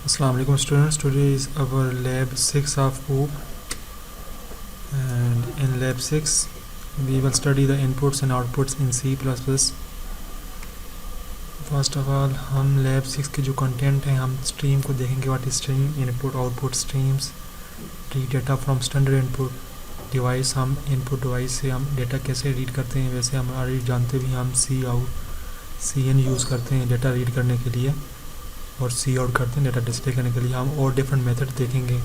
Assalamu alaikum students. Today is our lab 6 of OOP, and in lab 6 we will study the inputs and outputs in C++. First of all हम lab 6 के जो content हैं हम stream को देखेंगे. What is stream? Input output streams. Read data from standard input device. हम input device से हम डेटा कैसे रीड करते हैं, वैसे हम ऑलरेडी जानते भी. हम सी एन यूज़ करते हैं डेटा रीड करने के लिए और सी आउट करते हैं डेटा डिस्प्ले करने के लिए. हम और डिफरेंट मेथड देखेंगे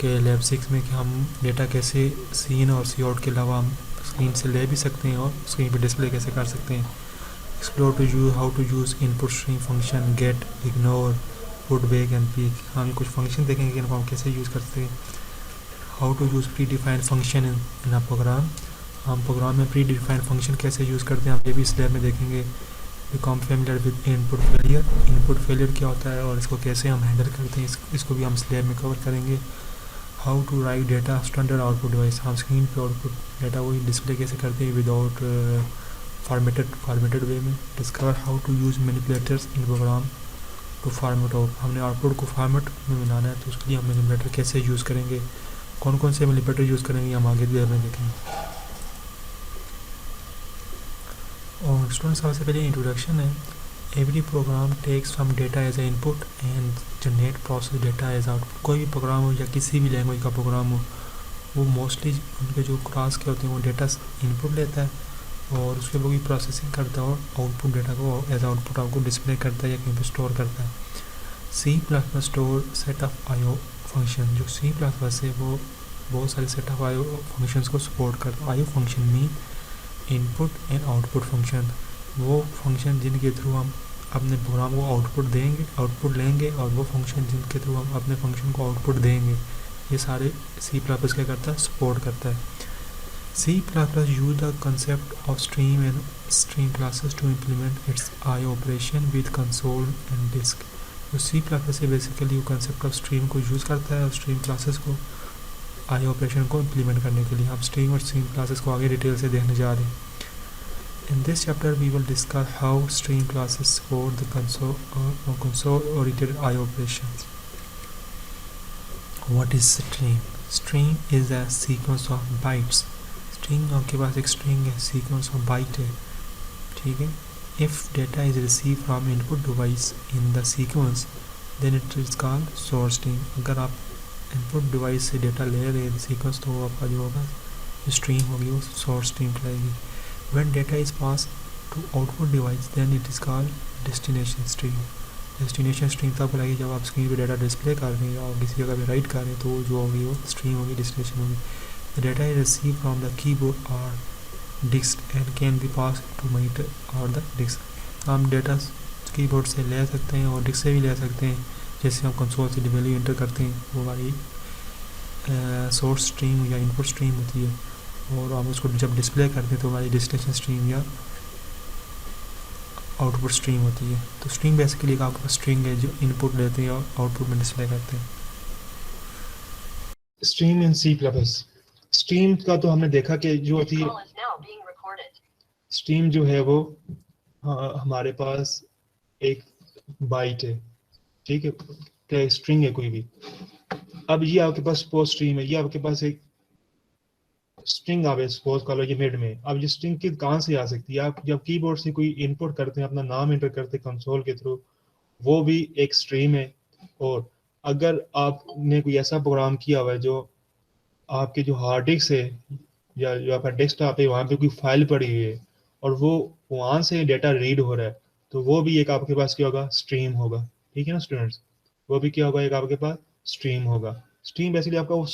कि लैब 6 में कि हम डेटा कैसे सी इन और सी आउट के अलावा हम स्क्रीन से ले भी सकते हैं और स्क्रीन पे डिस्प्ले कैसे कर सकते हैं. Explore to use how to use input stream function, get, ignore, put back and peek. हम कुछ फंक्शन देखेंगे इनको हम कैसे यूज़ करते हैं. How to use predefined function in a program. हम प्रोग्राम में प्री डिफाइंड फंक्शन कैसे यूज़ करते हैं हम ये भी इस लैब में देखेंगे. Become familiar with input failure. Input failure क्या होता है और इसको कैसे हम हैंडल करते हैं इसको भी हम स्लैब में कवर करेंगे. How to write data standard output device. हम स्क्रीन पे आउटपुट डेटा वही डिस्प्ले कैसे करते हैं विदाउट फॉर्मेटेड वे में. Discover how to use manipulators in program to format out. हमने आउटपुट को फॉर्मेट में मिलाना है तो उसके लिए हम मैनिपुलेटर कैसे यूज़ करेंगे, कौन कौन से मैनिपुलेटर यूज़ करेंगे हम आगे लैब में देखेंगे. और स्टूडेंट सबसे पहले इंट्रोडक्शन है. Every program takes from data as a input and generate process data as output. कोई भी प्रोग्राम हो या किसी भी लैंग्वेज का प्रोग्राम हो वो मोस्टली उनके जो क्लास के होते हैं वो डेटा इनपुट लेता है और उसके वो भी प्रोसेसिंग करता है और आउटपुट डेटा को एज आउटपुट आपको डिस्प्ले करता है या कहीं पर स्टोर करता है. C plus plus store set of IO function. जो सी प्लस प्लस है वो बहुत सारे सेट ऑफ आईओ फंक्शंस को सपोर्ट करता है. IO function mean input and output function. वो फंक्शन जिनके थ्रू हम अपने प्रोग्राम को आउटपुट लेंगे और वो फंक्शन जिनके थ्रू हम अपने फंक्शन को आउटपुट देंगे, ये सारे सी प्लस प्लस क्या करता है, सपोर्ट करता है. C plus plus use the concept of stream and stream classes to implement its I operation with console and disk. तो सी प्लस प्लस से बेसिकली वो कंसेप्ट ऑफ स्ट्रीम को यूज़ करता है और स्ट्रीम क्लासेस को आई ऑपरेशन को implement करने के लिए. हम स्ट्रीम और स्ट्रीम क्लासेस को आगे डिटेल से देखने जा रहे हैं. In this chapter, we will discuss how stream classes support the console-oriented I/O operations. What is stream? Stream is a sequence of bytes. String आपके पास एक string है, sequence of byte है, ठीक है. If data is received from input device in the sequence, then it is called source stream. अगर आप input device से data ले रहे हैं sequence तो आपका जो होगा stream होगी वो source stream कहलाएगी. When data is passed to output device, then it is called destination stream. Destination stream तब कहलाएगी जब आप स्क्रीन पे डाटा डिस्प्ले कर रहे हैं और किसी जगह पे राइट कर रहे हैं तो जो होगी वो स्ट्रीम होगी, डेस्टिनेशन होगी. The data is received from the keyboard or disk and can be passed to monitor or the disk. हम डेटा कीबोर्ड से ले सकते हैं और डिस्क से भी ले सकते हैं. जैसे हम कंसोल से वैल्यू एंटर करते हैं वो हमारी सोर्स स्ट्रीम या इनपुट स्ट्रीम होती है और हम उसको जब डिस्प्ले करते हैं तो हमारी डेस्टिनेशन स्ट्रीम या आउटपुट स्ट्रीम होती है. तो स्ट्रीम बेसिकली आपके पास स्ट्रिंग है जो इनपुट लेते हैं और आउटपुट में डिस्प्ले करते हैं. Stream in C plus. Stream का तो हमने देखा कि जो होती है स्ट्रीम जो है वो हमारे पास एक बाइट है, ठीक है, स्ट्रिंग है कोई भी. अब ये आपके पास सपोज स्ट्रीम है, ये आपके पास एक स्ट्रिंग आवे सपोज कर लो ये मिड में. अब ये स्ट्रिंग की कहाँ से आ सकती है? आप जब कीबोर्ड से कोई इनपुट करते हैं, अपना नाम एंटर करते हैं कंसोल के थ्रू, वो भी एक स्ट्रीम है. और अगर आपने कोई ऐसा प्रोग्राम किया हुआ है जो आपके जो हार्ड डिस्क है या जो आपका डेस्कटॉप है वहाँ पे कोई फाइल पड़ी हुई है और वो वहाँ से डेटा रीड हो रहा है, तो वो भी एक आपके पास क्या होगा, स्ट्रीम होगा. ठीक है ना स्टूडेंट्स, वो भी क्या होगा, एक आपके पास स्ट्रीम होगा. स्ट्रीम बेसिकली आपका वो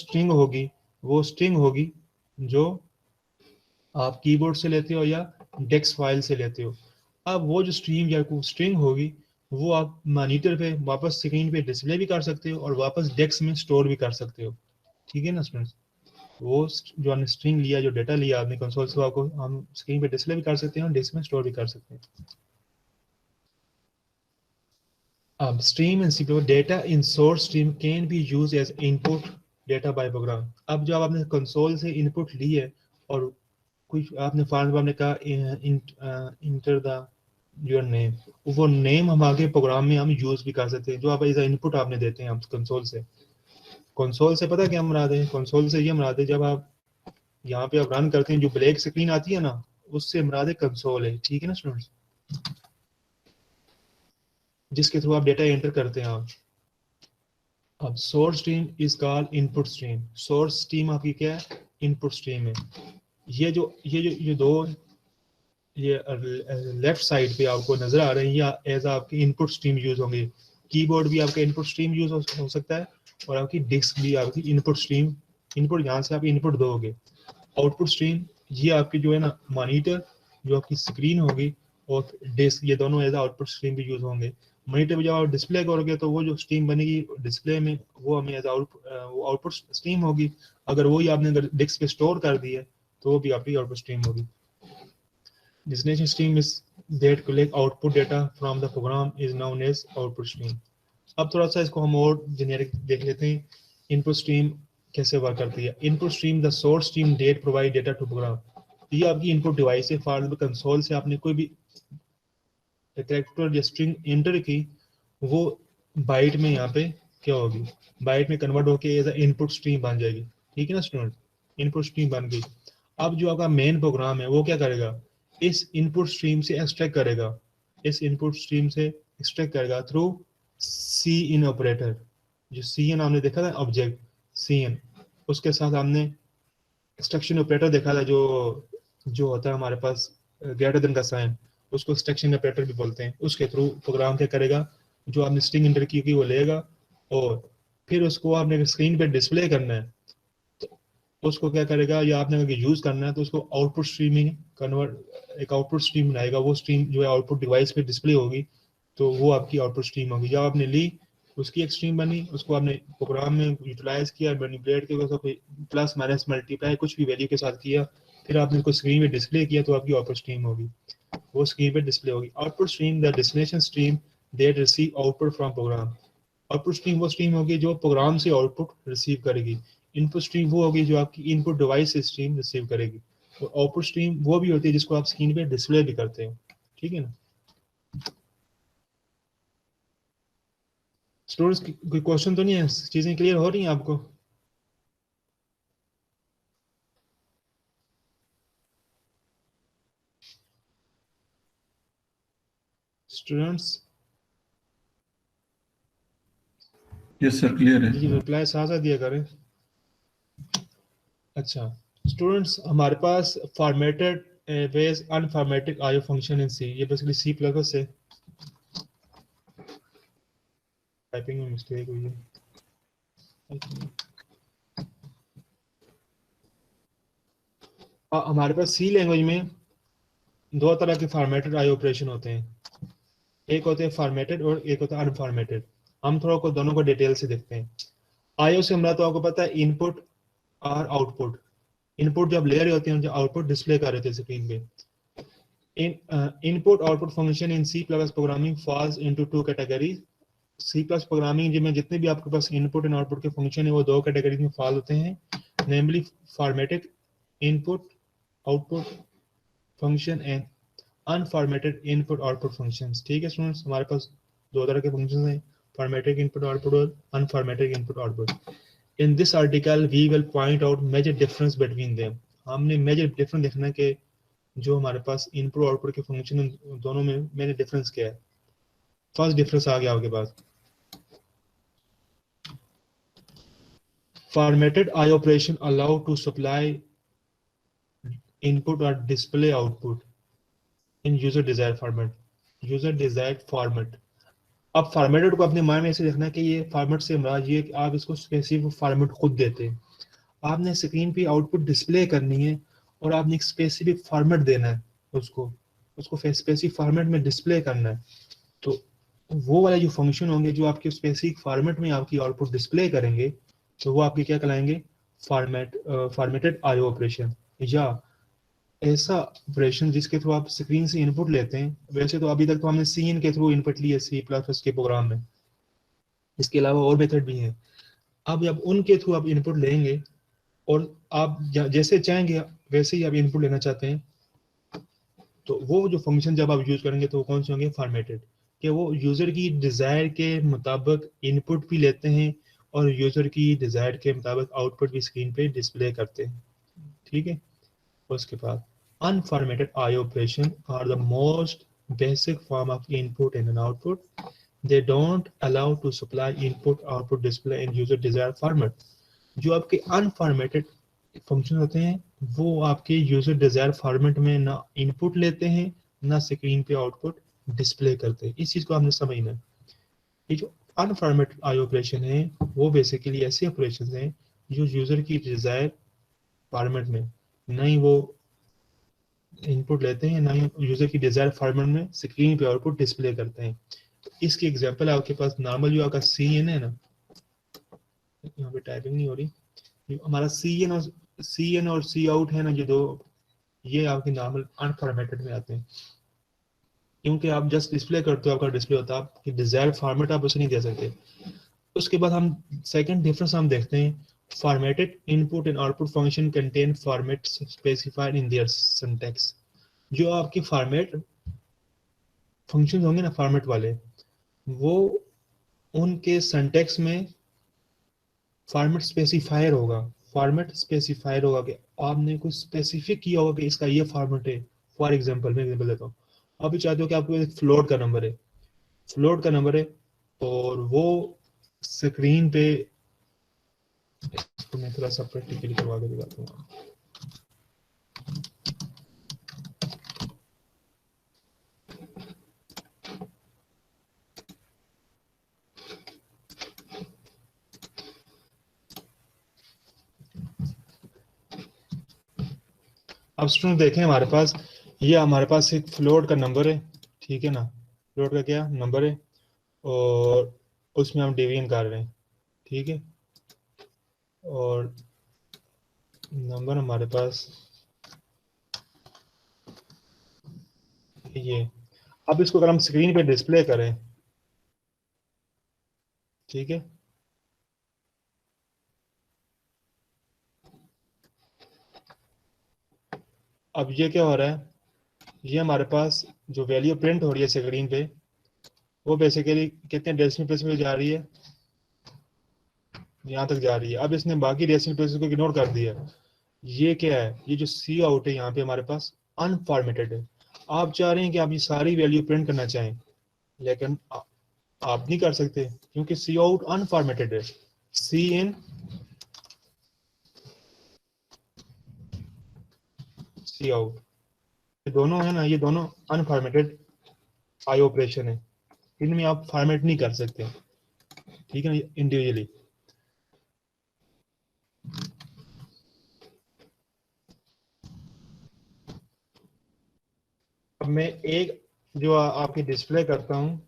स्ट्रिंग होगी जो आप कीबोर्ड से लेते हो या डेस्क फाइल से लेते हो. अब वो जो स्ट्रीम या स्ट्रिंग होगी वो आप मॉनिटर पे वापस स्क्रीन पे डिस्प्ले भी कर सकते हो और वापस डेस्क में स्टोर भी कर सकते हो. ठीक है ना स्टूडेंट्स, वो जो आपने स्ट्रिंग लिया, जो डेटा लिया आपने कंसोल से, आपको हम स्क्रीन पे डिस्प्ले भी कर सकते हैं और डिस्क में स्टोर भी कर सकते हैं. अब stream in CPU data in source stream can be use as input data by program. अब जब आपने कंसोल से इनपुट ली है और कुछ आपने फॉर्म आपने कहा इंटर द योर नेम, वो नेम हम आगे प्रोग्राम में हम यूज भी कर सकते हैं, जो आप एज इनपुट आपने देते हैं हम कंसोल से। कंसोल से पता क्या मुराद है? कंसोल से ये मुराद है जब आप यहाँ पे आप रन करते हैं जो ब्लैक स्क्रीन आती है ना, उससे मुराद है कंसोल है, ठीक है ना स्टूडेंट्स, जिसके थ्रू आप डेटा एंटर करते हैं आप। अब source stream is called input stream. Source stream आपकी क्या है? इनपुट स्ट्रीम है। ये दो ये लेफ्ट साइड पे आपको नजर आ रहे हैं, या एज आपके इनपुट स्ट्रीम यूज होंगे। कीबोर्ड भी आपका इनपुट स्ट्रीम यूज हो सकता है, और आपकी डिस्क भी आपकी इनपुट स्ट्रीम, इनपुट यहाँ से आप इनपुट दोगे। आउटपुट स्ट्रीम ये आपकी जो है ना मॉनिटर, जो आपकी स्क्रीन होगी, और डिस्क, ये दोनों एज आउटपुट स्ट्रीम भी यूज होंगे। मॉनिटर पे जब आप डिस्प्ले करोगे तो वो जो स्ट्रीम बनेगी डिस्प्ले में, वो हमें एज आउटपुट स्ट्रीम होगी। अगर वही आपने अगर डिस्क पे स्टोर कर दी है तो वो भी आपकी आउटपुट स्ट्रीम होगी। Destination stream is that collect output data from the program is known as output stream. अब थोड़ा सा इसको हम और जेनेरिक देख लेते हैं, इनपुट स्ट्रीम कैसे वर्क करती है। Input stream the source stream that provide data to program. ये आपकी इनपुट डिवाइस है, फॉर कंसोल से आपने कोई भी कैरेक्टर या स्ट्रिंग एंटर की, वो बाइट में यहाँ पे क्या होगी, बाइट में कन्वर्ट होके एज इनपुट स्ट्रीम बन जाएगी, ठीक है ना स्टूडेंट, इनपुट स्ट्रीम बन गई। अब जो आपका मेन प्रोग्राम है वो क्या करेगा, इस इनपुट स्ट्रीम से एक्सट्रैक्ट करेगा, इस इनपुट स्ट्रीम से एक्सट्रैक्ट करेगा थ्रू सी इन ऑपरेटर। जो सी एन हमने देखा था ऑब्जेक्ट सी एन, उसके साथ हमने एक्सट्रैक्शन ऑपरेटर देखा था, जो होता है हमारे पास ग्रेटर देन का साइन, उसको एक्सट्रैक्शन ऑपरेटर भी बोलते हैं। उसके थ्रू प्रोग्राम क्या करेगा, जो आपने स्ट्रिंग एंटर की वो लेगा, और फिर उसको आपने स्क्रीन पे डिस्प्ले करना है तो उसको क्या करेगा, या आपने अगर यूज करना है तो उसको आउटपुट स्ट्रीम में कन्वर्ट, एक आउटपुट स्ट्रीम बनाएगा, वो स्ट्रीम जो है आउटपुट डिवाइस पे डिस्प्ले होगी, तो वो आपकी आउटपुट स्ट्रीम होगी। जब आपने ली, उसकी एक स्ट्रीम बनी, उसको आपने प्रोग्राम में यूटिलाइज किया, मैनिपुलेट किया, उसको प्लस माइनस मल्टीप्लाई कुछ भी वैल्यू के साथ किया, फिर आपने उसको स्क्रीन पे डिस्प्ले किया, तो आपकी आउटपुट स्ट्रीम होगी, वो स्क्रीन पे डिस्प्ले होगी। Output stream the destination stream that receive output from program. Output stream वो स्ट्रीम होगी जो प्रोग्राम से आउटपुट रिसीव करेगी। इनपुट स्ट्रीम वो होगी जो आपकी इनपुट डिवाइस से स्ट्रीम रिसीव करेगी, और आउटपुट स्ट्रीम वो भी होती है जिसको आप स्क्रीन पे डिस्प्ले भी करते हो, ठीक है ना स्टूडेंट्स। कोई क्वेश्चन तो नहीं है, चीजें क्लियर हो रही हैं आपको? स्टूडेंट्स यस सर, क्लियर है। जी रिप्लाई साथ साथ दिया करें। अच्छा स्टूडेंट्स, हमारे पास formatted vs unformatted IO function in C, ये बेसिकली सी प्लस से, टाइपिंग में मिस्टेक हुई है। हमारे पास सी लैंग्वेज में दो तरह के फॉर्मेटेड आईओ ऑपरेशन होते हैं, एक होते हैं फॉर्मेटेड और एक होता है अनफॉर्मेटेड। हम थोड़ा को दोनों को डिटेल से देखते हैं। आईओ से हमारा तो आपको पता है इनपुट और आउटपुट। इनपुट जब ले रहे होते हैं, जब आउटपुट डिस्प्ले कर रहे थे स्क्रीन पे। Input output function in C plus programming falls into two categories. C plus programming जिसमें जितने भी आपके पास इनपुट एंड आउटपुट के फंक्शन है वो दो कैटेगरीज में फॉल होते हैं, namely formatted input output function and unformatted input output functions. ठीक है स्टूडेंट्स, हमारे पास दो तरह के फंक्शंस हैं, फॉर्मेटेड इनपुट आउटपुट और unformatted input output. In this article we will point out major difference between them. हमने मेजर डिफरेंस देखना कि जो हमारे पास इनपुट आउटपुट के फंक्शन दोनों में मेजर डिफरेंस क्या है। फर्स्ट डिफरेंस आ गया आपके पास, formatted I operation allow to supply input or display output in user desired format, user desired format। अब फॉर्मेटेड को अपने माइंड में ऐसे देखना कि ये फॉर्मेट से मुराद ये कि आप इसको स्पेसिफिक फॉर्मेट खुद देते हैं। आपने स्क्रीन पे आउटपुट डिस्प्ले करनी है और आपने एक स्पेसिफिक फॉर्मेट देना है, उसको स्पेसिफिक फॉर्मेट में डिस्प्ले करना है। तो वो वाले जो फंक्शन होंगे जो आपके स्पेसिफिक फॉर्मेट में आपकी आउटपुट डिस्प्ले करेंगे, तो वो आपके क्या कहलाएंगे, फॉर्मेटेड आईओ ऑपरेशन, या ऐसा ऑपरेशन जिसके थ्रू आप स्क्रीन से इनपुट लेते हैं। वैसे तो अभी तक तो हमने सीन के थ्रू इनपुट लिए सी प्लस के प्रोग्राम में, इसके अलावा और मेथड भी हैं। अब जब उनके थ्रू आप इनपुट लेंगे और आप जैसे चाहेंगे वैसे ही आप इनपुट लेना चाहते हैं, तो वो जो फंक्शन जब आप यूज करेंगे तो वो कौन से होंगे, फॉर्मेटेड, कि वो यूजर की डिजायर के मुताबिक इनपुट भी लेते हैं और यूजर की डिजायर के मुताबिक आउटपुट भी स्क्रीन पे डिस्प्ले करते हैं। ठीक है, उसके बाद unformatted IO operation are the most basic form of input and an output. They don't allow to supply input output display in user desired format. जो आपके unformatted फंक्शन होते हैं वो आपके यूजर डिजायर फॉर्मेट में ना इनपुट लेते हैं ना स्क्रीन पे आउटपुट डिस्प्ले करते हैं। इस चीज को आपने समझना है। ये जो अनफॉर्मेटेड आई ऑपरेशन है वो बेसिकली ऐसे ऑपरेशन हैं जो यूजर की डिजायर फॉर्मेट में ना ही वो इनपुट लेते हैं ना ही यूजर की डिजायर फॉर्मेट में स्क्रीन पे आउटपुट डिस्प्ले करते हैं। तो इसकी एग्जांपल आपके पास नॉर्मल जो आपका CN है ना, यहाँ पे टाइपिंग नहीं हो रही, हमारा CN और सी आउट है ना, ये दो, ये आपके नॉर्मल अनफॉर्मेटेड में आते हैं क्योंकि आप जस्ट डिस्प्ले करते हो, आपका डिस्प्ले होता है, आपकी डिजायर फॉर्मेट आप उसे नहीं दे सकते। उसके बाद हम सेकंड डिफरेंस हम देखते हैं, formatted input and output function contain format specified in their syntax. जो आपके फॉर्मेट फंक्शंस होंगे ना फॉर्मेट वाले, वो उनके सिंटैक्स में फॉर्मेट स्पेसिफायर होगा, फॉर्मेट स्पेसिफायर होगा कि आपने कुछ स्पेसिफिक किया होगा कि इसका ये फॉर्मेट है। फॉर एग्जांपल मैं एग्जांपल देता हूँ, आप भी चाहते हो कि आपको एक फ्लोट का नंबर है, फ्लोट का नंबर है और वो स्क्रीन पे, इसको मैं थोड़ा सा प्रैक्टिकली करवा के दिखाता हूँ। अब स्टूडेंट देखें हमारे पास, ये हमारे पास एक फ्लोट का नंबर है, ठीक है ना, फ्लोट का क्या नंबर है और उसमें हम डिवीजन कर रहे हैं, ठीक है, और नंबर हमारे पास ये। अब इसको अगर हम स्क्रीन पे डिस्प्ले करें, ठीक है, अब ये क्या हो रहा है, ये हमारे पास जो वैल्यू प्रिंट हो रही है स्क्रीन पे वो बेसिकली कितने डेसिमल प्लेस पे जा रही है, यहाँ तक जा रही है। अब इसने बाकी डेसिमल प्लेस को इग्नोर कर दिया। ये क्या है, ये जो सी आउट है यहाँ पे हमारे पास अनफॉर्मेटेड है। आप चाह रहे हैं कि आप ये सारी वैल्यू प्रिंट करना चाहें, लेकिन आप नहीं कर सकते क्योंकि सी आउट अनफॉर्मेटेड है। सी इन सी आउट, ये दोनों है ना, ये दोनों अनफॉर्मेटेड आई ऑपरेशन है, इनमें आप फॉर्मेट नहीं कर सकते, ठीक है ना, इंडिविजुअली। अब मैं एक जो आपकी डिस्प्ले करता हूँ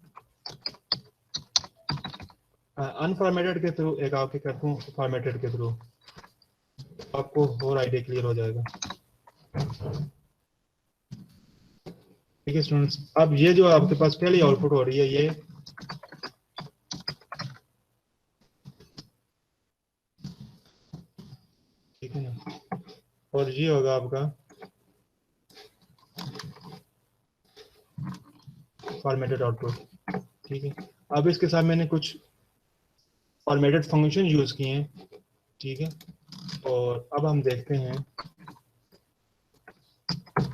अनफॉर्मेटेड के थ्रू, एक आपके करता हूँ फॉर्मेटेड के थ्रू, आपको और आइडिया क्लियर हो जाएगा। ठीक है स्टूडेंट्स, अब ये जो आपके पास पहली आउटपुट हो रही है ये ठीक है ना, और ये होगा आपका फॉर्मेटेड आउटपुट, ठीक है। अब इसके साथ मैंने कुछ फॉर्मेटेड फंक्शन यूज किए हैं, ठीक है, और अब हम देखते हैं,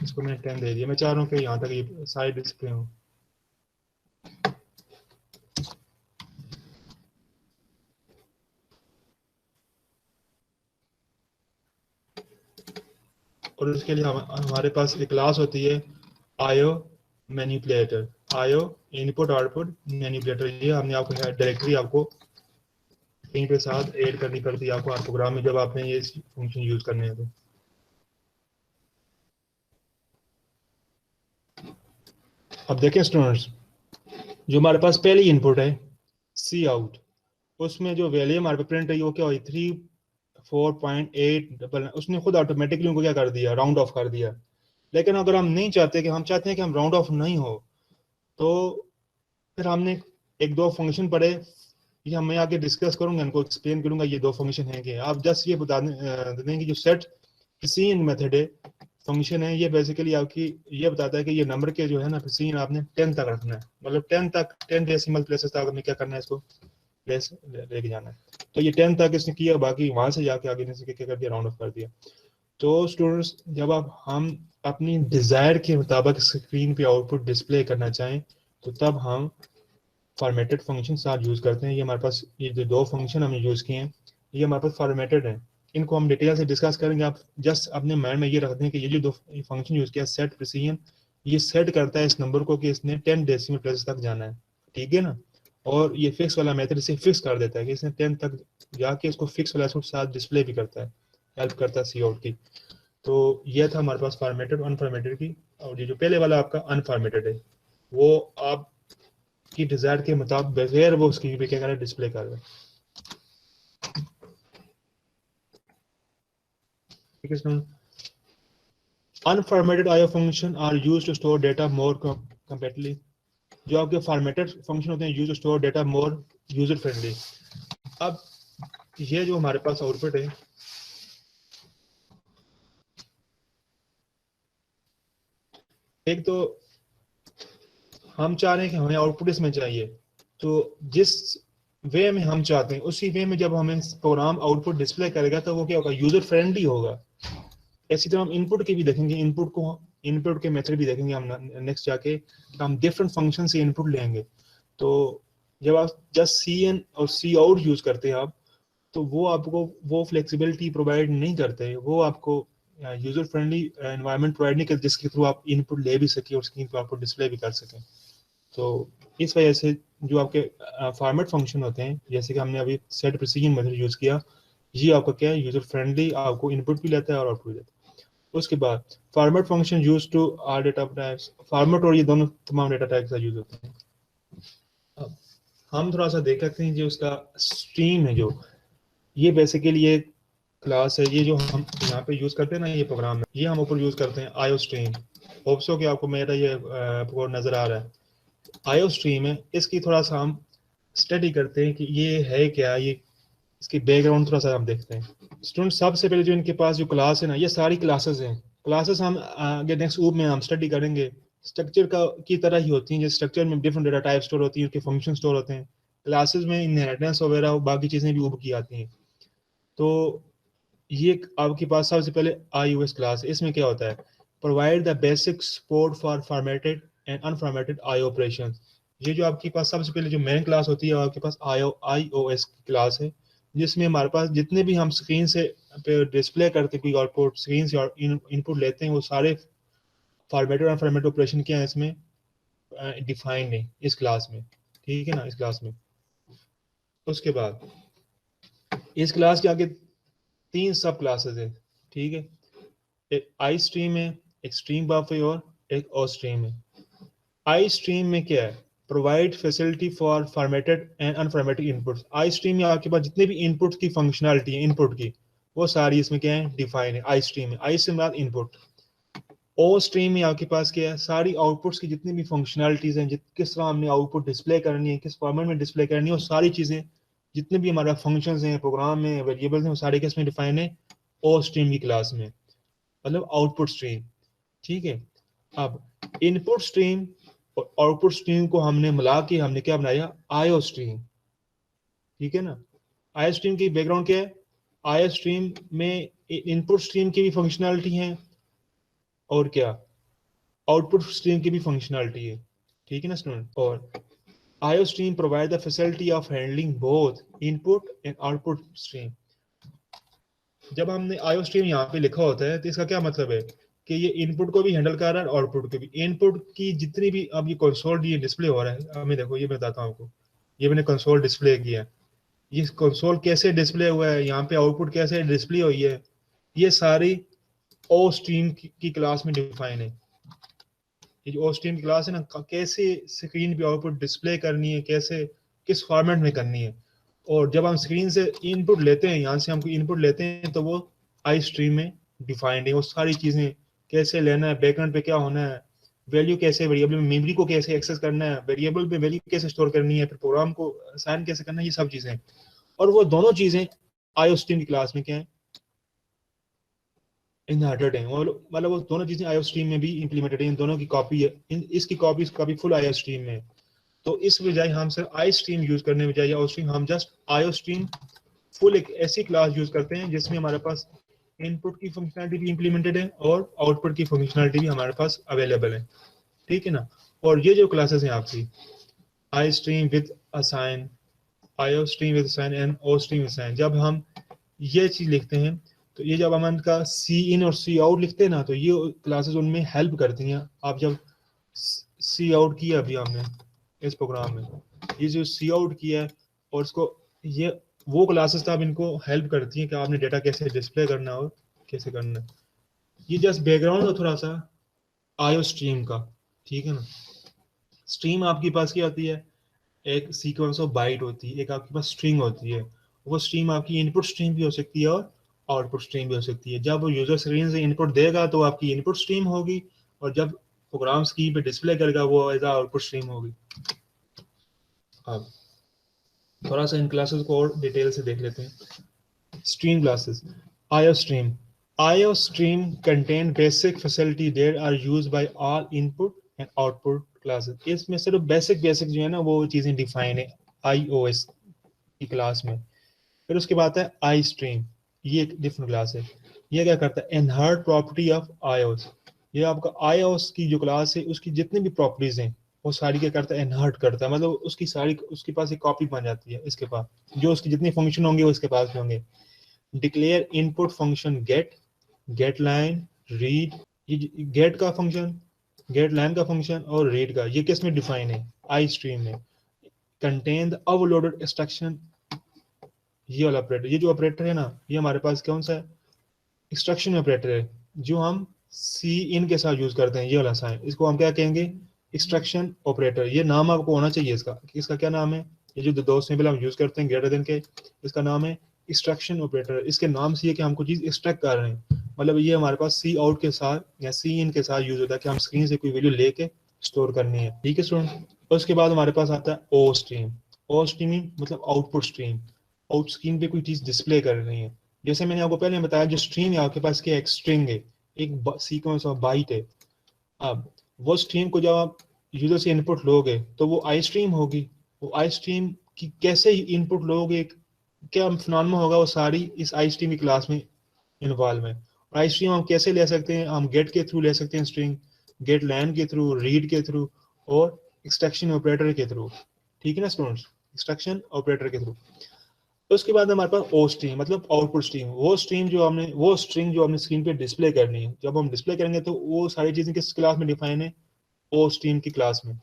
इसको मैंने 10 दे दिया, मैं चाह रहा हूँ कि यहाँ तक ये सारे डिस्प्ले हो। और उसके लिए हमारे पास एक क्लास होती है IO manipulator, IO input output manipulator. ये हमने आपको डायरेक्टरी आपको कहीं पे साथ ऐड करनी पड़ती है आपको हर प्रोग्राम में जब आपने ये फंक्शन यूज करने हैं। तो अब देखें स्टूडेंट्स, जो हमारे पास पहली इनपुट है सी आउट, उसमें जो वैल्यू हमारे पे प्रिंट है वो क्या हुई 34.8, उसने खुद ऑटोमेटिकली उनको क्या कर दिया, राउंड ऑफ कर दिया। लेकिन अगर हम नहीं चाहते, कि हम चाहते हैं कि हम राउंड ऑफ नहीं हो, तो फिर हमने एक दो फंक्शन पढ़े, ये मैं आगे डिस्कस करूंगा, इनको एक्सप्लेन करूंगा ये दो फंक्शन हैं कि आप जस्ट ये बता दें कि जो सेट सी इन मेथड है फंक्शन है, ये बेसिकली आपकी ये बताता है कि ये नंबर के जो है ना प्रिसीजन आपने 10 तक रखना है, मतलब 10 तक 10 डेसिमल प्लेसेस तक आपने क्या करना है, इसको प्लेस लेके जाना है। तो ये 10 तक इसने किया, बाकी वहां से जाके आगे ने क्या कर दिया, राउंड ऑफ कर दिया। तो स्टूडेंट्स जब हम अपनी डिजायर के मुताबिक स्क्रीन पे आउटपुट डिस्प्ले करना चाहें तो तब हम फॉर्मेटेड फंक्शन आप यूज करते हैं। ये हमारे पास ये जो दो फंक्शन हमने यूज किए हैं ये हमारे पास फॉर्मेटेड हैं, इनको हम डिटेल से डिस्कस करेंगे। आप जस्ट अपने माइंड में ये रख दें कि ये जो दो फंक्शन यूज किया सेट प्रिसीजन, ये सेट करता है इस नंबर को कि इसने 10 डेसिमल प्लेस तक जाना है, ठीक है ना। और ये फिक्स वाला मेथड इसे फिक्स कर देता है कि इसने 10 तक जाके इसको फिक्स वाला साथ डिस्प्ले भी करता है, हेल्प करता है सी आउट की। तो ये था हमारे पास फॉर्मेटेड अनफॉर्मेटेड की। और ये जो पहले वाला आपका अनफॉर्मेटेड है वो आप की डिजायर के मुताबिक बगैर वो स्क्रीन पे क्या कर रहा है, डिस्प्ले कर रहा है, ठीक है। Unformatted IO function are used to store data more compatibly. जो आपके फॉर्मेटेड फंक्शन होते हैं use to store data more user friendly. अब ये जो हमारे पास आउटपुट है, एक तो हम चाह रहे हैं कि हमें आउटपुट इसमें चाहिए, तो जिस वे में हम चाहते हैं उसी वे में जब हमें प्रोग्राम आउटपुट डिस्प्ले करेगा तो वो क्या होगा, यूजर फ्रेंडली होगा। इसी तरह हम इनपुट के भी देखेंगे, इनपुट के मेथड भी देखेंगे हम नेक्स्ट जाके, हम डिफरेंट फंक्शन से इनपुट लेंगे। तो जब आप जस्ट सी इन और सी आउट यूज करते हैं आप, तो वो आपको वो फ्लेक्सिबिलिटी प्रोवाइड नहीं करते, वो आपको यूजर फ्रेंडली एनवायरनमेंट प्रोवाइड नहीं करते जिसके थ्रू आप इनपुट ले भी सकें और स्क्रीन पर आपको डिस्प्ले भी कर सकें। तो इस वजह से जो आपके फॉर्मेट फंक्शन होते हैं, जैसे कि हमने अभी सेट प्रिसीजन मेथड यूज किया, ये आपका क्या है, यूजर फ्रेंडली, आपको इनपुट भी लेता है और आउटपुट भी लेता है। उसके बाद format function use to are data types, format और ये दोनों तमाम डेटा टाइप्स का यूज होते हैं। अब हम थोड़ा सा देख सकते हैं जो उसका स्ट्रीम है, जो ये बेसिकली ये क्लास है, ये जो हम यहाँ पे यूज करते हैं ना, ये प्रोग्राम है, ये हम ऊपर यूज करते हैं आईओ स्ट्रीम। होप सो कि आपको मेरा ये प्रोग्राम नजर आ रहा है, आईओ स्ट्रीम है। इसकी थोड़ा सा हम स्टडी करते हैं कि ये है क्या, ये इसकी बैकग्राउंड थोड़ा सा हम देखते हैं। स्टूडेंट सबसे पहले जो इनके पास जो क्लास है ना, ये सारी क्लासेस हैं। क्लासेस हम आगे नेक्स्ट ग्रुप में हम स्टडी करेंगे, स्ट्रक्चर का की तरह ही होती हैं। जैसे स्ट्रक्चर में डिफरेंट डेटा टाइप स्टोर होती हैं, उनके फंक्शन स्टोर होते हैं, क्लासेस में इनहेरिटेंस वगैरह बाकी चीज़ें भी ऊपर की आती हैं। तो ये आपके पास सबसे पहले iOS क्लास है। इसमें क्या होता है, provide the basic support for formatted and unformatted IO operation. ये जो आपके पास सबसे पहले जो मेन क्लास होती है आपके पास iOS की क्लास है, जिसमें हमारे पास जितने भी हम स्क्रीन से डिस्प्ले करते कोई आउटपुट, स्क्रीन से इनपुट लेते हैं, वो सारे फॉर्मेटेड और अनफॉर्मेटेड ऑपरेशन क्या है इसमें डिफाइंड है इस क्लास में, ठीक है ना, इस क्लास में। उसके बाद इस क्लास के आगे 3 सब क्लासेस है, ठीक है। एक आई स्ट्रीम है, एक स्ट्रीम बफर और एक और स्ट्रीम है। आई स्ट्रीम में क्या है, provide facility for formatted and unformatted inputs. I stream में आपके पास जितने भी इनपुट की फंक्शनलिटी है इनपुट की, वो सारी इसमें क्या है, डिफाइन है आई स्ट्रीम में। आई से बाद इनपुट। ओ स्ट्रीम में आपके पास क्या है, सारी आउटपुट्स की जितनी भी फंक्शनलिटीज हैं, किस तरह हमने आउटपुट डिस्प्ले करनी है, किस फॉर्मेट में डिस्प्ले करनी है, वो सारी चीजें जितने भी हमारा फंक्शंस हैं, प्रोग्राम में वेरिएबल्स हैं, वो सारे किस में डिफाइन है, ओ स्ट्रीम की क्लास में, मतलब आउटपुट स्ट्रीम, ठीक है। अब इनपुट स्ट्रीम और आउटपुट स्ट्रीम को हमने मिला के हमने क्या बनाया, आईओ स्ट्रीम, ठीक है ना। आईओ स्ट्रीम की बैकग्राउंड क्या है, आईओ स्ट्रीम में इनपुट स्ट्रीम की भी फंक्शनलिटी है और क्या, आउटपुट स्ट्रीम की भी फंक्शनलिटी है, ठीक है ना स्टूडेंट। और IO stream provide the facility of handling both input and output stream. जब हमने आईओ स्ट्रीम यहाँ पे लिखा होता है तो इसका क्या मतलब है कि ये इनपुट को भी हैंडल कर रहा है और आउटपुट को भी। इनपुट की जितनी भी अब ये कंसोल ये डिस्प्ले हो रहा है, हमें देखो ये मैं बताता हूँ आपको, ये मैंने कंसोल डिस्प्ले किया है, ये कंसोल कैसे डिस्प्ले हुआ है, यहाँ पे आउटपुट कैसे डिस्प्ले हुई है, ये सारी ओ स्ट्रीम की क्लास में डिफाइन है। ये जो ओ स्ट्रीम की क्लास है ना, कैसे स्क्रीन पे आउटपुट डिस्प्ले करनी है, कैसे किस फॉर्मेट में करनी है। और जब हम स्क्रीन से इनपुट लेते हैं, यहाँ से हम इनपुट लेते हैं, तो वो आई स्ट्रीम में डिफाइंड है। वो सारी चीज़ें कैसे लेना है, बैकग्राउंड पे क्या होना है, वैल्यू कैसे, वेरिएबल में मेमोरी को कैसे एक्सेस करना है, वेरिएबल में वैल्यू कैसे स्टोर करनी है, फिर प्रोग्राम को असाइन कैसे करना है, ये सब चीज़ें। और वो दोनों चीज़ें आई स्ट्रीम की क्लास में क्या है, इनहर्टेड हैं, मतलब वो दोनों चीजें आईओ स्ट्रीम में भी इंप्लीमेंटेड है, इन दोनों की कॉपी है, इसकी कॉपी इसका भी फुल आईओ स्ट्रीम में है। तो इस बजाय हम सिर्फ आई स्ट्रीम यूज करने बजाय आईओ स्ट्रीम, हम जस्ट आईओ स्ट्रीम फुल एक ऐसी क्लास यूज करते हैं जिसमें हमारे पास इनपुट की फंक्शनलिटी भी इंप्लीमेंटेड है और आउटपुट की फंक्शनलिटी भी हमारे पास अवेलेबल है, ठीक है ना। और ये जो क्लासेस हैं आपकी I stream with assign, IO stream with assign and O stream with assign, जब हम ये चीज लिखते हैं तो ये जब हम इनका सी इन और सी आउट लिखते हैं ना, तो ये क्लासेस उनमें हेल्प करती हैं। आप जब सी आउट किया अभी हमने इस प्रोग्राम में, ये जो सी आउट किया है और इसको, ये वो क्लासेस तो आप इनको हेल्प करती हैं कि आपने डेटा कैसे डिस्प्ले करना है और कैसे करना है। ये जस्ट बैकग्राउंड है थोड़ा सा आईओ स्ट्रीम का, ठीक है ना। स्ट्रीम आपके पास क्या होती है, एक सीक्वेंस ऑफ बाइट होती है, एक आपके पास स्ट्रिंग होती है। वो स्ट्रीम आपकी इनपुट स्ट्रीम भी हो सकती है और आउटपुट स्ट्रीम भी हो सकती है। जब वो यूजर स्क्रीन से इनपुट देगा तो आपकी इनपुट स्ट्रीम होगी, और जब प्रोग्राम स्क्रीन पे डिस्प्ले करेगा वो एज आउटपुट स्ट्रीम होगी। अब थोड़ा सा इन क्लासेस को और डिटेल से देख लेते हैं। Stream classes, IO stream, IO stream contain basic facility that are used by all input and output classes। इसमें सिर्फ बेसिक जो है ना वो चीजें डिफाइन है iOS की क्लास में। फिर उसके बाद है आई स्ट्रीम, ये एक डिफरेंट क्लास है। ये क्या करता है, इनहर्ट प्रॉपर्टी ऑफ iOS। ये आपका iOS की जो क्लास है उसकी जितनी भी प्रॉपर्टीज हैं वो सारी क्या करता है, इनहर्ट करता है, मतलब उसकी सारी उसके पास एक कॉपी बन जाती है इसके पास, जो उसकी जितनी फंक्शन होंगे वो इसके पास भी होंगे। Declare input function get line, read, ये गेट का फंक्शन, गेट लाइन का फंक्शन और रीड का, ये किस में डिफाइन है, आई स्ट्रीम में। कंटेन द ओवरलोडेड इंस्ट्रक्शन, ये वाला ऑपरेटर, ये जो ऑपरेटर है ना ये हमारे पास कौन सा है, इंस्ट्रक्शन ऑपरेटर है, जो हम सी इन के साथ यूज करते हैं, ये वाला साइन, इसको हम क्या कहेंगे, इंस्ट्रक्शन ऑपरेटर। ये नाम आपको होना चाहिए इसका, इसका क्या नाम है, ये जो दो सिंबल हम यूज करते हैं ग्रेटर देन के, इसका नाम है इंस्ट्रक्शन ऑपरेटर। इसके नाम से ये कि हम कोई चीज एक्सट्रैक्ट कर रहे हैं, मतलब ये हमारे पास सी आउट के साथ या सी इन के साथ यूज होता है कि हम स्क्रीन से कोई वैल्यू लेके स्टोर करनी है, ठीक है स्टूडेंट। उसके बाद हमारे पास आता है ओ स्ट्रीम। ओ स्ट्रीम मतलब आउटपुट स्ट्रीम, आउट स्क्रीन पे कोई चीज डिस्प्ले कर रही है। जैसे मैंने आपको पहले बताया, जो स्ट्रीम है आपके पास क्या, एक स्ट्रिंग है, एक सीक्वेंस ऑफ बाइट है। अब वो स्ट्रीम को जब आप यूजर से इनपुट लोगे तो वो आई स्ट्रीम होगी। वो आई स्ट्रीम की कैसे इनपुट लोगे, क्या फिनोमेना होगा, वो सारी इस आई स्ट्रीम की क्लास में इन्वॉल्व है। आई स्ट्रीम हम कैसे ले सकते हैं, हम गेट के थ्रू ले सकते हैं स्ट्रिंग, गेट लाइन के थ्रू, रीड के थ्रू और एक्सट्रैक्शन ऑपरेटर के थ्रू, ठीक है ना स्टूडेंट्स, एक्सट्रैक्शन ऑपरेटर के थ्रू। उसके बाद हमारे पास ओ स्ट्रीम मतलब आउटपुट स्ट्रीम, वो स्ट्रीम जो हमने, वो स्ट्रिंग जो हमने स्क्रीन पे डिस्प्ले करनी है, जब हम डिस्प्ले करेंगे तो वो सारी चीजें किस क्लास में डिफाइन है, ओ स्ट्रीम की क्लास में।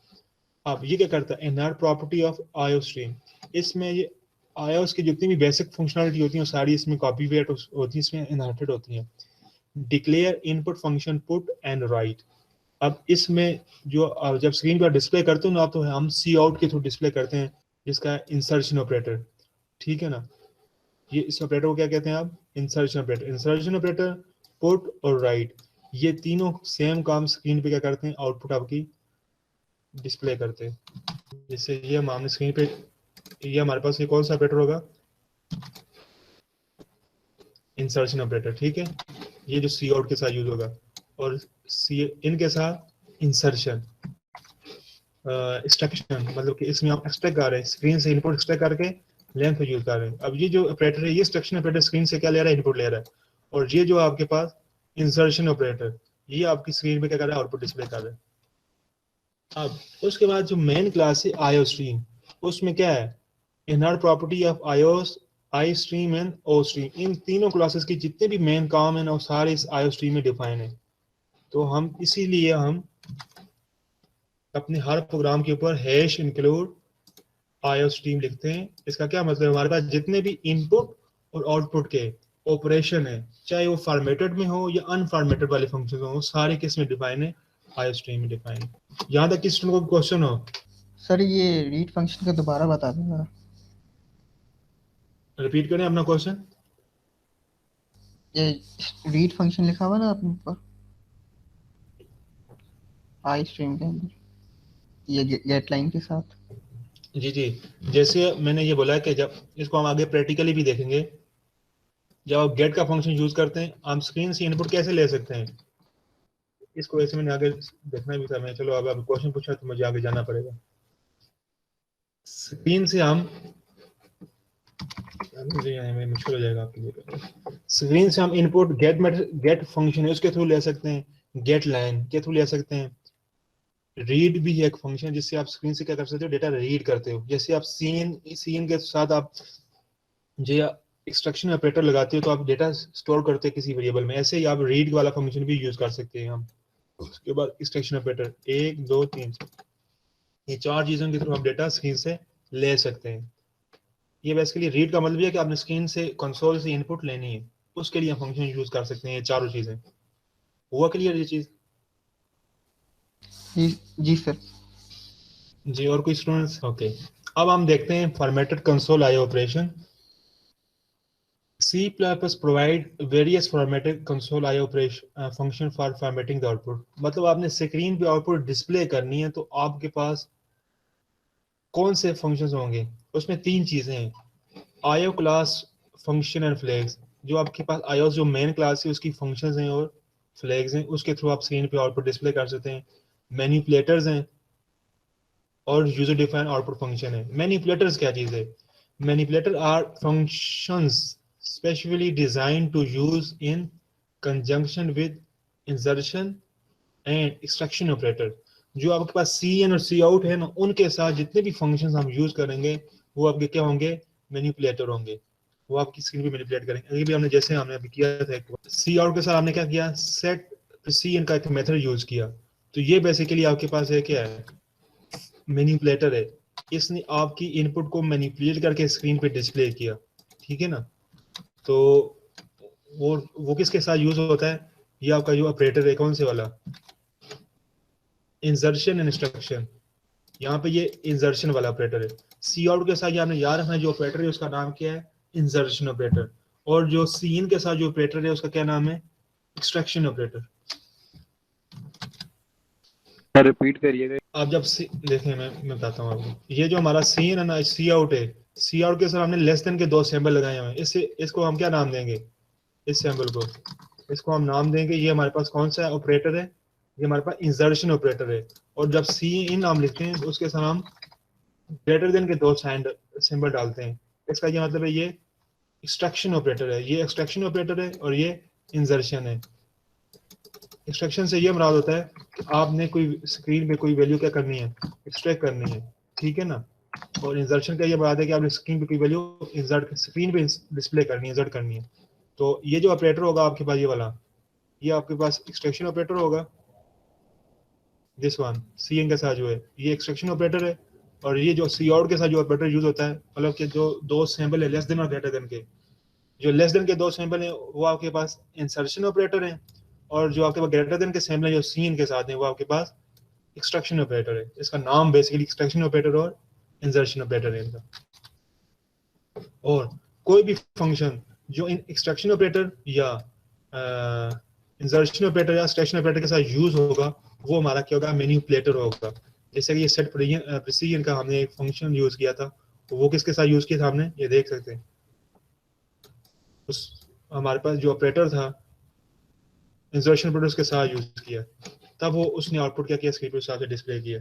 अब ये क्या करता है, inherit property of IO stream, इसमें ये iOS की जितनी भी बेसिक फंक्शनलिटी होती है सारी इसमें कॉपी वेट होती है, इसमें इनहर्टेड होती है। Declare input function put and right. अब इसमें जो जब स्क्रीन पर डिस्प्ले करते हो ना तो हम सी आउट के थ्रू डिस्प्ले करते हैं, जिसका इंसर्शन ऑपरेटर, ठीक है ना। ये इस ऑपरेटर को क्या कहते हैं आप, insertion operator. Insertion operator, put और राइट, ये तीनों सेम काम स्क्रीन पे क्या करते हैं, आउटपुट आपकी डिस्प्ले करते हैं। जैसे ये हम स्क्रीन पे, ये हमारे पास ये कौन सा ऑपरेटर होगा, इंसर्शन ऑपरेटर, ठीक है। ये जो सी आउट के साथ यूज होगा, और सी इन के साथ इंसर्शन, एक्सट्रैक्शन, मतलब कि इसमें हम एक्सट्रैक्ट कर रहे हैं, स्क्रीन से इनपुट एक्सट्रैक्ट करके लेंथ यूज कर रहे हैं। अब ये जो ऑपरेटर है, ये इंस्ट्रक्शन ऑपरेटर स्क्रीन से क्या ले रहा है, इनपुट ले रहा है, और ये जो आपके पास इंसर्शन ऑपरेटर, ये आपकी स्क्रीन पे क्या कर रहा है, आउटपुट डिस्प्ले कर रहा है। अब उसके बाद जो मेन क्लास है आईओ स्ट्रीम, उसमें क्या है, inherit property of iOS, I stream and O stream. इन तीनों क्लासेस की जितने भी मेन काम है ना वो सारे इस आईओ स्ट्रीम में डिफाइन है। तो हम इसीलिए हम अपने हर प्रोग्राम के ऊपर हैश इंक्लूड आईओ स्ट्रीम लिखते हैं। इसका क्या मतलब है, हमारे पास जितने भी इनपुट और आउटपुट के ऑपरेशन है, चाहे वो फॉर्मेटेड में हो या अनफॉर्मेटेड वाले फंक्शन हो, सारे किस में डिफाइन है, आईओ स्ट्रीम में डिफाइन है। यहाँ तक किसी को क्वेश्चन हो? सर ये रीड फंक्शन का दोबारा बता दें, रिपीट करें अपना क्वेश्चन। ये रीड फंक्शन लिखा हुआ ना अपने ऊपर आई स्ट्रीम के अंदर, ये गेट लाइन के साथ। जी जी, जैसे मैंने ये बोला कि जब इसको हम आगे प्रैक्टिकली भी देखेंगे, जब आप गेट का फंक्शन यूज करते हैं, हम स्क्रीन से इनपुट कैसे ले सकते हैं, इसको वैसे मैंने आगे देखना भी था मैं, चलो अब क्वेश्चन पूछा तो मुझे आगे जाना पड़ेगा। स्क्रीन से हम, मुझे यहाँ में मुश्किल हो जाएगा आपके लिए। स्क्रीन से हम इनपुट गेट फंक्शन है उसके थ्रू ले सकते हैं, गेट लाइन के थ्रू ले सकते हैं, रीड भी है एक फंक्शन जिससे आप स्क्रीन से क्या कर सकते हो, डेटा रीड करते हो। जैसे आप सीन के साथ आप जो एक्सट्रैक्शन ऑपरेटर लगाते हो तो आप डेटा स्टोर करते हैं किसी वेरिएबल में, ऐसे ही आप रीड वाला फंक्शन भी यूज कर सकते हैं हम। उसके बाद एक्सट्रैक्शन ऑपरेटर 1 2 3, ये 4 चीजों के थ्रू आप डेटा स्क्रीन से ले सकते हैं। ये बेसिकली रीड का मतलब है कि आपने स्क्रीन से कंसोल से इनपुट लेनी है, उसके लिए फंक्शन यूज कर सकते हैं। ये चारों चीजें हुआ क्लियर ये चीज? जी सर। जी और कोई स्टूडेंट्स? ओके, अब हम देखते हैं formatted console IO operation. C++ provide various formatted console IO operation function for formatting the output। मतलब आपने स्क्रीन पे आउटपुट डिस्प्ले करनी है तो आपके पास कौन से फंक्शंस होंगे? उसमें 3 चीजें हैं, IO class, function and flags. जो आपके पास IO जो मेन क्लास है उसकी फंक्शंस हैं और फ्लैग्स हैं, उसके थ्रू आप स्क्रीन पे आउटपुट डिस्प्ले कर सकते हैं। मैनिपुलेटर्स हैं और यूजर डिफाइंड आउटपुट फंक्शन है। मैनिपुलेटर्स क्या चीज है? Manipulator are functions specially designed to use in conjunction with insertion and extraction operator। जो आपके पास सी इन और सी आउट है ना, उनके साथ जितने भी फंक्शंस हम यूज करेंगे वो आपके क्या होंगे? मैनिपुलेटर होंगे। वो आपकी स्क्रीन पे मैनिपुलेट करेंगे। अभी भी हमने जैसे हमने अभी किया था सी आउट के साथ हमने क्या किया, सेट सी इन का एक मेथड यूज किया। तो ये बेसिकली आपके पास है क्या है, मैनिपुलेटर है। इसने आपकी इनपुट को मैनिपुलेट करके स्क्रीन पे डिस्प्ले किया, ठीक है ना। तो वो किसके साथ यूज होता है? ये आपका जो ऑपरेटर है, कौन से वाला, इंसर्शन एंड इंस्ट्रक्शन। यहाँ पे ये इंसर्शन वाला ऑपरेटर है। सी आउट के साथ ये आपने याद रखना है, जो ऑपरेटर है उसका नाम क्या है? Insertion operator. और जो सी इन के साथ जो ऑपरेटर है उसका क्या नाम है? Extraction operator. रिपीट करिएगा। आप जब देखें, मैं बताता हूँ आपको। ये जो हमारा सी इन है ना, सी आउट है, सी आउट के साथ हमने लेस देन के 2 सिंबल लगाए हुए हैं। इसको हम क्या नाम देंगे? इस सिंबल को, इसको हम नाम देंगे, ये हमारे पास कौन सा ऑपरेटर है? ये हमारे पास इंसर्शन ऑपरेटर है। और जब सी इन नाम लिखते हैं तो उसके साथ हम ग्रेटर देन के 2 सिंबल डालते हैं। इसका ये मतलब है ये एक्सट्रैक्शन ऑपरेटर है, ये एक्सट्रैक्शन ऑपरेटर है और ये इंसर्शन है। एक्सट्रैक्शन से ये मुराद होता है कि आपने कोई स्क्रीन पे कोई वैल्यू क्या करनी है, एक्सट्रैक्ट करनी है, ठीक है ना। और इंसर्शन का ये मुराद है कि आपने स्क्रीन पे कोई वैल्यू इंसर्ट, स्क्रीन पे डिस्प्ले करनी है, इंसर्ट करनी है। तो ये जो ऑपरेटर होगा आपके पास, ये वाला, ये आपके पास एक्सट्रैक्शन ऑपरेटर होगा। दिस वन सी इन के साथ जो है ये एक्सट्रैक्शन ऑपरेटर है। और ये जो सी आउट के साथ जो ऑपरेटर यूज होता है, मतलब कि जो 2 सिंबल है लेस देन और ग्रेटर देन के, जो लेस देन के 2 सिंबल है वो आपके पास इंसर्शन ऑपरेटर है। और जो आपके पास ग्रेटर देन के सिंबल है जो सी इन के साथ है वो आपके पास एक्सट्रैक्शन ऑपरेटर है। इसका नाम बेसिकली एक्सट्रैक्शन ऑपरेटर और इंसर्शन ऑपरेटर है इनका। और कोई भी फंक्शन जो इन एक्सट्रैक्शन ऑपरेटर या इंसर्शन ऑपरेटर या एक्सट्रैक्शन ऑपरेटर के साथ यूज होगा वो हमारा क्या होगा? मैनिपुलेटर होगा। जैसे कि ये सेट प्रिसीजन का हमने एक फंक्शन यूज किया था, तो वो किसके साथ यूज किया था हमने, ये देख सकते हैं। उस हमारे पास जो ऑपरेटर था इंसर्शन ऑपरेटर उसके साथ यूज किया, तब वो उसने आउटपुट क्या किया, स्क्रीन पर साथ डिस्प्ले किया।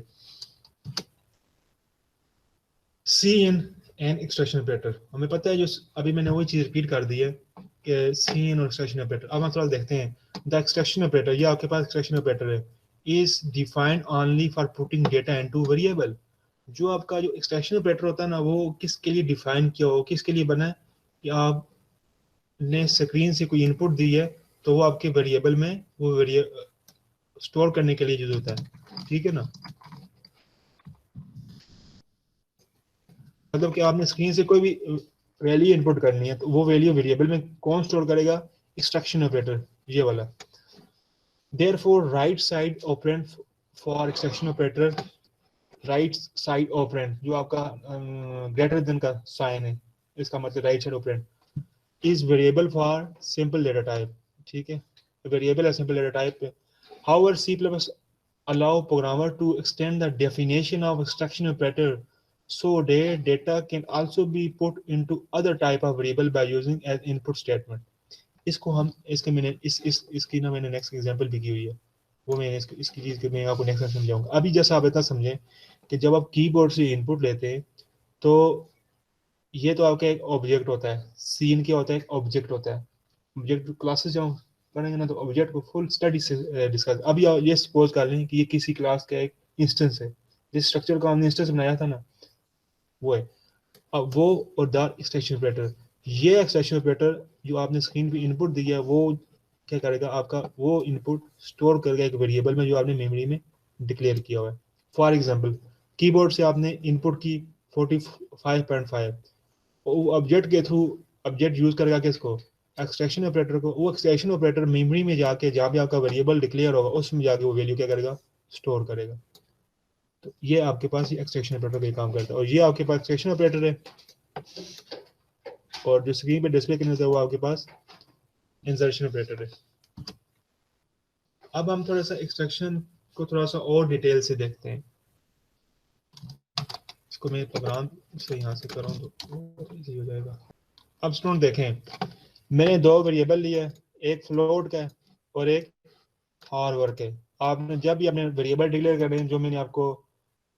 सी इन एंड एक्सट्रैक्शन ऑपरेटर, हमें पता है, जो अभी मैंने वही चीज रिपीट कर दी है कि सी इन और एक्सट्रैक्शन ऑपरेटर। अब हम थोड़ा देखते हैं द एक्सट्रैक्शन ऑपरेटर। ये आपके पास एक्सट्रैक्शन ऑपरेटर है, is defined only for putting data into variable. जो आपका जो एक्सट्रैक्शन ऑपरेटर होता है ना, वो किसके लिए डिफाइन किया हो, किसके लिए बना है कि आपने स्क्रीन से कोई इनपुट दी है तो वो आपके वेरिएबल में वो स्टोर करने के लिए यूज होता है, ठीक है ना। मतलब कि आपने स्क्रीन से कोई भी वैल्यू इनपुट करनी है तो वो वैल्यू वेरिएबल में कौन स्टोर करेगा? एक्सट्रैक्शन ऑपरेटर, ये वाला। Therefore right side operand for extraction operator, right side operand जो आपका ग्रेटर देन का साइन है, इसका मतलब right side operand, is variable for simple data type, ठीक है। वेरिएबल है simple data type. However C++ allow programmer to extend the definition of extraction operator so that data can also be put into other type of variable by using as input statement। इसको हम इसके मैंने इसकी ना मैंने next example भी की हुई है, वो मैं इसकी चीज़ के मैं आपको नेक्स्ट समझाऊंगा। अभी जैसा आप इतना समझें कि जब आप कीबोर्ड से इनपुट लेते हैं तो ये तो आपका एक ऑब्जेक्ट होता है, सीन क्या होता है, एक ऑब्जेक्ट होता है। ऑब्जेक्ट क्लासेस जाऊँ पढ़ेंगे ना तो ऑब्जेक्ट को फुल स्टडी से डिस्कस। अभी ये सपोज कर लें कि ये किसी क्लास का एक इंस्टेंस है, जिस स्ट्रक्चर का हमने इंस्टेंस बनाया था ना वो है। अब वो और द एक्सटेंशन ऑपरेटर, ये एक्सटेंशन ऑपरेटर जो आपने स्क्रीन पे इनपुट दिया है वो क्या करेगा, आपका वो इनपुट स्टोर करेगा एक वेरिएबल में जो आपने मेमोरी में डिक्लेयर किया हुआ है। फॉर एग्जांपल कीबोर्ड से आपने इनपुट की 45.5, वो ऑब्जेक्ट के थ्रू ऑब्जेक्ट यूज करेगा किसको, एक्सट्रैक्शन ऑपरेटर को। वो एक्सट्रैक्शन ऑपरेटर मेमोरी में जाके जहाँ भी आपका वेरिएबल डिक्लेयर होगा उसमें जाके वो वैल्यू क्या करेगा, स्टोर करेगा। तो ये आपके पास ये एक्सट्रैक्शन ऑपरेटर का काम करता है। और ये आपके पास एक्सट्रैक्शन ऑपरेटर है, और जो स्क्रीन पे डिस्प्ले करने होता है वो आपके पास इंसर्शन ऑपरेटर है। अब हम थोड़ा सा एक्सट्रैक्शन को थोड़ा सा और डिटेल से देखते हैं। इसको मैं प्रोग्राम से यहाँ से करूँ तो इजी हो जाएगा। अब स्टूडेंट देखें, मैंने दो वेरिएबल लिए, एक फ्लोट का और एक हार वर्क है। आपने जब भी अपने वेरिएबल डिक्लेयर कर रहे हैं, जो मैंने आपको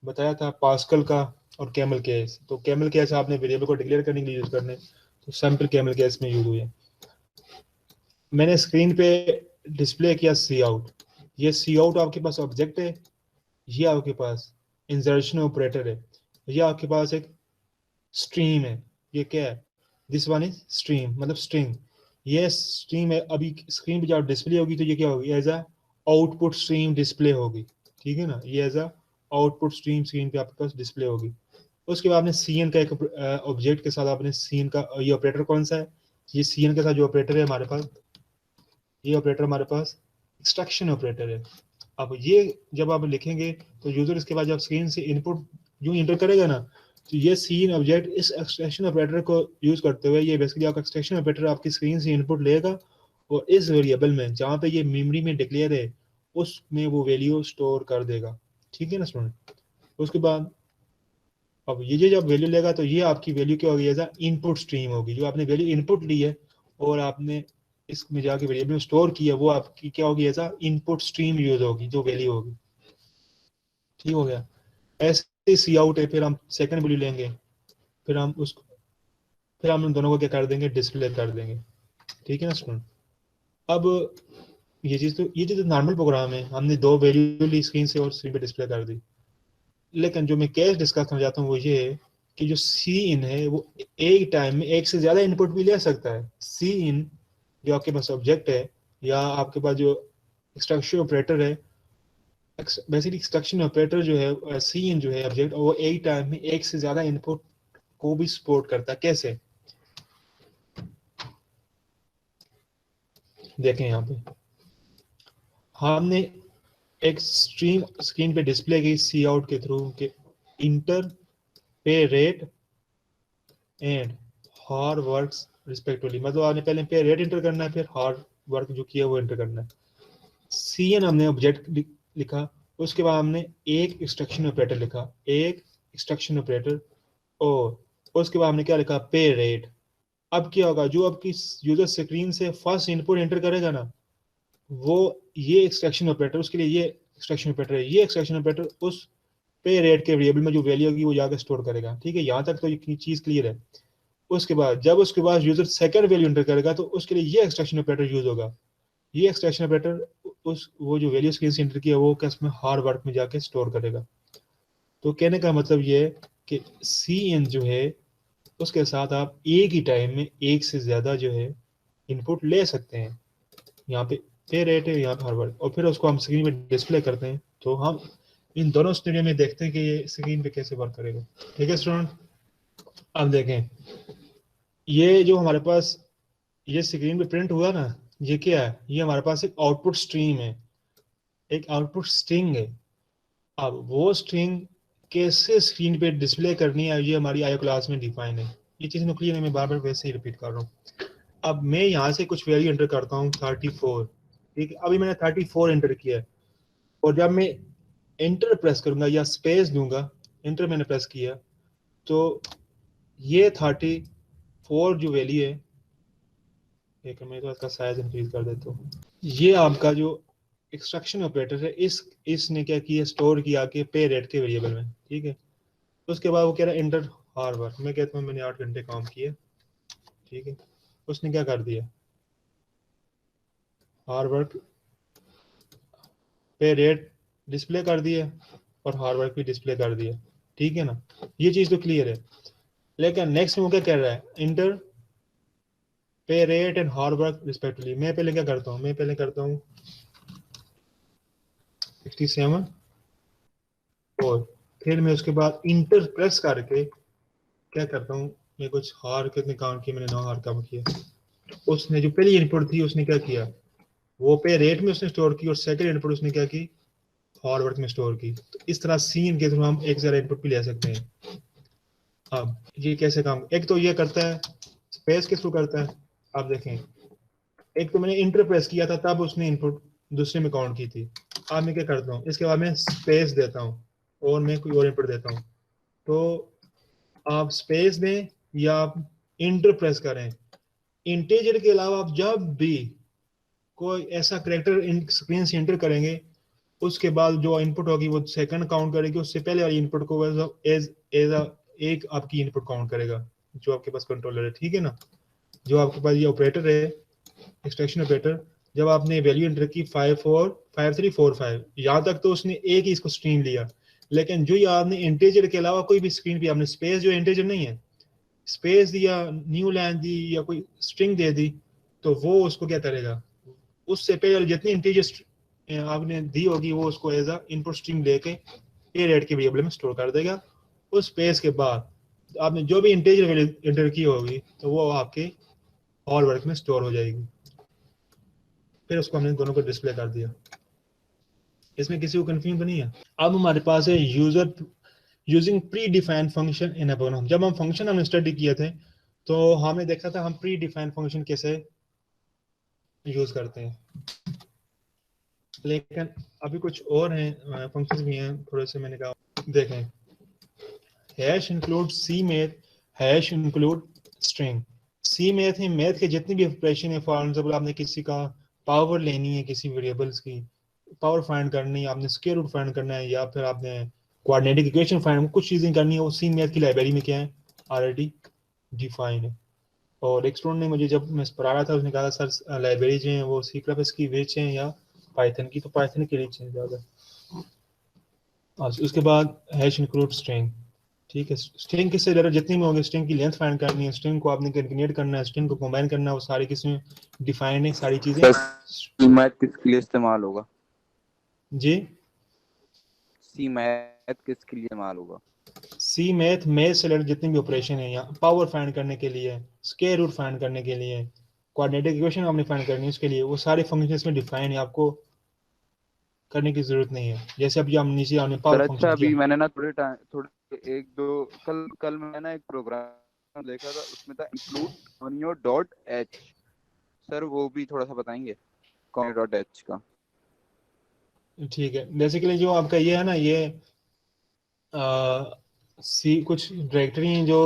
बताया था पास्कल का और कैमल केस, तो कैमल केस आपने वेरिएबल को डिक्लेयर करने के लिए यूज करने, तो सैंपल कैमल केस में यूज हुए। मैंने स्क्रीन पे डिस्प्ले किया सी आउट। ये सी आउट आपके पास ऑब्जेक्ट है, ये आपके पास इंसर्शन ऑपरेटर है, ये आपके पास एक स्ट्रीम है। ये क्या है, दिस वन इज स्ट्रीम मतलब स्ट्रिंग। ये स्ट्रीम है। अभी स्क्रीन पे जब डिस्प्ले होगी तो ये क्या होगी, as a output stream display होगी, ठीक है ना। ये as a output stream screen पे आपके पास डिस्प्ले होगी। उसके बाद आपने सीएन का एक ऑब्जेक्ट के साथ आपने सीएन का ये ऑपरेटर कौन सा है, ये सीएन के साथ जो ऑपरेटर है हमारे पास, ये ऑपरेटर हमारे पास एक्सट्रैक्शन ऑपरेटर है। अब ये जब आप लिखेंगे तो यूजर इसके बाद जब स्क्रीन से इनपुट जो इंटर करेगा ना, तो ये सीन ऑब्जेक्ट इस एक्सट्रैक्शन ऑपरेटर को यूज करते हुए ये बेसिकली आपका एक्सट्रैक्शन ऑपरेटर आपकी स्क्रीन से इनपुट लेगा और इस वेरिएबल में जहाँ पे ये मेमोरी में डिक्लेयर है उसमें वो वैल्यू स्टोर कर देगा, ठीक है ना स्टूडेंट। उसके बाद अब ये जब वैल्यू लेगा तो ये आपकी वैल्यू क्या होगी, एज इनपुट स्ट्रीम होगी। जो आपने वैल्यू इनपुट ली है और आपने इसमें जाके वेरिएबल में स्टोर किया, वो आपकी क्या होगी, एज इनपुट स्ट्रीम यूज होगी, जो वैल्यू होगी, ठीक हो गया। ऐसे सी आउट है, फिर हम सेकंड वैल्यू लेंगे, फिर हम उसको फिर हम उन दोनों को क्या कर देंगे, डिस्प्ले कर देंगे, ठीक है ना स्टूडेंट। अब ये चीज तो नॉर्मल प्रोग्राम है, हमने दो वैल्यू ली स्क्रीन से और स्क्रीन पे डिस्प्ले कर दी। लेकिन जो मैं केस डिस्कस करना चाहता हूँ वो ये है कि जो सी इन है वो एक टाइम में एक से ज्यादा इनपुट भी ले सकता है। सी इन जो आपके पास ऑब्जेक्ट है या आपके पास जो एक्सट्रैक्शन ऑपरेटर है, बेसिकली एक्सट्रैक्शन ऑपरेटर जो है सी इन जो है ऑब्जेक्ट, वो एक टाइम में एक से ज्यादा इनपुट को भी सपोर्ट करता है। कैसे देखें, यहाँ पे हमने एक स्ट्रीम स्क्रीन पे डिस्प्ले की सी आउट के थ्रू के इंटर पे रेट एंड हार वर्क्स रिस्पेक्टिवली, मतलब आपने पहले पे रेट इंटर करना है, फिर हार वर्क जो किया वो इंटर करना है। सी एन हमने ऑब्जेक्ट लिखा, उसके बाद हमने एक एक्सट्रैक्शन ऑपरेटर लिखा, एक एक्सट्रैक्शन ऑपरेटर, और उसके बाद हमने क्या लिखा, पे रेट। अब क्या होगा, जो आपकी यूजर स्क्रीन से फर्स्ट इनपुट एंटर करेगा ना, वो ये एक्सट्रैक्शन ऑपरेटर उसके लिए ये एक्सट्रैक्शन ऑपरेटर है, ये एक्सट्रैक्शन ऑपरेटर उस पे रेट के वेरिएबल में जो वैल्यू होगी वो जाकर स्टोर करेगा, ठीक है। यहाँ तक तो ये चीज क्लियर है। उसके बाद जब उसके बाद यूजर सेकंड वैल्यू एंटर करेगा तो उसके लिए ये एक्सट्रैक्शन ऑपरेटर यूज होगा। ये एक्सट्रैक्शन ऑपरेटर उस वो जो वैल्यू स्क्रीन से एंटर किया वो क्या उसमें हार वर्क में जाके स्टोर करेगा। तो कहने का मतलब ये है कि सी एन जो है उसके साथ आप एक ही टाइम में एक से ज्यादा जो है इनपुट ले सकते हैं। यहाँ पे रेट है, यहाँ पे हर वर्क, और फिर उसको हम स्क्रीन पे डिस्प्ले करते हैं। तो हम इन दोनों स्टूडियो में देखते हैं कि ये स्क्रीन पे कैसे वर्क करेगा, ठीक है स्टूडेंट। अब देखें, ये जो हमारे पास ये स्क्रीन पे प्रिंट हुआ ना, ये क्या है, ये हमारे पास एक आउटपुट स्ट्रीम है, एक आउटपुट स्ट्रिंग है। अब वो स्ट्रिंग कैसे स्क्रीन पे डिस्प्ले करनी है ये हमारी आईओ क्लास में डिफाइन है। ये चीज़ क्लियर है, मैं बार बार वैसे ही रिपीट कर रहा हूँ। अब मैं यहाँ से कुछ वैल्यू एंटर करता हूँ 34, ठीक है। अभी मैंने 34 एंटर किया है, और जब मैं एंटर प्रेस करूंगा या स्पेस दूंगा, एंटर मैंने प्रेस किया, तो ये 34 जो वैल्यू है एक मैं तो इसका साइज इंक्रीज कर देता हूँ। ये आपका जो एक्सट्रैक्शन ऑपरेटर है, इसने क्या किया, स्टोर किया के पे रेट के वेरिएबल में, ठीक है। उसके बाद वो कह रहा है इंटर हार वर्क, मैं कहता हूँ मैंने 8 घंटे काम किया, ठीक है। उसने क्या कर दिया, हार वर्क पे रेट डिस्प्ले कर दिया और हार वर्क भी डिस्प्ले कर दिया, ठीक है ना। ये चीज तो क्लियर है। लेकिन नेक्स्ट में वो क्या कह रहा है, इंटर पे रेट एंड हार वर्क रिस्पेक्टिवली। मैं पहले क्या करता हूँ, मैं पहले करता हूँ 67 और फिर मैं उसके बाद इंटर प्रेस करके क्या करता हूँ, मैं कुछ हार कितने काउंट किए, मैंने 9 हार कम किया। उसने जो पहली इनपुट थी उसने क्या किया, वो पे रेट में उसने स्टोर की और सेकंड इनपुट उसने क्या की, हार वर्क में स्टोर की। तो इस तरह सीन के थ्रू हम एक जरा इनपुट भी ले सकते हैं। अब ये कैसे काम, एक तो ये करता है स्पेस के थ्रू करता है। आप देखें, एक तो मैंने इंटर प्रेस किया था तब उसने इनपुट दूसरे में काउंट की थी। अब मैं क्या करता हूँ, इसके बाद मैं स्पेस देता हूँ और मैं कोई और इनपुट देता हूँ। तो आप स्पेस दें या आप इंटर प्रेस करें, इंटीजर के अलावा आप जब भी कोई ऐसा करेक्टर स्क्रीन से एंटर करेंगे, उसके बाद जो इनपुट होगी वो सेकंड काउंट करेगी, उससे पहले वाली इनपुट को एज एज एक आपकी इनपुट काउंट करेगा जो आपके पास कंट्रोलर है, ठीक है ना। जो आपके पास ये ऑपरेटर है, एक्सट्रैक्शन ऑपरेटर, जब आपने वैल्यू एंटर की 5345, यहाँ तक तो उसने एक ही इसको स्ट्रीम लिया। लेकिन जो ये आपने इंटीजर के अलावा कोई भी स्क्रीन पे आपने स्पेस, जो इंटीजर नहीं है, स्पेस दिया, न्यू लाइन दी या कोई स्ट्रिंग दे दी, तो वो उसको क्या करेगा, उससे पहले जितनी इंटीजर आपने दी होगी वो उसको एज अ इनपुट स्ट्रिंग लेके ए रेट के वेरिएबल में स्टोर कर देगा। उस स्पेस के बाद आपने जो भी इंटीजर वैल्यू एंटर की होगी तो वो आपके ऑल वर्क में स्टोर हो जाएगी। फिर उसको हमने दोनों को डिस्प्ले कर दिया। इसमें किसी को कंफ्यूजन तो नहीं है। अब हमारे पास है user using predefined function in a program. जब हम फंक्शन हमने स्टडी किए थे तो हमने देखा था हम प्री डिफाइंड फंक्शन कैसे यूज करते हैं। लेकिन अभी कुछ और हैं फंक्शंस भी हैं थोड़े से, मैंने कहा देखें, हैश इंक्लूड सी मैथ, हैश इंक्लूड स्ट्रिंग। सी मैथ है, मैथ के जितने भी ऑपरेशन है, फॉर एग्जांपल आपने किसी का पावर लेनी है, किसी वेरिएबल्स की पावर फाइंड करनी है, आपने स्क्वायर रूट फाइंड करना है, या फिर आपने कोऑर्डिनेटिक इक्वेशन फाइंड, कुछ चीजें करनी है, वो सी मैथ की लाइब्रेरी में क्या है, ऑलरेडी डिफाइन है। और एक स्टूडेंट ने मुझे जब मैं पढ़ा रहा था उसने कहा था सर लाइब्रेरी जो है वो सी प्लस की विच है या पाइथन की, तो पाइथन के लिए चेंज ज़्यादा। उसके बाद हैश इंक्लूड स्ट्रिंग, ठीक है। स्ट्रिंग किससे ज़रा जितनी में होगी, स्ट्रिंग की लेंथ फाइंड करनी है, स्ट्रिंग को आपने कैलकुलेट करना है, स्ट्रिंग को कंबाइन करना है, वो सारी किसमें डिफाइन है, सारी चीज़ें। सी मैथ किसके लिए इस्तेमाल होगा? जी, सी मैथ किसके लिए इस्तेमाल होगा? सी मैथ से रिलेटेड जितनी भी ऑपरेशन है, यहाँ पावर फाइंड करने के लिए, स्क्वायर रूट फाइंड करने के लिए, कोऑर्डिनेटिक इक्वेशन आपने फाइंड करनी है, उसके लिए वो सारे फंक्शन इसमें डिफाइन है, आपको करने की जरूरत नहीं है। जैसे अब हम नीचे हमने सर पावर अच्छा, फंक्शन अभी किया। मैंने ना थोड़े एक दो कल मैंने ना एक प्रोग्राम देखा था, उसमें था include on your dot H. Sir वो भी थोड़ा सा बताएंगे कौन डॉट एच का? ठीक है, बेसिकली जो आपका ये है ना, ये सी कुछ डायरेक्टरी हैं जो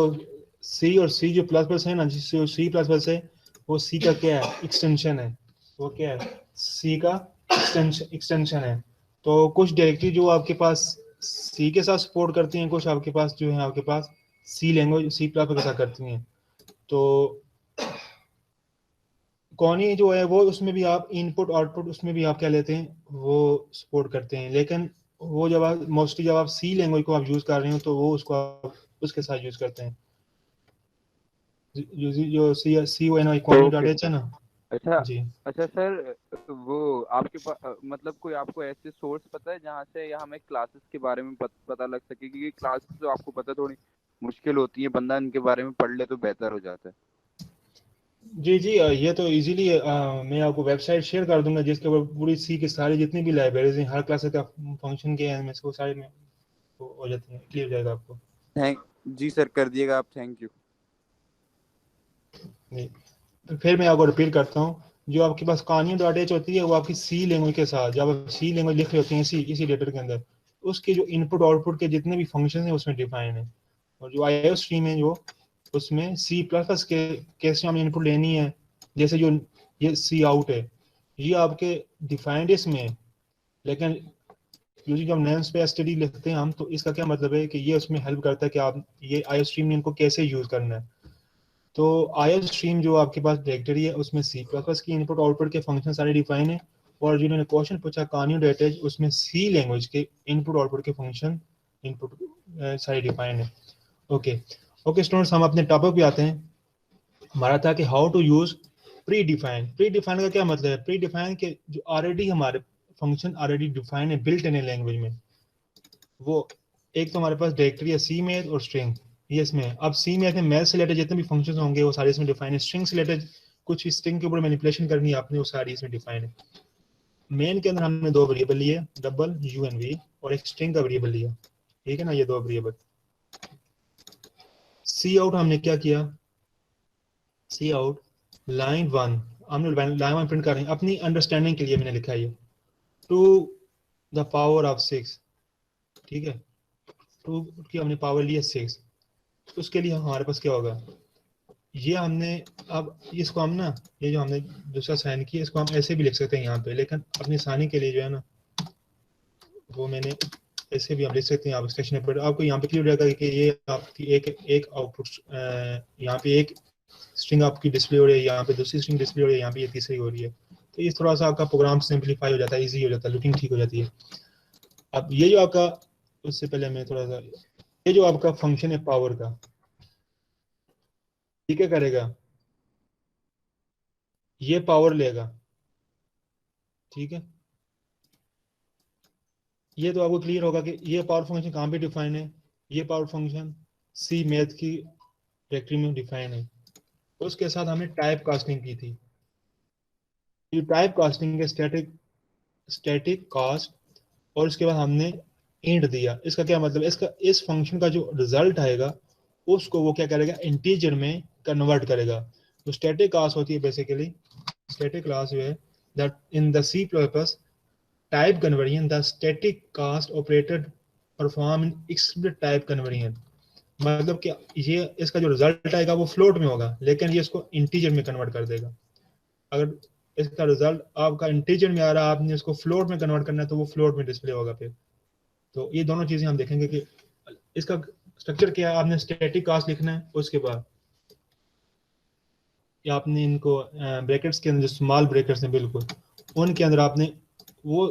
सी और सी जो प्लस प्लस है ना, जिससे सी प्लस प्लस है, वो सी का क्या है, एक्सटेंशन है। वो क्या है, सी का एक्सटेंशन है। तो कुछ डायरेक्टरी जो आपके पास सी के साथ सपोर्ट करती हैं, कुछ आपके पास जो है आपके पास सी लैंग्वेज सी प्लस के साथ करती हैं। तो कौनी जो है वो उसमें भी आप इनपुट आउटपुट उसमें भी आप क्या लेते हैं, वो सपोर्ट करते हैं। लेकिन वो जब आप मोस्टली जब आप सी लैंग्वेज को आप यूज कर रहे हो तो वो उसको आप उसके साथ यूज करते हैं, जो सी सी ओ एन आई कॉनी डॉट एच है ना। अच्छा जी, अच्छा सर, वो आपके पास मतलब कोई आपको ऐसे सोर्स पता है जहाँ से या हमें क्लासेस के बारे में पता लग सके? क्योंकि क्लासेस तो आपको पता थोड़ी मुश्किल होती है, बंदा इनके बारे में पढ़ ले तो बेहतर हो जाता है। जी जी, ये तो इजीली मैं आपको वेबसाइट शेयर कर दूंगा जिसके ऊपर पूरी सी की सारी जितनी भी लाइब्रेरीज हैं, हर क्लास का फंक्शन के हैं, वो सारे में हो जाती हैं, क्लियर हो जाएगा आपको। थैंक जी सर, कर दिएगा आप, थैंक यू जी, तो फिर मैं आपको रिपीट करता हूँ, जो आपके पास कहानी डॉट एच होती है वो आपकी सी लैंग्वेज के साथ, जब आप सी लैंग्वेज लिख रहे होते हैं इसी डेटा के अंदर, उसके जो इनपुट आउटपुट के जितने भी फंक्शन हैं उसमें डिफाइन है। और जो आईओ स्ट्रीम है जो उसमें सी प्लस प्लस के कैसे हमें इनपुट लेनी है, जैसे जो ये सी आउट है, ये आपके डिफाइंड इसमें है, लेकिन यूजिंग जब नेम स्पेस स्टडी लिखते हैं हम, तो इसका क्या मतलब है कि ये उसमें हेल्प करता है कि आप ये आईओ स्ट्रीम नेम को कैसे यूज करना है। तो आईओ स्ट्रीम जो आपके पास डायरेक्टरी है उसमें सी प्लस प्लस की इनपुट आउटपुट के फंक्शन सारे डिफाइन है, और जिन्होंने क्वेश्चन पूछा कान्यू डेटेज, उसमें सी लैंग्वेज के इनपुट आउटपुट के फंक्शन इनपुट सारे डिफाइन है। ओके ओके स्टूडेंट्स, हम अपने टॉपिक पे आते हैं। हमारा था कि how to use predefine. Predefine का क्या मतलब है? प्री डिफाइन के जो ऑलरेडी हमारे फंक्शन ऑलरेडी डिफाइन है बिल्ट इन ए लैंग्वेज में, वो एक तो हमारे पास डायरेक्टरी है सी मैथ और स्ट्रिंग, ये इसमें है। अब सी मैथ में मैथ से रिलेटेड जितने भी फंक्शंस होंगे वो सारे इसमें डिफाइन है। स्ट्रिंग से रिलेटेड कुछ स्ट्रिंग के ऊपर मैनिपुलेशन करनी है आपने, वो सारी इसमें डिफाइन है। मेन के अंदर हमने दो वेरिएबल लिए, डबल यू एंड वी, और एक स्ट्रिंग का वेरिएबल लिया, ठीक है ना, ये दो वेरिएबल। सी आउट हमने क्या किया, सी आउट लाइन 1, हमने लाइन 1 प्रिंट कर रहे हैं अपनी अंडरस्टैंडिंग के लिए, मैंने लिखा है ये टू द पावर ऑफ 6, ठीक है, टू की हमने पावर लिया 6। तो उसके लिए हमारे पास क्या होगा, ये हमने अब इसको हम ना, ये जो हमने दूसरा साइन किया इसको हम ऐसे भी लिख सकते हैं यहाँ पे, लेकिन अपनी आसानी के लिए जो है ना वो मैंने ऐसे भी हम लिख सकते हैं। आप सेक्शन पर आपको यहाँ पे क्लियर हो जाएगा कि ये आपकी एक आउटपुट, यहाँ पे एक स्ट्रिंग आपकी डिस्प्ले हो रही है, यहाँ पे दूसरी स्ट्रिंग डिस्प्ले हो रही है, यहाँ पे ये तीसरी हो रही है। तो ये थोड़ा सा आपका प्रोग्राम सिंप्लीफाई हो जाता है, ईजी हो जाता है, लुकिंग ठीक हो जाती है। अब ये जो आपका, उससे पहले मैं थोड़ा सा, ये जो आपका फंक्शन है पावर का, ये क्या करेगा, ये पावर लेगा, ठीक है। ये तो आपको क्लियर होगा कि ये पावर फंक्शन कहाँ पे डिफाइन है, ये पावर फंक्शन सी मैथ की डायरेक्टरी में डिफाइन है। उसके साथ हमने टाइप कास्टिंग की थी। ये टाइप कास्टिंग है स्टैटिक कास्ट, और उसके बाद हमने इंट दिया। इसका क्या मतलब है, इसका इस फंक्शन का जो रिजल्ट आएगा उसको वो क्या करेगा, इंटीजर में कन्वर्ट करेगा। तो स्टैटिक कास्ट होती है बेसिकली, स्टैटिक क्लास जो है that in the C plus plus type conversion, the static cast operator perform in explicit type conversion. मतलब कि ये इसका जो रिजल्ट आएगा वो फ्लोट में होगा, लेकिन ये इसको इंटीजर में कन्वर्ट कर देगा। अगर इसका रिजल्ट आपका इंटीजर में आ रहा है, आपने इसको फ्लोट में कन्वर्ट करना है, तो वो फ्लोट में डिस्प्ले होगा फिर। तो ये दोनों चीजें हम देखेंगे कि इसका स्ट्रक्चर क्या है। आपने स्टैटिक कास्ट लिखना है, उसके बाद या आपने इनको ब्रैकेट्स के अंदर, जो स्मॉल ब्रैकेट्स हैं बिल्कुल, उनके अंदर आपने वो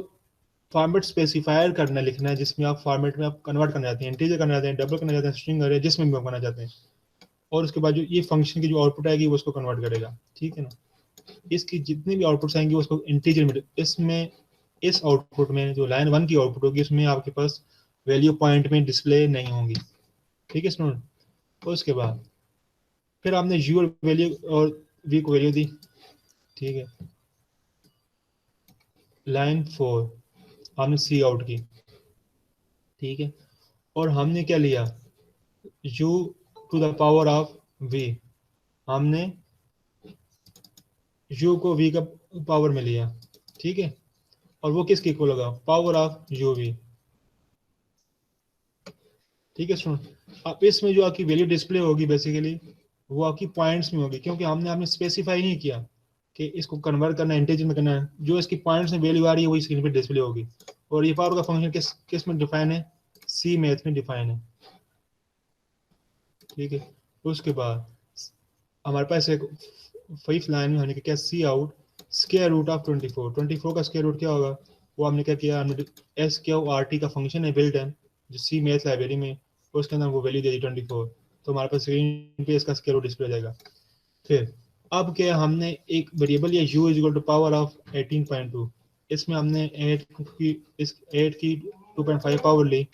फॉर्मेट स्पेसिफायर करना लिखना है, जिसमें आप फॉर्मेट में आप कन्वर्ट करना चाहते हैं, इंटीजर करना चाहते हैं, डबल करना चाहते हैं, स्ट्रिंग अरे, जिसमें भी आप करना चाहते हैं। और उसके बाद जो ये फंक्शन की जो आउटपुट आएगी वो उसको कन्वर्ट करेगा, ठीक है ना। इसकी जितनी भी आउटपुट्स आएंगी उसको इंटीजर में, इसमें इस आउटपुट में जो लाइन 1 की आउटपुट होगी उसमें आपके पास वैल्यू पॉइंट में डिस्प्ले नहीं होंगी, ठीक है स्टूडेंट। तो उसके बाद फिर आपने यू वैल्यू और वी को वैल्यू दी, ठीक है। लाइन 4 हमने सी आउट की, ठीक है। और हमने क्या लिया, u to the power of v, हमने u को v का पावर में लिया, ठीक है। और वो किसके इक्वल होगा, पावर ऑफ uv, ठीक है स्टूडेंट। अब इसमें जो आपकी वैल्यू डिस्प्ले होगी बेसिकली वो आपकी पॉइंट्स में होगी, क्योंकि हमने स्पेसिफाई नहीं किया कि इसको कन्वर्ट करना है, इंटीजर में करना है। जो इसकी पॉइंट्स में वैल्यू आ रही है वही स्क्रीन पे डिस्प्ले होगी। और ये पावर का फंक्शन किस में डिफाइन है, सी मैथ में डिफाइन है, ठीक है। उसके बाद हमारे पास एक 5th लाइन में हमने क्या, सी आउट स्क्वायर रूट ऑफ 24 का स्क्वायर रूट क्या होगा, वो हमने क्या किया, हमने एस क्यू आर टी का फंक्शन है बिल्ट इन जो सी मैथ लाइब्रेरी में, उसके अंदर वो वैल्यू दे दी 24। तो हमारे पास स्क्रीन पे इसका स्क्वायर रूट डिस्प्ले हो जाएगा। फिर अब क्या, हमने एक वेरिएबल या u is equal to power of 18.2, इसमें हमने 8 की 2.5 पावर ली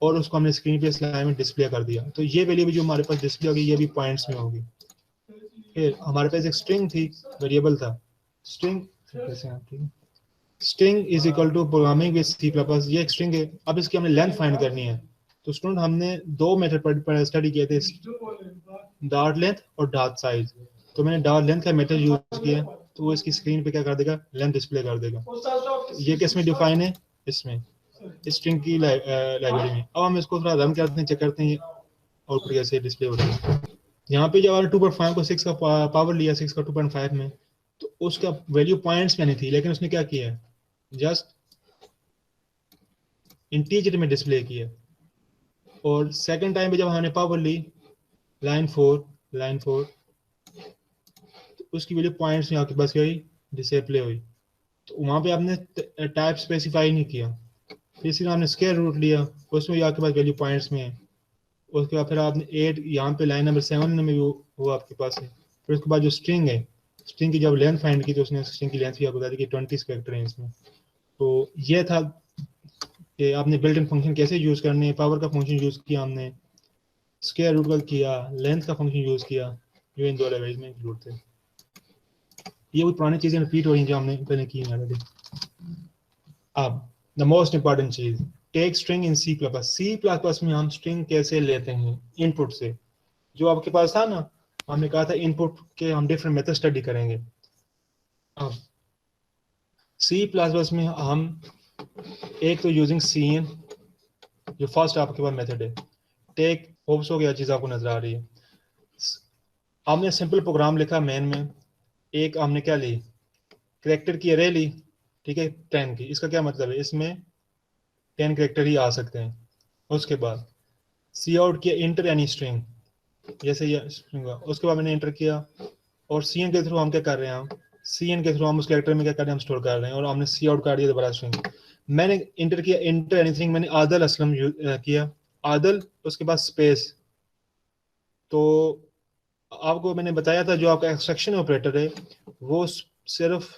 और उसको हमने स्क्रीन पे इस लाइन में डिस्प्ले कर दिया। तो ये वैल्यू भी जो हमारे पास डिस्प्ले होगी ये भी पॉइंट्स में होगी। फिर हमारे पास एक स्ट्रिंग थी, वेरिएबल था string, string is equal to programming with C plus plus, ये एक स्ट्रिंग है। अब इसकी हमने लेंथ फाइंड करनी है। तो स्टूडेंट हमने दो मेथड पर स्टडी किए थे, डॉट लेंथ और डॉट साइज। तो मैंने डॉट लेंथ का मेथड यूज किया, तो वो इसकी स्क्रीन पे क्या कर देगा, लेंथ डिस्प्ले कर देगा। ये किस में डिफाइन है, इसमें स्ट्रिंग की लाइब्रेरी में। अब हम इसको थोड़ा रन करते हैं, चेक करते हैं आउटपुट कैसे डिस्प्ले हो रहा है। यहाँ पे जब आपने 2.5 को 6 का पावर लिया, 6 का 2.5 में, तो उसका वैल्यू पॉइंट्स में नहीं थी, लेकिन उसने क्या किया, जस्ट इंटीजर में डिस्प्ले किया। और सेकंड टाइम पे जब हमने पावर ली, लाइन 4, तो उसकी वैल्यू पॉइंट्स में आपके पास गई, डिस्प्ले हुई। तो वहाँ पे आपने टाइप स्पेसिफाई नहीं किया, फिर इसी आपने स्क्वायर रूट लिया, उसमें भी आपके पास वैल्यू पॉइंट्स में है। उसके बाद फिर आपने 8 यहाँ पे लाइन नंबर 7 में भी वो आपके पास है। फिर उसके बाद जो स्ट्रिंग है, स्ट्रिंग की जब लेंथ फाइंड की तो उसने स्ट्रिंग की लेंथ भी आपको बता दी कि 20 कैरेक्टर है इसमें। तो ये था कि आपने बिल्ट इन फंक्शन कैसे यूज़ करने हैं। पावर का फंक्शन यूज़ किया हमने, स्क्वायर रूट का किया, लेंथ का फंक्शन यूज़ किया, जो इन दो लैंग्वेज में इंक्लूड थे। ये वो पुरानी चीज़ें रिपीट हो रही हैं जो हमने पहले की हैं ऑलरेडी। अब द मोस्ट इंपॉर्टेंट चीज़, टेक स्ट्रिंग इन C++ में हम स्ट्रिंग कैसे लेते हैं इनपुट से। जो आपके पास था ना, हमने कहा था इनपुट के हम डिफरेंट मेथड स्टडी करेंगे। अब C++ में हम एक तो यूजिंग cin, जो फर्स्ट आपके पास मेथड है। टेक होप्स हो गया चीज़ आपको नजर आ रही है। हमने सिंपल प्रोग्राम लिखा मेन में, एक हमने क्या ली, कैरेक्टर की अरे ली, ठीक है, 10 की। इसका क्या मतलब है, इसमें 10 कैरेक्टर ही आ सकते हैं। उसके बाद सी आउट किया इंटर एनी स्ट्रिंग, जैसे ये स्ट्रिंग हुआ, उसके बाद मैंने इंटर किया। और सी एन के थ्रू हम क्या कर रहे हैं, हम सी एन के थ्रू हम उस कैरेक्टर में क्या कर रहे हैं, हम स्टोर कर रहे हैं। और हमने सी आउट कर दिया दोबारा स्ट्रिंग। मैंने इंटर किया इंटर एनीथिंग, मैंने आदल असलम किया, आदल, उसके बाद स्पेस। तो आपको मैंने बताया था जो आपका एक्सट्रैक्शन ऑपरेटर है वो सिर्फ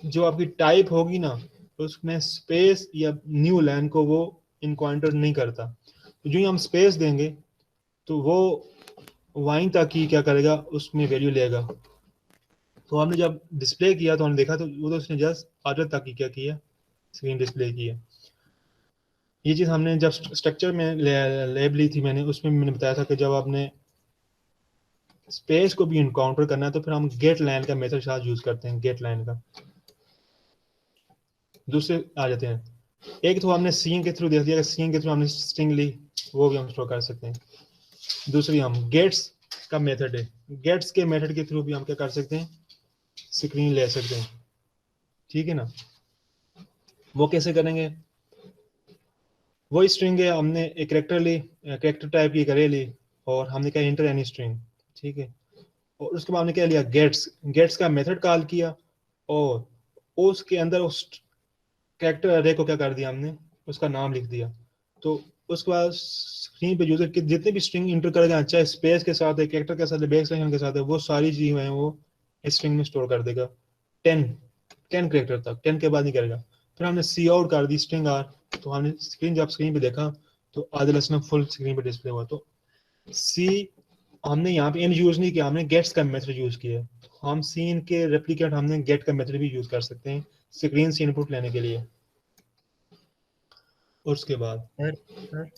जो आपकी टाइप होगी ना, उसमें स्पेस या न्यू लाइन को वो इनकाउंटर नहीं करता। तो जो ही हम स्पेस देंगे तो वो वाइन तक ही क्या करेगा, उसमें वैल्यू लेगा। तो हमने जब डिस्प्ले किया तो हमने देखा तो वो तो उसने जस्ट आर्डर तक ही क्या किया, स्क्रीन डिस्प्ले किया। ये चीज़ हमने जब स्ट्रक्चर में लैब ली थी मैंने, उसमें मैंने बताया था कि जब आपने स्पेस को भी इनकाउंटर करना है तो फिर हम गेट लाइन का मेथड साथ यूज करते हैं, गेट लाइन का। दूसरे आ जाते हैं, एक तो हमने सीन के थ्रू देख दिया, सीन के थ्रू हमने स्ट्रिंग ली, वो भी हम स्टोर कर सकते हैं। दूसरी हम गेट्स का मेथड है, गेट्स के मेथड के थ्रू भी हम क्या कर सकते हैं, स्क्रीन ले सकते हैं, ठीक है ना। वो कैसे करेंगे, वही स्ट्रिंग है, हमने एक कैरेक्टर ली, कैरेक्टर टाइप की करे ली, और हमने क्या इंटर एनी स्ट्रिंग, ठीक है। और उसके बाद हमने क्या लिया, गेट्स का मेथड कॉल किया, और उसके अंदर उस कैरेक्टर अरे को क्या कर दिया, हमने उसका नाम लिख दिया। तो उसके बाद स्क्रीन पे यूजर के जितने भी स्ट्रिंग इंटर करेगा, चाहे स्पेस के साथ है, कैरेक्टर के साथ है, बैक स्लैश के साथ है, वो सारी चीजें हैं वो स्ट्रिंग में स्टोर कर देगा 10 कैरेक्टर तक, 10 के बाद नहीं करेगा। फिर हमने सी आउट कर दी स्ट्रिंग आर, तो हमने स्क्रीन जब स्क्रीन पे देखा तो आदिल असलम फुल स्क्रीन पे डिस्प्ले हुआ। तो सी हमने यहाँ पे इन यूज नहीं किया, हमने गेट्स का मेथड यूज किया। हम सीन के रेप्लिकेट हमने गेट का मेथड भी यूज कर सकते हैं स्क्रीन से इनपुट लेने के लिए। और उसके बाद सर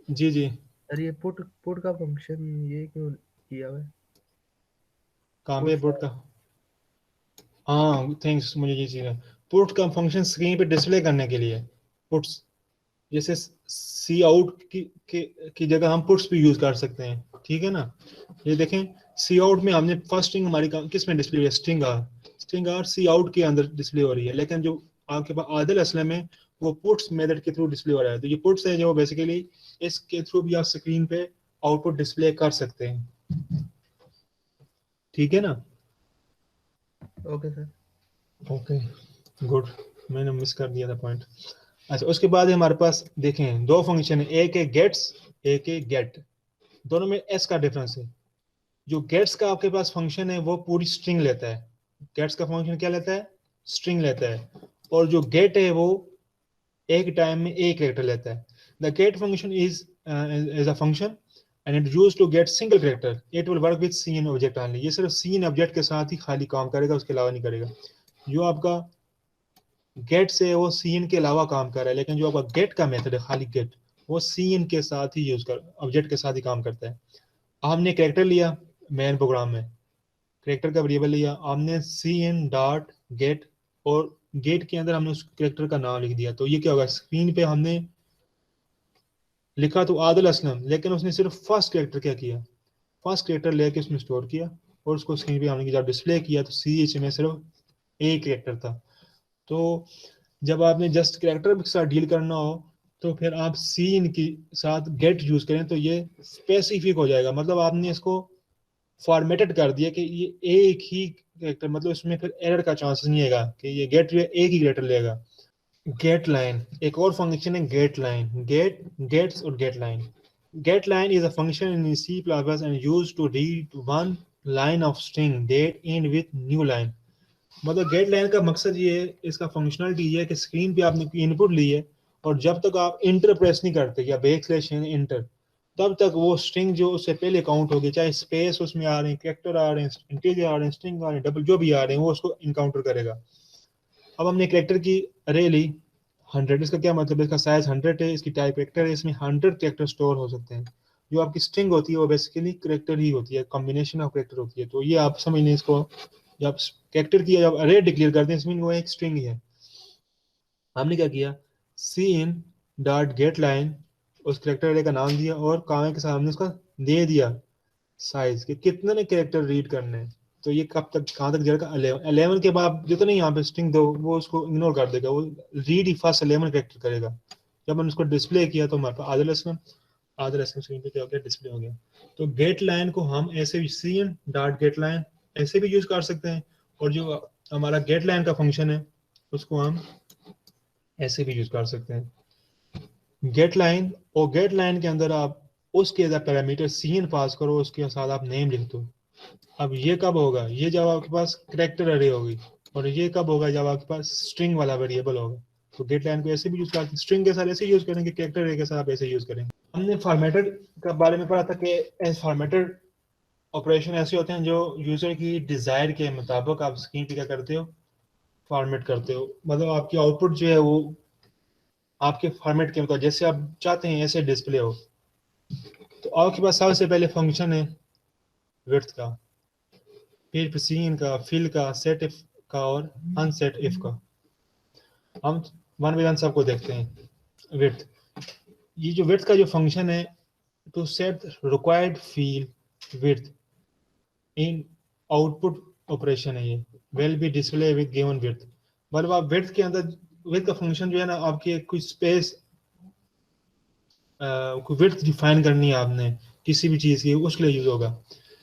जी जी सर ये पुट का फंक्शन ये क्यों किया हुआ है? कहाँ पे पुट का, हाँ थैंक्स, मुझे ये चीज़ है, पुट का फंक्शन स्क्रीन पे डिस्प्ले करने के लिए। पुट्स जैसे सी आउट की जगह हम पुट्स भी यूज कर सकते हैं, ठीक है ना। ये देखें, सी आउट में हमने फर्स्ट स्ट्रिंग हमारी किस में डिस्प्ले हुई है, स्ट्रिंग आर सी आउट के अंदर डिस्प्ले हो रही है। लेकिन जो आपके पास आदिल असलम में वो पुट्स मेथड के थ्रू डिस्प्ले हो रहा है। तो ये पुट्स है जो बेसिकली इसके थ्रू भी आप स्क्रीन पे आउटपुट डिस्प्ले कर सकते हैं, ठीक है ना। Okay sir. ओके गुड, मैंने मिस कर दिया था पॉइंट। अच्छा, उसके बाद हमारे पास देखें दो फंक्शन है, एक है गेट्स, एक है गेट। दोनों में एस का डिफरेंस है। जो गेट्स का आपके पास फंक्शन है वो पूरी स्ट्रिंग लेता है, गेट्स का फंक्शन क्या लेता है, स्ट्रिंग लेता है। और जो गेट है वो एक टाइम में एक कैरेक्टर लेता है। The get function is a function and it used to get single character, it will work with cin object only. ये सिर्फ सीन ऑब्जेक्ट के साथ ही खाली काम करेगा, उसके अलावा नहीं करेगा। जो आपका गेट से वो सीन के अलावा काम कर रहा है, लेकिन जो आपका गेट का मेथड है खाली गेट, वो सीन के साथ ही यूज कर, ऑब्जेक्ट के साथ ही काम करता है। हमने कैरेक्टर लिया मेन प्रोग्राम में, कैरेक्टर का वेरिएबल लिया, हमने सीन डॉट गेट, और गेट के अंदर हमने उस कैरेक्टर का नाम लिख दिया। तो ये क्या होगा, स्क्रीन पे हमने लिखा तो आदिल असलम, लेकिन उसने सिर्फ फर्स्ट कैरेक्टर क्या किया, फर्स्ट कैरेक्टर लेके उसमें स्टोर किया और उसको स्क्रीन पे आने की जब डिस्प्ले किया तो CH में सिर्फ एक कैरेक्टर था। तो जब आपने जस्ट कैरेक्टर के साथ डील करना हो तो फिर आप सीन के साथ गेट यूज करें तो ये स्पेसिफिक हो जाएगा, मतलब आपने इसको फॉर्मेटेड कर दिया कि ये एक ही कैरेक्टर, मतलब इसमें फिर एरर का चांसेस नहीं आएगा कि ये गेट एक ही कैरेक्टर लेगा। गेट लाइन एक और फंक्शन है, गेट लाइन, गेट्स और get line. Get line is a function in C++ and used to read one line of string that end with new line। मतलब गेट लाइन का मकसद ये है, इसका फंक्शनलिटी ये है कि स्क्रीन पे आपने इनपुट ली है और जब तक आप इंटर प्रेस नहीं करते या बैकस्लैश इंटर, तब तक वो स्ट्रिंग जो उससे पहले काउंट होगी, चाहे स्पेस उसमें आ रहे हैं, कैरेक्टर आ रहे हैं, इंटीजर आ रहे हैं, स्ट्रिंग आ रहे हैं, डबल जो भी आ रहे हैं, वो उसको इनकाउंटर करेगा। अब हमने कैरेक्टर की अरे ली 100, इसका क्या मतलब है, इसका साइज 100 है, इसकी टाइप कैरेक्टर है, इसमें 100 कैरेक्टर स्टोर हो सकते हैं। जो आपकी स्ट्रिंग होती है वो बेसिकली कैरेक्टर ही होती है, कॉम्बिनेशन ऑफ कैरेक्टर होती है। तो ये आप समझ लें इसको, जब कैरेक्टर की जब अरे डिक्लेयर करते हैं इसमें वो एक स्ट्रिंग ही है। हमने क्या किया, cin.getLine उस कैरेक्टर अरे का नाम दिया और काम के सामने उसका दे दिया साइज के कितने ने कैरेक्टर रीड करने हैं। तो ये कब तक कहाँ तक जाएगा, 11 के बाद जितने यहाँ पे स्ट्रिंग दो वो उसको इग्नोर कर देगा, वो रीड ही फर्स्ट 11 कैरेक्टर करेगा। जब मैंने उसको डिस्प्ले किया तो हमारे पास आधा स्क्रीन पे क्या हो गया, डिस्प्ले हो गया। तो गेट लाइन को हम ऐसे भी cin.getLine ऐसे भी यूज कर सकते हैं, और जो हमारा गेट लाइन का फंक्शन है उसको हम ऐसे भी यूज कर सकते हैं। गेट लाइन, और गेट लाइन के अंदर आप उसके पैरामीटर cin पास करो, उसके साथ आप नेम लिख दो। अब ये कब होगा, ये जब आपके पास कैरेक्टर अरे होगी, और ये कब होगा जब आपके पास स्ट्रिंग वाला वेरिएबल होगा। तो गेट लाइन को ऐसे भी यूज करते हैं, स्ट्रिंग के साथ ऐसे यूज करेंगे, कैरेक्टर अरे के साथ आप ऐसे यूज करेंगे। हमने फॉर्मेटेड के बारे में पढ़ा था कि फॉर्मेटेड ऑपरेशन ऐसे होते हैं जो यूजर की डिजायर के मुताबिक आप स्क्रीन पे क्या करते हो, फॉर्मेट करते हो। मतलब आपकी आउटपुट जो है वो आपके फॉर्मेट के मुताबिक जैसे आप चाहते हैं ऐसे डिस्प्ले हो। तो आपके पास सबसे पहले फंक्शन है विड्थ का, फिर सीन का, फिल का, सेट इफ का और अनसेट इफ का। हम वन बाय वन सबको देखते हैं। विड्थ, ये जो विड्थ का जो फंक्शन है, to set required field width in output operation है, ये will be display with given width. मतलब आप विड्थ के अंदर, विड्थ का फंक्शन जो है ना, आपकी कोई स्पेस कोई विड्थ डिफाइन करनी है आपने किसी भी चीज की, उसके लिए यूज होगा।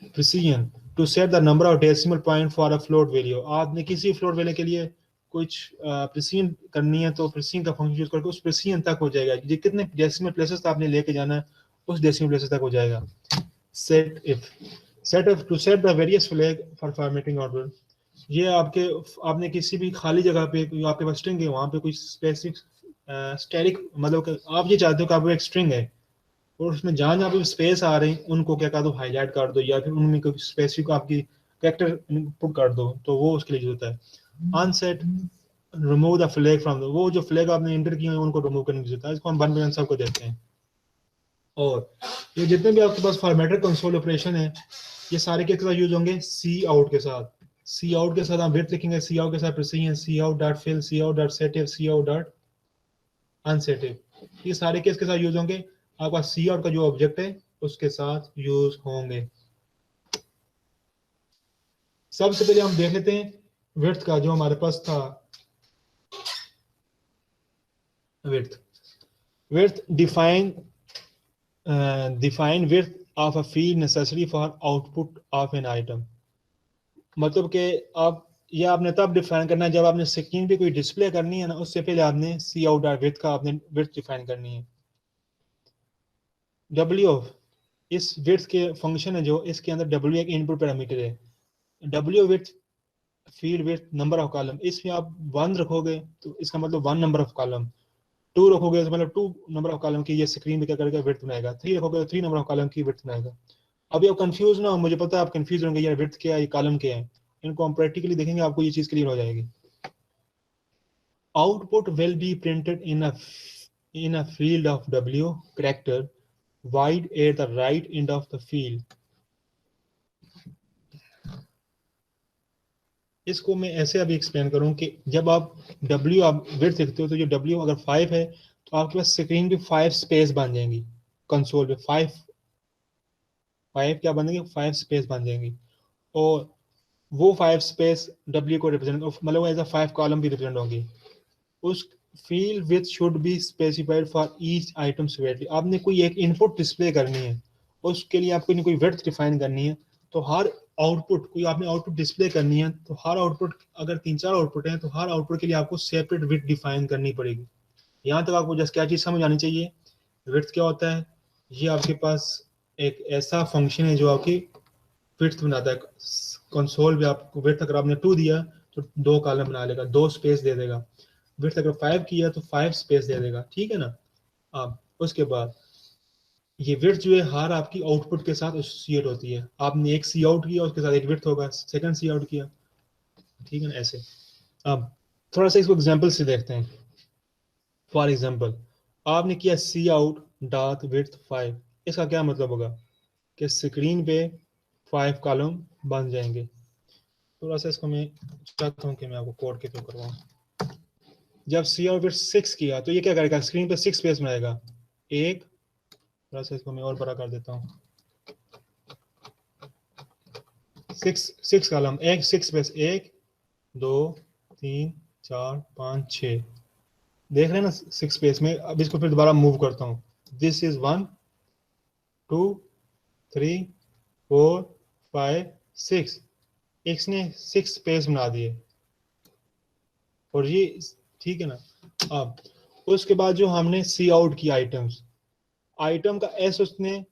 Precision, to set the number of decimal point for a float value. आपने किसी फ्लोट वैल्यू के लिए कुछ प्रिसीजन करनी है तो प्रिसीजन का फंक्शन यूज करके उस प्रिसीजन तक हो जाएगा, ये कितने डेसिमल प्लेसेस आपने लेके जाना है उस डेसिमल प्लेसेस तक हो जाएगा। Set if two set the various flag for formatting order. ये आपने किसी भी खाली जगह पे, आपके पास स्ट्रिंग है, वहां पे कोई स्पेसिफिक स्टैटिक, मतलब आप ये चाहते हो कि आपको एक स्ट्रिंग है और उसमें जहाँ जहाँ पे स्पेस आ रही हैं उनको क्या कर दो, हाईलाइट कर दो, या फिर उनमें कोई स्पेसिफिक आपकी कैरेक्टर पुट कर दो, तो वो उसके लिए यूज होता है। Unset, remove the flag from, वो जो फ्लैग आपने एंटर किए हैं उनको रिमूव करने की जरूरत है। इसको हम वन बाय वन सबको देखते हैं। और ये जितने भी आपके पास फॉर्मेटेड कंसोल ऑपरेशन है, ये सारे के साथ यूज होंगे सी आउट के साथ। सी आउट के साथ हम विड्थ लिखेंगे, सी आउट के साथ precision, cout dot fill, cout dot setf, cout dot unsetf. ये सारे केस के साथ यूज होंगे, आपका सी आउट का जो ऑब्जेक्ट है उसके साथ यूज होंगे। सबसे पहले हम देख लेते हैं विड्थ का, जो हमारे पास था width define width of a field necessary for output of an item. मतलब कि आप ये आपने तब डिफाइन करना है जब आपने स्क्रीन पे कोई डिस्प्ले करनी है ना, उससे पहले आपने सी आउट डॉट विड्थ का आपने विड्थ डिफाइन करनी है। W, इस विड्थ के फंक्शन है जो, इसके अंदर W एक इनपुट पैरामीटर है। W width field width number of column, इसमें आप 1 रखोगे तो इसका मतलब 1 नंबर ऑफ कॉलम, 2 रखोगे तो मतलब 2 नंबर ऑफ कॉलम की ये स्क्रीन पे क्या करेगा, विड्थ बनाएगा। 3 रखोगे तो 3 नंबर ऑफ कॉलम की विड्थ बनाएगा। अभी आप कंफ्यूज ना हो, मुझे पता है आप कंफ्यूज होंगे यार विड्थ क्या है, ये कॉलम क्या है। इनको हम प्रैक्टिकली देखेंगे, आपको ये चीज क्लियर हो जाएगी। Output will be printed in a field of W character wide at the right end of the field। इसको मैं ऐसे अभी एक्सप्लेन करूं कि जब आप W आप विड्थ लिखते हो तो जो W अगर 5 है तो आपके पास स्क्रीन पे 5 स्पेस बन जाएंगी, कंसोल पे 5 5 क्या बन जाएंगे, 5 स्पेस बन जाएंगी, और वो 5 स्पेस W को रिप्रेजेंट, मतलब एज अ 5 कॉलम भी रिप्रेजेंट होंगी। उस field with should be specified for each item separately. आपने कोई एक इनपुट डिस्प्ले करनी है, उसके लिए आपको कोई विड्थ डिफाइन करनी है, तो हर आउटपुट, कोई आपने आउटपुट डिस्प्ले करनी है, तो हर आउटपुट, अगर 3-4 आउटपुट हैं तो हर आउटपुट के लिए आपको सेपरेट विड्थ डिफाइन करनी पड़ेगी। यहाँ तक आपको जस्ट क्या चीज़ समझ आनी चाहिए, विड्थ क्या होता है, ये आपके पास एक ऐसा फंक्शन है जो आपकी विड्थ बनाता है। कंसोल पे आपको विड्थ अगर आपने 2 दिया तो 2 कॉलम बना लेगा, 2 स्पेस दे देगा। विड्थ अगर 5 किया तो 5 स्पेस दे देगा, ठीक है ना। अब उसके बाद ये विड्थ जो है हर आपकी आउटपुट के साथ एसोसिएट होती है। आपने एक सी आउट किया, उसके साथ एक विड्थ होगा, सेकंड सी आउट किया, ठीक है ना, ऐसे। अब थोड़ा सा इसको एग्जांपल से देखते हैं। फॉर एग्जांपल आपने किया सी आउट डॉट विड्थ 5, इसका क्या मतलब होगा कि स्क्रीन पे 5 कॉलम बन जाएंगे। थोड़ा सा इसको मैं चाहता हूँ कि मैं आपको कोड के थ्रू करवाऊँ। जब सी आउट विड्थ 6 किया तो ये क्या करेगा, स्क्रीन पे 6 स्पेस बनाएगा, एक, थोड़ा सा इसको मैं और बड़ा कर देता हूँ, 6 कॉलम, एक 6 स्पेस, 1 2 3 4 5 6, देख रहे हैं ना 6 स्पेस में। अब इसको फिर दोबारा मूव करता हूँ, दिस इज 1 2 3 4 5 6, इसने 6 स्पेस बना दिए, और ये ठीक है ना। अब उसके बाद जो हमने सी आउट की आइटम्स, आइटम का एस उसने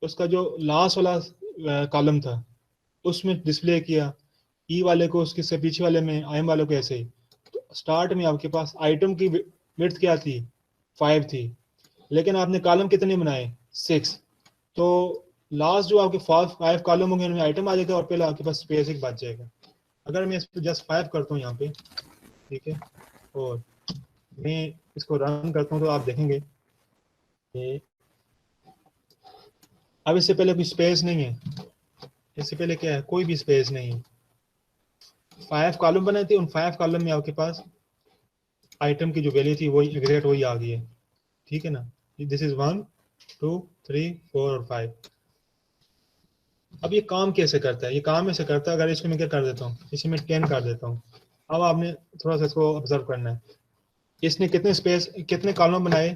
उसका जो लास्ट वाला कॉलम था उसमें डिस्प्ले किया, ई वाले को उसके से पीछे वाले में, आई वाले को ऐसे ही। तो स्टार्ट में आपके पास आइटम की विड्थ क्या थी, 5 थी, लेकिन आपने कॉलम कितने बनाए, 6। तो लास्ट जो आपके 5 कॉलम होंगे उनमें आइटम आ जाएगा और पहले आपके पास स्पेस एक बच जाएगा। अगर मैं इस पर जस्ट 5 करता हूँ यहाँ पे, ठीक है, और मैं इसको रन करता हूँ तो आप देखेंगे कि अब इससे पहले कोई स्पेस नहीं है, इससे पहले क्या है, कोई भी स्पेस नहीं है। 5 कॉलम बने थे, उन 5 कॉलम में आपके पास आइटम की जो वैल्यू थी वही एग्जैक्ट वही आ गई है, ठीक है ना। दिस इज 1 2 3 4 और 5। अब ये काम कैसे करता है, ये काम ऐसे करता है, अगर इसको मैं क्या कर देता हूँ, इसे मैं 10 कर देता हूँ। अब आपने थोड़ा सा इसको ऑब्जर्व करना है, इसने कितने स्पेस, कितने कॉलम बनाए,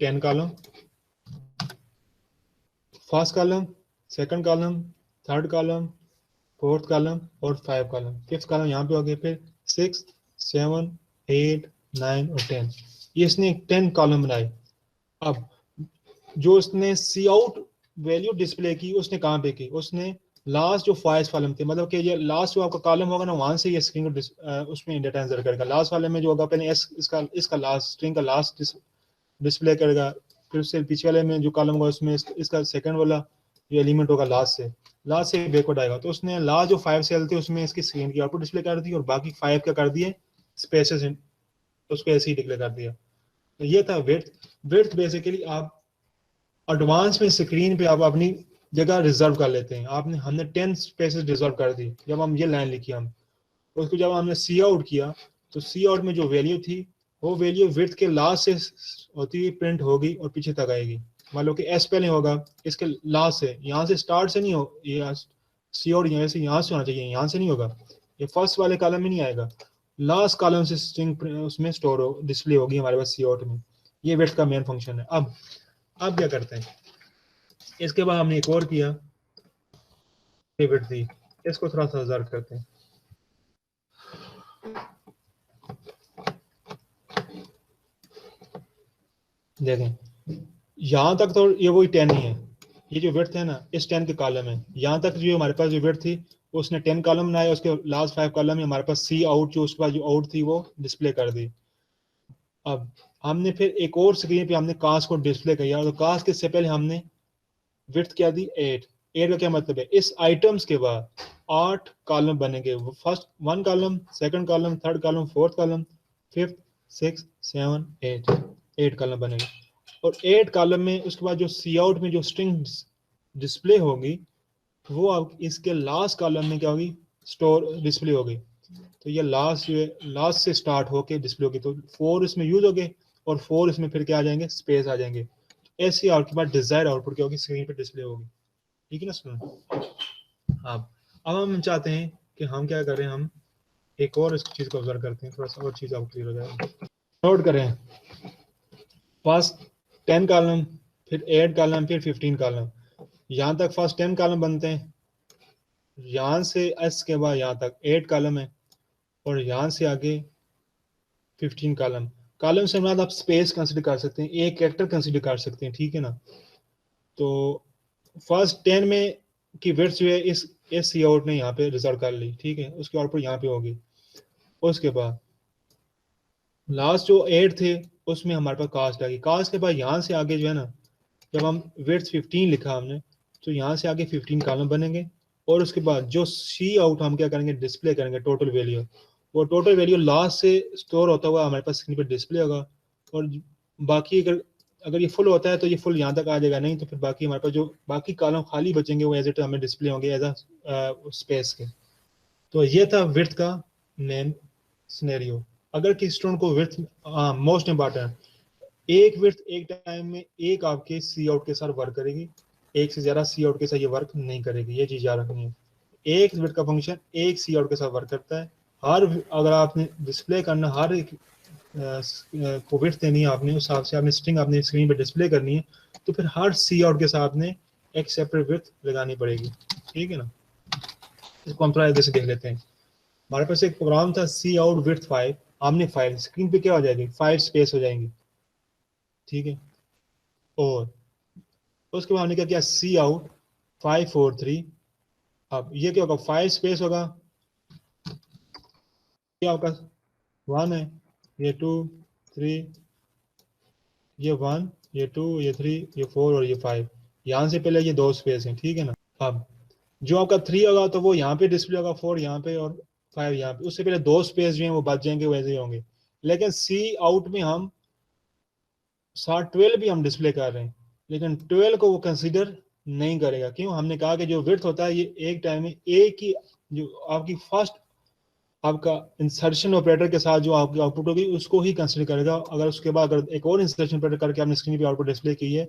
10 column, first column, second column, third column, fourth column और 5 कॉलम, फिफ्थ कॉलम यहाँ पे हो गए, फिर 6 7 8 9 और 10, ये इसने 10 कॉलम बनाए। अब जो उसने सी आउट वैल्यू डिस्प्ले की उसने कहाँ पे की, उसने लास्ट जो 5 कॉलम थे, मतलब कि ये लास्ट जो आपका कॉलम होगा ना वहां से ये स्ट्रिंग को उसमें डेटा एंटर करेगा। लास्ट वाले में जो होगा पहले इसका लास्ट स्ट्रिंग का लास्ट डिस्प्ले करेगा, फिर उससे पीछे वाले में जो कॉलम होगा उसमें इसका सेकंड वाला जो एलिमेंट होगा लास्ट से बैकवर्ड आएगा। तो उसने लास्ट जो 5 सेल थे उसमें इसकी स्क्रीन की आउटपुट डिस्प्ले कर दी, और बाकी 5 क्या कर दिए, स्पेसेस उसको ऐसे ही डिक्लेयर कर दिया। तो ये था विड्थ बेसिकली आप एडवांस में स्क्रीन पे आप अपनी जगह रिजर्व कर लेते हैं। हमने 10 स्पेसेस रिजर्व कर दी जब हम ये लाइन लिखी, हम उसको जब हमने सी आउट किया तो सी आउट में जो वैल्यू थी वो वैल्यू विड्थ के लास्ट से होती हुई प्रिंट होगी और पीछे तक आएगी। मान लो कि एस पहले होगा, इसके लास्ट से, यहाँ से स्टार्ट से नहीं हो, ये सी आउट यहाँ से होना चाहिए, यहाँ से नहीं होगा, ये फर्स्ट वाले कॉलम में नहीं आएगा, लास्ट कॉलम से स्ट्रिंग उसमें स्टोर हो डिस्प्ले होगी हमारे पास सी आउट में। ये विड्थ का मेन फंक्शन है। अब क्या करते हैं, इसके बाद हमने एक और किया, विड्थ दी, इसको थोड़ा सा ऑब्जर्व करते हैं। देखें यहाँ तक तो ये वही 10 ही है, ये जो विड्थ है ना इस 10 के कॉलम है, यहाँ तक जो हमारे पास जो विड्थ थी उसने 10 कॉलम बनाया, उसके लास्ट 5 कॉलम में हमारे पास सी आउट जो उसके बाद जो आउट थी वो डिस्प्ले कर दी। अब हमने फिर एक और स्क्रीन पे हमने कास्ट को डिस्प्ले किया, तो कास्ट के से पहले हमने विड्थ क्या दी, 8 का क्या मतलब है, इस आइटम्स के बाद 8 कॉलम बनेंगे, first 1 column, second column, third column, fourth column, fifth 6 7 8 column बनेंगे। और 8 कॉलम में उसके बाद जो सी आउट में जो स्ट्रिंग डिस्प्ले होगी वो अब इसके लास्ट कॉलम में क्या होगी, स्टोर डिस्प्ले होगी। तो ये लास्ट जो है लास्ट से स्टार्ट होके डिस्प्ले होगी, तो 4 इसमें यूज हो गए और 4 इसमें फिर क्या आ जाएंगे, स्पेस आ जाएंगे। ऐसे आपके पास डिजायर्ड आउटपुट क्या होगी, स्क्रीन पे डिस्प्ले होगी। ठीक है ना स्टूडेंट। अब हम चाहते हैं कि हम क्या करें, हम एक और इस चीज़ को ऑब्जर्व करते हैं, थोड़ा सा और चीज़ आपको क्लियर हो जाएगा। नोट करें, फर्स्ट 10 कॉलम, फिर 8 कॉलम, फिर 15 कॉलम। यहाँ तक फर्स्ट 10 कॉलम बनते हैं, यहाँ से एस के बाद यहाँ तक 8 कॉलम है, और यहाँ से आगे 15 कॉलम। कॉलम से बाद आप स्पेस कंसिडर कर सकते हैं, एक कैरेक्टर कंसिडर कर सकते हैं, ठीक है ना। तो फर्स्ट 10 में की विड्थ जो है इस सी आउट ने यहाँ पे रिजर्व कर ली, ठीक है, उसकी आउटपुट यहाँ पे होगी। उसके बाद लास्ट जो 8 थे उसमें हमारे पास कास्ट आ गई। कास्ट के बाद यहाँ से आगे जो है ना, जब हम विड्थ 15 लिखा हमने, तो यहाँ से आगे 15 कॉलम बनेंगे, और उसके बाद जो सी आउट हम क्या करेंगे, डिस्प्ले करेंगे टोटल वैल्यू। वो टोटल वैल्यू लास्ट से स्टोर होता हुआ हमारे पास स्क्रीन पर डिस्प्ले होगा, और बाकी अगर ये फुल होता है तो ये फुल यहाँ तक आ जाएगा, नहीं तो फिर बाकी हमारे पास जो बाकी कॉलम खाली बचेंगे वो एज इट हमें डिस्प्ले होंगे एज अ स्पेस के। तो ये था विड्थ का मेन सिनेरियो। अगर किसी स्टूडेंट को विड्थ, मोस्ट इंपॉर्टेंट, एक विड्थ एक टाइम में एक आपके सी आउट के साथ वर्क करेगी, एक से ज्यादा सी आउट के साथ ये वर्क नहीं करेगी, ये चीज याद रखनी है। एक विड्थ का फंक्शन एक सी आउट के साथ वर्क करता है। अगर आपने डिस्प्ले करना, हर एक को विड्थ देनी है आपने, उस हिसाब से आपने स्ट्रिंग आपने स्क्रीन पे डिस्प्ले करनी है, तो फिर हर सी आउट के साथ आपने एक सेपरेट विड्थ लगानी पड़ेगी, ठीक है ना। इसको हम थोड़ा जैसे देख लेते हैं। हमारे पास एक प्रोग्राम था सी आउट विड्थ 5, हमने फाइल स्क्रीन पे क्या हो जाएगी, 5 स्पेस हो जाएंगी, ठीक है। और उसके बाद हमने क्या किया, सी आउट 5 4 3। अब ये क्या होगा, 5 स्पेस होगा, क्या होगा, 1 है, ये 2 3, ये 1, ये 2, ये 3, ये 4 और ये 5। यहाँ से पहले ये 2 स्पेस हैं, ठीक है ना। अब जो आपका 3 होगा तो वो यहाँ पे डिस्प्ले होगा, 4 यहाँ पे और 5 यहाँ पे। उससे पहले 2 स्पेस जो हैं वो बच जाएंगे, वैसे ही होंगे। लेकिन सी आउट में हम साथ 12 भी हम डिस्प्ले कर रहे हैं, लेकिन 12 को वो कंसीडर नहीं करेगा। क्यों, हमने कहा कि जो विड्थ होता है ये एक टाइम में एक ही, जो आपकी फर्स्ट आपका इंसर्शन ऑपरेटर के साथ जो आपकी आउटपुट होगी उसको ही कंसीडर करेगा। अगर उसके बाद अगर एक और इंसर्शन ऑपरेटर करके आपने स्क्रीन पे आउटपुट डिस्प्ले की है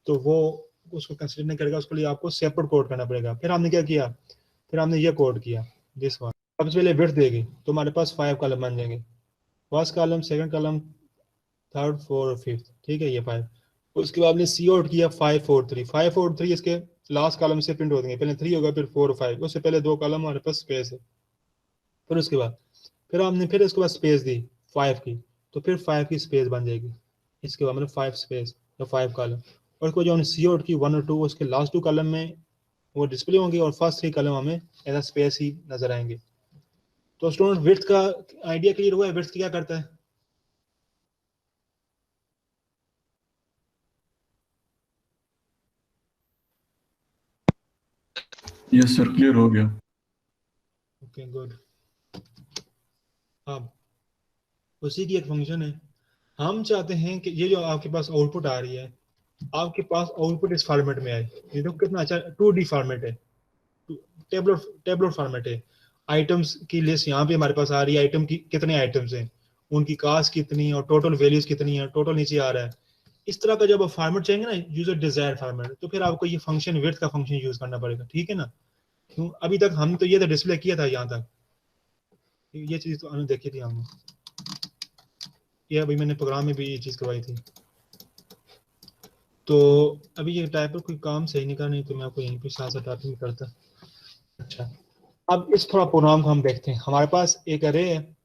तो वो उसको कंसीडर नहीं करेगा, उसके लिए आपको सेपरेट कोड करना पड़ेगा। फिर हमने क्या किया, फिर हमने ये कोड किया, दिस वन। सबसे पहले विड्थ देगी तो हमारे पास 5 कॉलम बन जाएंगे, first column, second column, third, fourth और फिफ्थ, ठीक है, ये 5। उसके बाद हमने सी आउट किया 5 4 3। 5 4 3 इसके लास्ट कॉलम से प्रिंट हो देंगे, पहले 3 होगा फिर 4 और 5, उससे पहले 2 कॉलम हमारे पास स्पेस है। फिर उसके बाद फिर हमने फिर उसके बाद स्पेस दी 5 की, तो फिर 5 की स्पेस बन जाएगी। इसके बाद मतलब 5 स्पेस या 5 कॉलम, और उसको जो हमने सी आउट की 1 और 2, उसके लास्ट 2 कॉलम में वो डिस्प्ले होंगे, और फर्स्ट 3 कॉलम हमें एज अ स्पेस ही नजर आएंगे। तो स्टूडेंट विड्थ का आइडिया क्लियर हुआ है, विड्थ क्या करता है। यस सर, क्लियर हो गया। Okay good. अब उसी की एक फंक्शन है, हम चाहते हैं कि ये जो आपके पास आउटपुट आ रही है, आपके पास आउटपुट इस फॉर्मेट में आए। ये तो कितना अच्छा 2D फॉर्मेट है, टेबलर फॉर्मेट है। आइटम्स की लिस्ट यहाँ पे हमारे पास आ रही है, आइटम की कितने आइटम्स हैं, उनकी कास्ट कितनी है और टोटल वैल्यूज कितनी है, टोटल नीचे आ रहा है। इस तरह का जब आप फॉर्मेट चाहेंगे ना, यूजर डिजायर फॉर्मेट, तो फिर आपको ये फंक्शन विड्थ का फंक्शन यूज करना पड़ेगा, ठीक है ना। क्यों, अभी तक हम तो ये तो डिस्प्ले किया था यहाँ तक, ये चीज तो हमने देखी थी हमने, ये अभी मैंने प्रोग्राम में भी ये चीज करवाई थी। तो अभी ये टाइप पर कोई काम सही नहीं करना, नहीं तो मैं आपको यहीं पे साथ साथ टाइपिंग करता। अच्छा, अब इस थोड़ा प्रोग्राम को हम देखते हैं। हमारे पास एक अरे है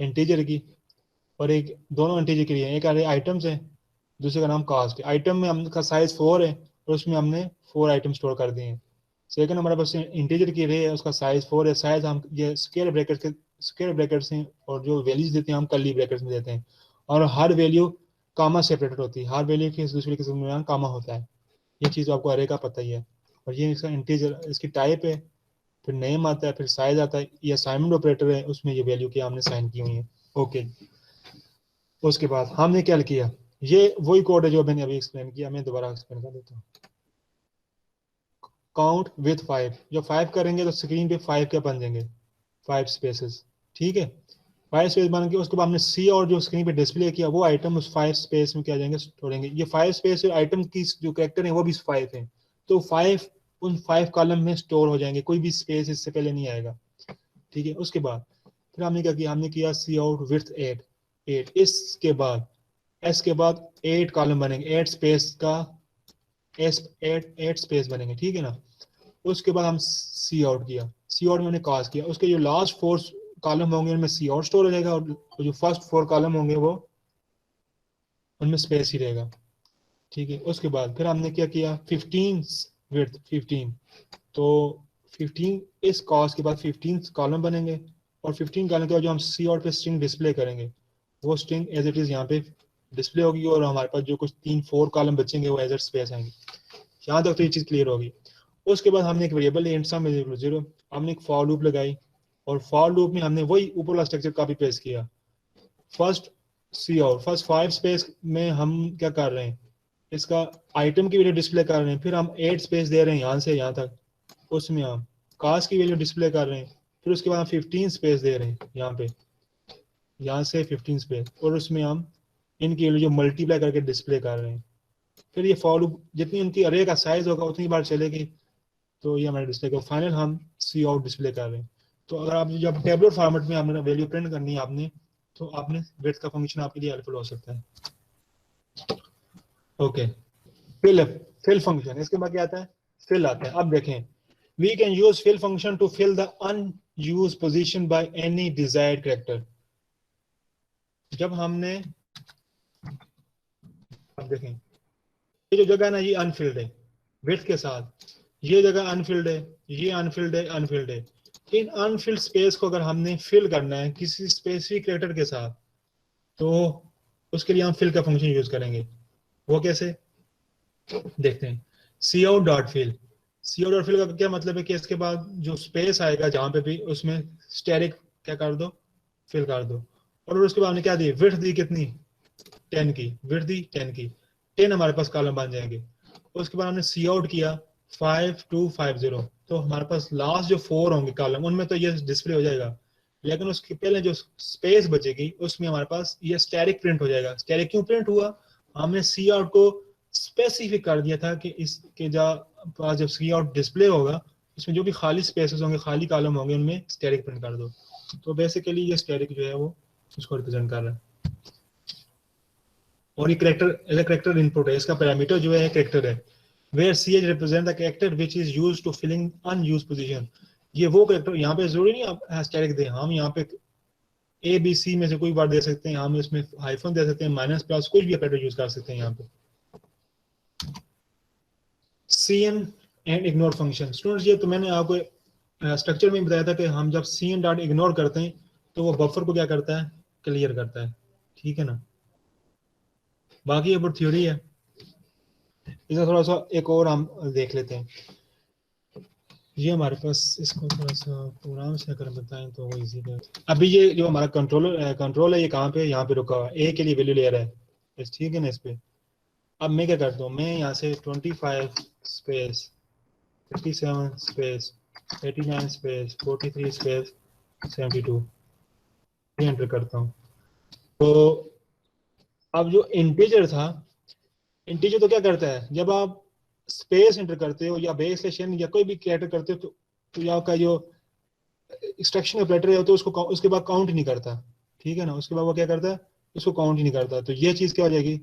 इंटीजर की, और एक दोनों इंटीजर के लिए, एक अरे आइटम्स है, दूसरे का नाम कास्ट है। आइटम में हमका साइज 4 है और उसमें हमने 4 आइटम स्टोर कर दिए हैं। सेकंड हमारे पास इंटीजर की अरे है, उसका साइज 4 है। साइज हम ये स्क्वायर ब्रैकेट्स हैं, और जो वैल्यूज देते हैं हम कर्ली ब्रैकेट्स में देते हैं, और हर वैल्यू कामा सेपरेटेड होती है, हर वैल्यू के दूसरे के दरमियान कामा होता है। ये चीज़ आपको अरे का पता ही है। और ये इसका इंटीजर, इसकी टाइप है, फिर नेम आता है, फिर साइज आता है। ये असाइनमेंट ऑपरेटर है, उसमें ये वैल्यू की हमने साइन की हुई है। ओके, उसके बाद हमने क्या किया, ये वही कोड है जो मैंने अभी एक्सप्लेन किया, मैं दोबारा एक्सप्लेन कर देता हूँ। काउंट विथ 5, जो 5 करेंगे तो स्क्रीन पे 5 के बन जाएंगे, 5 स्पेसेस, ठीक है। 5 स्पेस बन के उसके बाद हमने सी और जो स्क्रीन पे डिस्प्ले किया वो आइटम उस 5 स्पेस में क्या जाएंगे, छोड़ेंगे। ये 5 स्पेस आइटम की जो कैरेक्टर है वो भी 5 है, तो 5 उन 5 कॉलम में स्टोर हो जाएंगे, कोई भी स्पेस इससे पहले नहीं आएगा। ठीक है, उसके बाद फिर हमने क्या किया, हमने किया सी आउट विथ 8। इसके बाद एस के बाद 8 कॉलम बनेंगे, 8 स्पेस का एस 8 स्पेस बनेंगे। ठीक है ना, उसके बाद हम सी आउट किया, सी आउट में हमने कास्ट किया, उसके जो लास्ट 4 कॉलम होंगे उनमें सी आउट स्टोर हो जाएगा, और जो फर्स्ट 4 कॉलम होंगे वो उनमें स्पेस ही रहेगा। ठीक है, उसके बाद फिर हमने क्या किया 15 विड्थ 15, तो 15 इस कॉस्ट के बाद 15 कॉलम बनेंगे, और 15 कॉलम के बाद जो हम सी आउट पे स्ट्रिंग डिस्प्ले करेंगे वो स्ट्रिंग एज इट इज यहाँ पे डिस्प्ले होगी, और हमारे पास जो कुछ 3-4 कॉलम बचेंगे वो एज इट स्पेस आएंगे। यहाँ तक तो ये चीज़ क्लियर होगी। उसके बाद हमने एक variable int sum is equal to 0, हमने एक फॉर लूप लगाई, और फॉर लूप में हमने वही ऊपर वाला स्ट्रक्चर कॉपी पेस्ट किया। फर्स्ट सी आउट, फर्स्ट 5 स्पेस में हम क्या कर रहे हैं, इसका आइटम की वैल्यू डिस्प्ले कर रहे हैं, फिर हम 8 स्पेस दे रहे हैं यहाँ से यहाँ तक, उसमें हम कास्ट की वैल्यू डिस्प्ले कर रहे हैं, फिर उसके बाद हम 15 स्पेस दे रहे हैं यहाँ पे, यहाँ से 15 स्पेस, और उसमें हम इनकी वैल्यू जो मल्टीप्लाई करके डिस्प्ले कर रहे हैं। फिर ये फॉर लूप जितनी उनकी अरे का साइज होगा उतनी बार चलेगी, तो ये हमारे डिस्प्ले का फाइनल हम सी आउट डिस्प्ले कर रहे हैं। तो अगर आप जब टेबलर फॉर्मेट में आपने वैल्यू प्रिंट करनी है आपने, तो आपने विड्थ का फंक्शन आपके लिए हेल्पफुल हो सकता है। ओके, फिल फंक्शन, इसके बाद क्या आता है, फिल आता है। अब देखें, we can use fill function to fill the unused position by any desired character. जब हमने, अब देखें ये जो जगह है ना ये अनफिल्ड है विड्थ के साथ, ये जगह अनफिल्ड है, ये अनफिल्ड है, अनफिल्ड है। इन अनफिल्ड स्पेस को अगर हमने फिल करना है किसी स्पेसिफिक कैरेक्टर के साथ, तो उसके लिए हम फिल का फंक्शन यूज करेंगे। वो कैसे देखते हैं, सी out dot fill. Cout dot fill का क्या मतलब है कि इसके बाद जो स्पेस आएगा जहां पे भी उसमें स्टैटिक क्या कर दो, फिल कर दो। और उसके बाद हमने क्या दी, विड्थ दी कितनी 10 की, विड्थ दी 10 की, 10 हमारे पास कॉलम बन जाएंगे। उसके बाद हमने सी आउट किया 5250, तो हमारे पास लास्ट जो 4 होंगे कॉलम उनमें तो ये डिस्प्ले हो जाएगा, लेकिन उसके पहले जो स्पेस बचेगी उसमें हमारे पास ये स्टैटिक प्रिंट हो जाएगा। स्टैटिक क्यों प्रिंट हुआ, हमने सी आउट को स्पेसिफिक कर दिया था कि इसके पास जब सी आउट डिस्प्ले होगा इसमें जो भी खाली स्पेसेस होंगे, खाली कॉलम होंगे, उनमें स्टैटिक प्रिंट कर दो। तो बेसिकली ये स्टैटिक जो है वो उसको रिप्रेजेंट कर रहा है, और ये कैरेक्टर इनपुट है, इसका पैरामीटर जो है कैरेक्टर है। Where CH represent the character which is used to filling unused position। ये वो कैरेक्टर, यहाँ पे जरूरी नहीं आप स्टैटिक दें, हम यहाँ पे ए बी सी में से कोई बार दे सकते हैं, हम इसमें हाइफन दे सकते हैं, माइनस प्लस कुछ भी ऑपरेटर यूज कर सकते हैं यहाँ पे। cn and ignore function, students ये तो मैंने आपको स्ट्रक्चर में बताया था कि हम जब cn डॉट इग्नोर करते हैं तो वो बफर को क्या करता है, क्लियर करता है। ठीक है ना, बाकी ये बहुत थ्योरी है, इसका थोड़ा सा एक और हम देख लेते हैं। ये हमारे पास, इसको थोड़ा सा प्रोग्राम से अगर बताएं तो वो इजी है। अभी ये जो हमारा कंट्रोल है ये कहाँ पे, यहाँ पे रुका हुआ है, ए के लिए वैल्यू ले रहा है, ठीक है ना। इस पे अब मैं क्या करता हूँ, मैं यहाँ से 25 space 57 space 89 space 43 space 72 enter करता हूँ। तो अब जो इंटीजर था, इंटीजर तो क्या करता है, जब आप स्पेस एंटर करते हो या बेस स्टेशन या कोई भी कैरेक्टर करते हो तो या आपका जो एक्सट्रैक्शन ऑपरेटर है तो उसको उसके बाद काउंट नहीं करता। ठीक है ना, उसके बाद वो क्या करता है, उसको काउंट ही नहीं करता। तो ये चीज क्या हो जाएगी,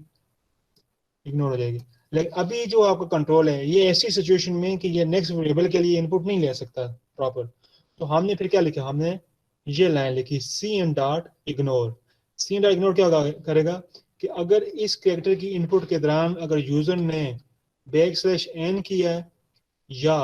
इग्नोर हो जाएगी। लेकिन अभी जो आपका कंट्रोल है ये ऐसी सिचुएशन में कि ये नेक्स्ट वेरिएबल के लिए इनपुट नहीं ले सकता प्रॉपर, तो हमने फिर क्या लिखा, हमने ये लाइन लिखी cn dot ignore. cn dot ignore क्या करेगा कि अगर इस कैरेक्टर की इनपुट के दौरान अगर यूजर ने \n किया है या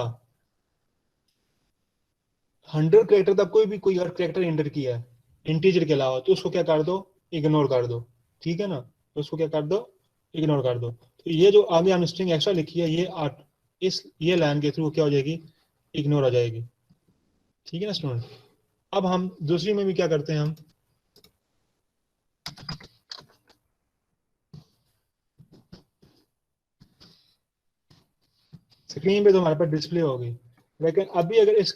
100 कैरेक्टर तक कोई और कैरेक्टर एंटर किया है इंटीजर के अलावा, तो उसको क्या कर दो, इग्नोर कर दो। ठीक है ना, तो उसको क्या कर दो, इग्नोर कर दो। तो ये जो आगे हमने स्ट्रिंग एक्स्ट्रा लिखी है ये लाइन के थ्रू क्या हो जाएगी, इग्नोर हो जाएगी। ठीक है ना स्टूडेंट। अब हम दूसरी में भी क्या करते हैं, हम स्क्रीन पे तो हमारे पास डिस्प्ले होगी, लेकिन अभी अगर इस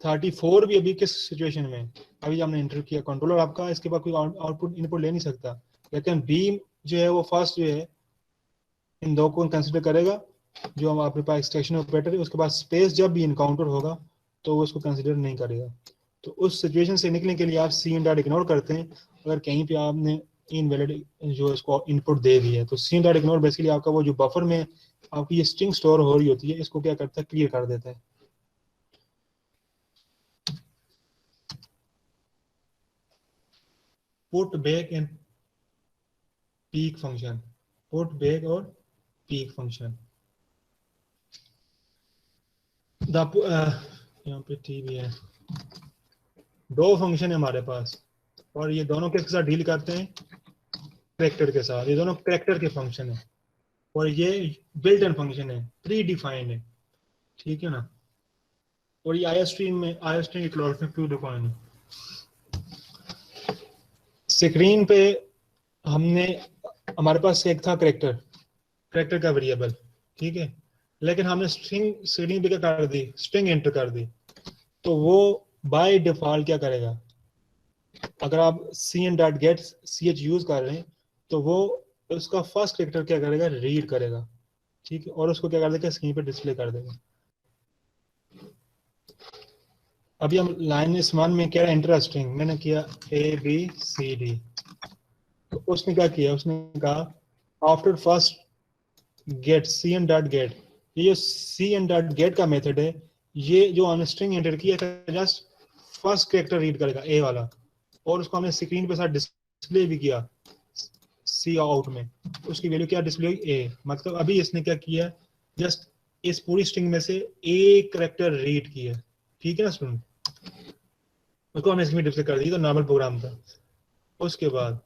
34 भी अभी किस सिचुएशन में, अभी हमने एंटर किया कंट्रोलर आपका, इसके बाद कोई आउटपुट इनपुट ले नहीं सकता, लेकिन बी जो है वो फर्स्ट जो है इन दो को कंसिडर करेगा जो हम आपके पास एक्सट्रैक्शन ऑपरेटर है उसके पास स्पेस जब भी इनकाउंटर होगा तो वो उसको कंसिडर नहीं करेगा। तो उस सिचुएशन से निकलने के लिए आप सी एन डॉट इग्नोर करते हैं अगर कहीं पे आपने इनवैलिड जो इसको इनपुट दे दी है। तो C N dot ignore basically आपका वो जो बफर में आपकी ये स्ट्रिंग स्टोर हो रही होती है इसको क्या करता है, क्लियर कर देता है। Put back and peak function, put back और पीक फंक्शन। यहाँ पे टी भी है, दो फंक्शन है हमारे पास और ये दोनों किसके साथ डील करते हैं, कैरेक्टर के साथ। ये दोनों कैरेक्टर के फंक्शन है और ये बिल्ट इन फंक्शन है, प्री डिफाइंड है, ठीक है ना। और ये आई स्ट्रीम में आई स्ट्रीम की क्लॉज में प्री डिफाइंड है। स्क्रीन पे हमने हमारे पास एक था कैरेक्टर का वेरिएबल, ठीक है, लेकिन हमने स्ट्रिंग स्क्रीन पे क्या कर दी, स्ट्रिंग एंटर कर दी। तो वो बाय डिफॉल्ट क्या करेगा, अगर आप cn.get.ch यूज कर रहे हैं तो वो उसका फर्स्ट कैरेक्टर क्या करेगा, रीड करेगा, ठीक है, और उसको क्या कर देगा, स्क्रीन पे डिस्प्ले कर देगा। अभी हम लाइन इस वन में क्या एंटर स्ट्रिंग, मैंने किया ABCD, तो उसने क्या किया, उसने कहा आफ्टर फर्स्ट गेट cn.get, ये जो cn.get का मेथड है ये जो हमने स्ट्रिंग एंटर किया था जस्ट फर्स्ट कैरेक्टर रीड करेगा ए वाला, और उसको हमने स्क्रीन पे साथ डिस्प्ले भी किया सी आउट में, उसकी वैल्यू क्या डिस्प्ले हुई ए। मतलब अभी इसने क्या किया, जस्ट इस पूरी स्ट्रिंग में से एक कैरेक्टर रीड किया, ठीक है ना स्टूडेंट, उसको हमने इसमें डिस्प्ले कर दी, तो नॉर्मल प्रोग्राम था। उसके बाद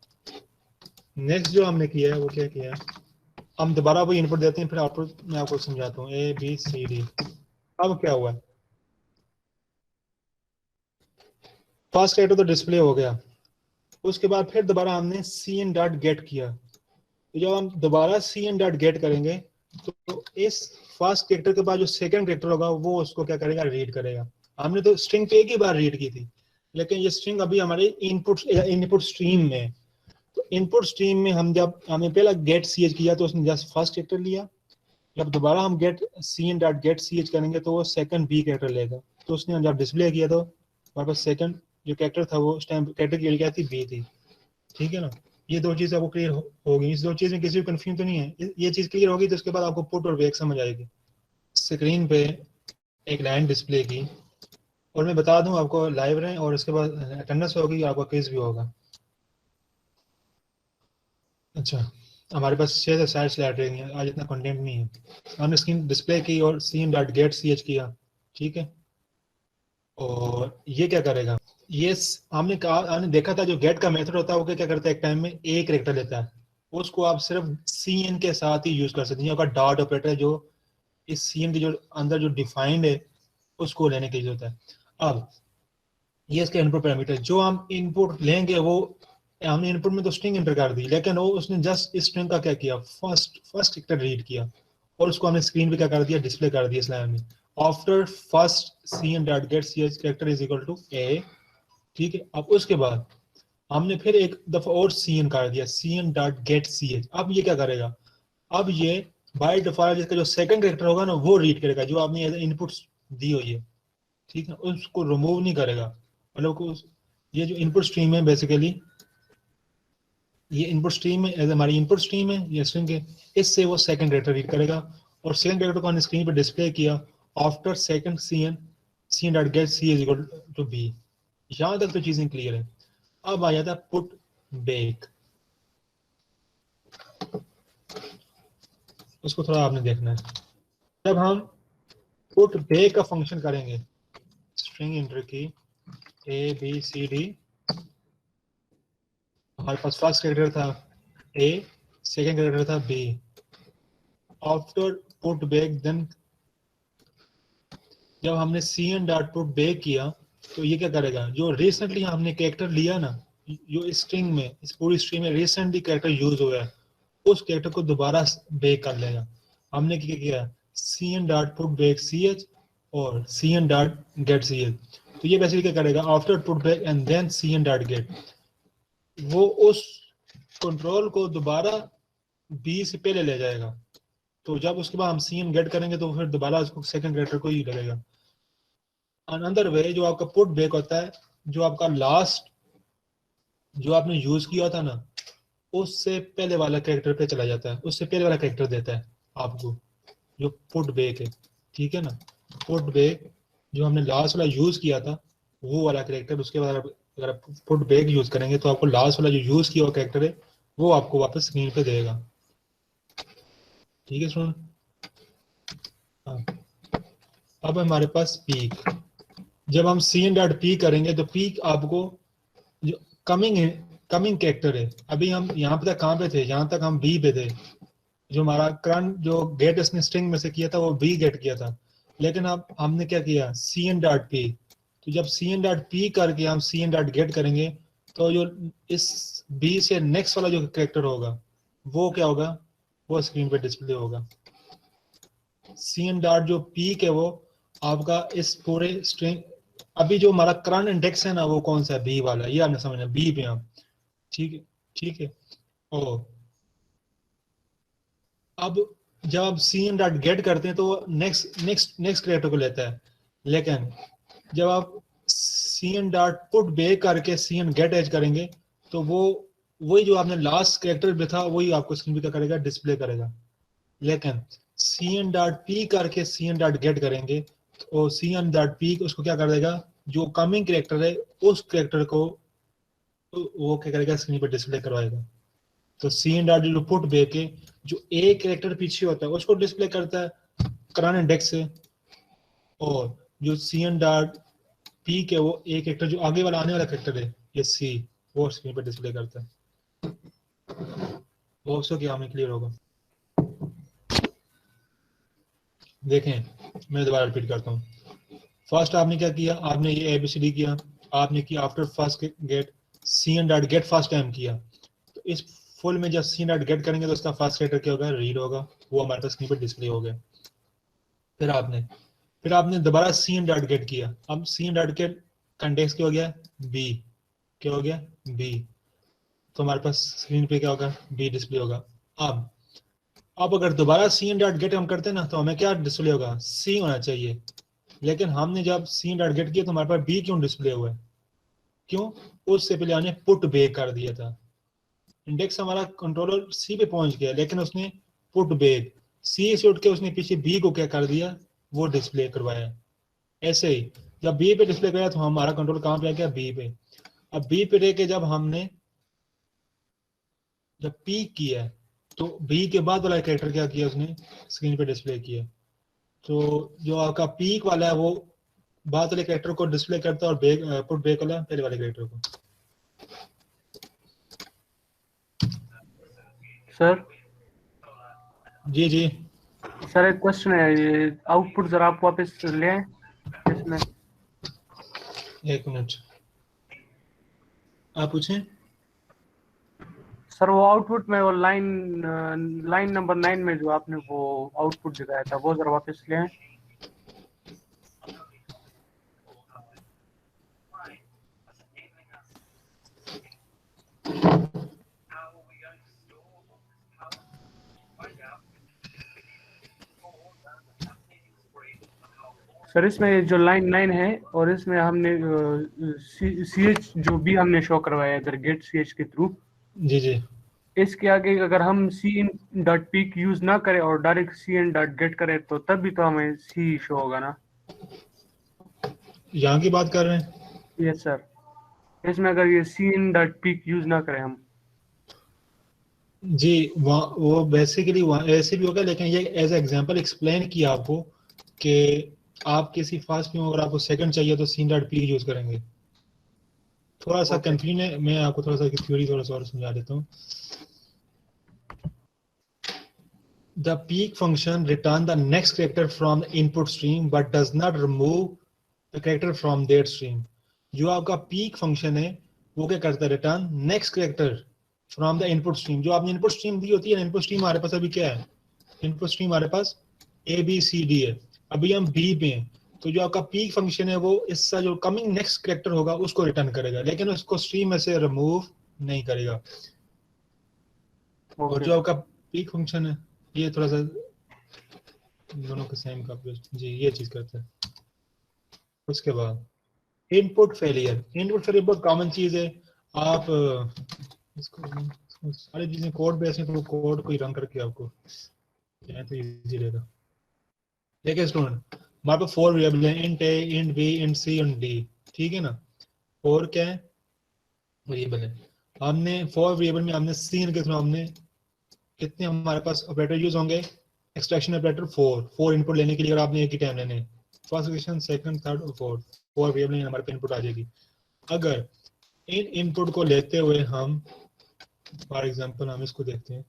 नेक्स्ट जो हमने किया है वो क्या किया, हम दोबारा वही इनपुट देते हैं, फिर आउटपुट मैं आपको समझाता हूँ ABCD। अब क्या हुआ, फर्स्ट कैरेक्टर तो डिस्प्ले हो गया, उसके बाद फिर दोबारा हमने cn.get किया। तो जब हम दोबारा cn.get करेंगे तो इस फर्स्ट कैरेक्टर के बाद जो सेकंड कैरेक्टर होगा वो उसको क्या करेगा, रीड करेगा। हमने तो स्ट्रिंग पे एक ही बार रीड की थी, लेकिन ये स्ट्रिंग अभी हमारे इनपुट स्ट्रीम में, तो इनपुट स्ट्रीम में हम जब हमें पहला गेट ch किया तो उसने जस्ट फर्स्ट कैरेक्टर लिया, जब दोबारा हम cn.get.ch करेंगे तो वो सेकंड बी कैरेक्टर लेगा। तो उसने जब डिस्प्ले किया तो हमारे पास सेकंड जो कैरेक्टर था वो उस टाइम कैरेक्टर की क्या थी, बी थी, ठीक है ना। ये दो चीज़ आपको क्लियर होगी, इस दो चीज़ में किसी को कंफ्यूजन तो नहीं है। ये चीज़ क्लियर होगी तो उसके बाद आपको पुट और बैक समझ आएगी। स्क्रीन पे एक लाइन डिस्प्ले की, और मैं बता दूं आपको लाइव रहें, और उसके बाद अटेंडेंस होगी, आपका क्विज भी होगा। अच्छा, हमारे पास 6 से 7 स्लाइड रहेंगे, आज इतना कंटेंट नहीं है। हमने स्क्रीन डिस्प्ले की और cn.get.ch किया, ठीक है। और ये क्या करेगा, ये हमने देखा था जो गेट का मेथड होता है वो क्या करता है, एक टाइम में एक कैरेक्टर लेता है, उसको आप सिर्फ cn के साथ ही यूज कर सकते हैं। आपका डॉट ऑपरेटर है जो इस cn के जो अंदर जो डिफाइंड है उसको लेने के लिए होता है। अब ये इसका इनपुट पैरामीटर, जो हम इनपुट लेंगे वो हमने इनपुट में तो स्ट्रिंग एंटर कर दी, लेकिन वो उसने जस्ट इस स्ट्रिंग का क्या किया, फर्स्ट कैरेक्टर रीड किया और उसको हमने स्क्रीन पे क्या कर दिया, डिस्प्ले कर दिया इस लाइन में। After first cn.get.ch character is equal to a, ठीक है। अब उसके बाद हमने फिर एक दफा और cn कर दिया, cn.get.ch। अब ये क्या करेगा, अब ये बाय डिफॉल्ट इसका जो सेकंड कैरेक्टर होगा ना वो रीड करेगा जो आपने इनपुट दी हुई है, ठीक है, उसको रिमूव नहीं करेगा। मतलब ये जो इनपुट स्ट्रीम है बेसिकली, ये इनपुट स्ट्रीम है, हमारी इनपुट स्ट्रीम है ये स्ट्रिंग के, इससे वो सेकंड कैरेक्टर रीड करेगा और सेकंड कैरेक्टर को हमने स्क्रीन पे डिस्प्ले किया after second cn.get.ch is equal to b। यहां तक तो चीजें क्लियर है। अब आ जाता है पुट बैक, उसको थोड़ा आपने देखना है। जब हम पुट बैक का फंक्शन करेंगे, स्ट्रिंग एंटर की ABCD, हमारे पास फर्स्ट कैरेक्टर था A, सेकंड कैरेक्टर था B। After put back then जब हमने cn.put बैक किया तो ये क्या करेगा, जो रिसेंटली हमने कैरेक्टर लिया ना, जो इस स्ट्रिंग में, इस पूरी स्ट्रिंग में रिसेंटली कैरेक्टर यूज हुआ है उस कैरेक्टर को दोबारा बैक कर लेगा। हमने क्या किया, cn.put back ch और cn.get.ch। तो ये बेसिकली क्या करेगा, after put back and then cn.get, वो उस कंट्रोल को दोबारा B से पहले ले जाएगा, तो जब उसके बाद हम सीन गेट करेंगे तो फिर दोबारा उसको सेकंड कैरेक्टर को ही लगेगा। अनदर वे जो आपका पुट बैक होता है, जो आपका लास्ट जो आपने यूज किया था ना, उससे पहले वाला कैरेक्टर पे चला जाता है, उससे पहले वाला कैरेक्टर देता है आपको, जो पुट बैक है, ठीक है ना। पुट बैक जो हमने लास्ट वाला यूज किया था वो वाला कैरेक्टर, उसके बाद अगर आप पुट बैक यूज करेंगे तो आपको लास्ट वाला जो यूज किया हुआ कैरेक्टर है वो आपको वापस स्क्रीन पे देगा। ठीक है सुन। हाँ, अब हमारे पास पीक। जब हम cn.peak करेंगे तो पीक आपको जो कमिंग कैरेक्टर है, अभी हम यहाँ पे तक कहाँ पे थे, यहाँ तक हम बी पे थे, जो हमारा करंट जो गेट इसने स्ट्रिंग में से किया था वो बी गेट किया था, लेकिन अब हमने क्या किया cn.p। तो जब cn.p करके हम cn.get करेंगे तो जो इस b से नेक्स्ट वाला जो कैरेक्टर होगा वो क्या होगा, वो स्क्रीन पे डिस्प्ले होगा। cn. जो पीक है वो आपका इस पूरे स्ट्रिंग, अभी जो हमारा करंट इंडेक्स है ना वो कौन सा है, बी वाला, ये आपने समझना, बी पे हम, ठीक है ठीक है। और अब जब आप cn.get करते हैं तो वो नेक्स्ट कैरेक्टर को लेता है, लेकिन जब आप cn.put करके cn.get एज करेंगे तो वो वही जो आपने लास्ट कैरेक्टर पे था वही आपको स्क्रीन पे क्या करेगा, डिस्प्ले करेगा। लेकिन cn.p करके cn.get करेंगे तो cn.p उसको क्या कर देगा, जो कमिंग कैरेक्टर है उस कैरेक्टर को वो क्या करेगा, स्क्रीन पर डिस्प्ले करवाएगा। तो cn.जो पुट बैक है जो एक कैरेक्टर पीछे होता है उसको डिस्प्ले करता है करंट इंडेक्स से, और जो cn.p के वो एक कैरेक्टर जो आगे वाला आने वाला कैरेक्टर है ये c, वो स्क्रीन पर डिस्प्ले करता है। वो उसको क्या हमें क्लियर होगा। देखें मैं दोबारा रिपीट करता हूँ। फर्स्ट आपने क्या किया, आपने ये ABCD किया, आपने किया after first get cn.get first time किया, तो इस फुल में जब cn.get करेंगे तो उसका फर्स्ट कैरेक्टर क्या होगा, रीड होगा, वो हमारे पास स्क्रीन पर डिस्प्ले हो गया। फिर आपने दोबारा cn.get किया, अब cn.get का इंडेक्स क्या हो गया, b, क्या हो गया b, तो हमारे पास स्क्रीन पे क्या होगा, b डिस्प्ले होगा। अब अगर दोबारा cn.get हम करते हैं ना तो हमें क्या डिस्प्ले होगा, c होना चाहिए, लेकिन हमने जब cn.get किया तो हमारे पास b क्यों डिस्प्ले हुआ है, क्यों, उससे पहले हमने पुट बैक कर दिया था। इंडेक्स हमारा कंट्रोलर c पे पहुंच गया लेकिन उसने पुट बैक c से उठ के उसने पीछे b को क्या कर दिया, वो डिस्प्ले करवाया। ऐसे ही जब b पे डिस्प्ले कराया तो हमारा कंट्रोल कहाँ पे आ गया, b पे। अब b पे रह के जब हमने जब p किया तो b के बाद वाला कैरेक्टर क्या किया, उसने स्क्रीन पे डिस्प्ले किया। तो जो आपका पीक वाला है वो बाद वाले कैरेक्टर को डिस्प्ले करता है और पुट बैक वाला पहले वाले कैरेक्टर को। सर जी जी सर एक क्वेश्चन है, ये आउटपुट जरा आप वापस ले आए इसमें। एक मिनट आप पूछें। सर वो आउटपुट में वो लाइन नंबर 9 में जो आपने वो आउटपुट दिखाया था वो जरा वापस ले आए। सर इसमें जो लाइन 9 है और इसमें हमने CH जो भी हमने शो करवाया इधर गेट CH के थ्रू, जी जी इसके आगे अगर हम cn.peak यूज ना करें और डायरेक्ट cn.get करें तो तब भी तो हमें C शो होगा ना। यहाँ की बात कर रहे हैं। यस सर, इसमें अगर ये cn.peak यूज ना करें हम। जी वो बेसिकली वहाँ ऐसे भी होगा, लेकिन ये एज एग्जांपल एक्सप्लेन किया आपको कि आप किसी फास्ट में अगर आपको सेकंड चाहिए तो cn.p यूज करेंगे। थोड़ा सा कंफ्यूजन है, मैं आपको थोड़ा सा थ्योरी थोड़ा सा और समझा देता हूँ। The peak function return the next character from the input stream but does not remove the character from that stream। जो आपका peak function है वो क्या करता है, return next character from the input stream. जो आपने इनपुट स्ट्रीम दी होती है, इनपुट स्ट्रीम हमारे पास अभी क्या है, इनपुट स्ट्रीम हमारे पास ABCD है, अभी हम B पे हैं, तो जो आपका पीक फंक्शन है वो इसका जो कमिंग नेक्स्ट कैरेक्टर होगा उसको रिटर्न करेगा, लेकिन उसको स्ट्रीम में से रिमूव नहीं करेगा। और जो आपका पीक फंक्शन है ये थोड़ा सा दोनों के सेम का जी ये चीज करता है। उसके बाद इनपुट फेलियर बहुत कॉमन चीज है। आप इसको सारी चीजें कोड बेस में, तो कोड को ही रन करके आपको तो इजी रहेगा। देखिए स्टूडेंट, हमारे पास 4 वेरिएबल है, इंट ए, इंट बी, इंट सी और डी, ठीक है ना। 4 क्या है? वेरिएबल है। हमने 4 वेरिएबल में हमने सीन के थ्रू हमने कितने हमारे पास ऑपरेटर यूज होंगे? एक्सट्रैक्शन ऑपरेटर 4 इनपुट लेने के लिए, अगर आपने एक ही टाइम लेने, फर्स्ट क्वेश्चन, सेकंड, थर्ड और फोर्थ, 4 वेरिएबल में हमारे पे इनपुट आ जाएगी। अगर इन इनपुट को लेते हुए हम फॉर एग्जांपल हम इसको देखते हैं,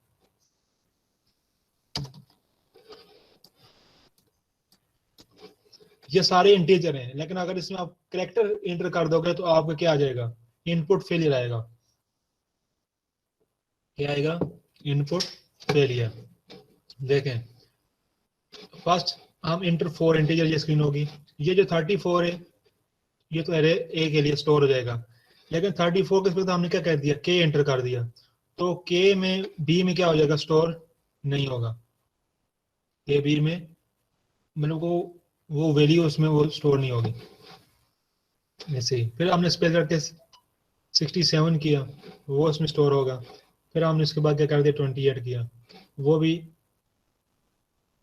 ये सारे इंटीजर हैं, लेकिन अगर इसमें आप कैरेक्टर एंटर कर दोगे तो आपका क्या आ जाएगा? इनपुट फेलियर आएगा। क्या आएगा? Input failure. देखें, फर्स्ट हम इंटर 4 इंटीजर, ये स्क्रीन होगी, ये जो 34 है ये तो एरे ए के लिए स्टोर हो जाएगा, लेकिन 34 के साथ हमने क्या कर दिया? के एंटर कर दिया, तो के में बी में क्या हो जाएगा? स्टोर नहीं होगा। के बी में मतलब वो वैल्यू उसमें वो स्टोर नहीं होगी। ऐसे ही फिर हमने स्पेस करके 67 किया, वो उसमें स्टोर होगा। फिर हमने इसके बाद क्या कर दिया? 28 किया, वो भी।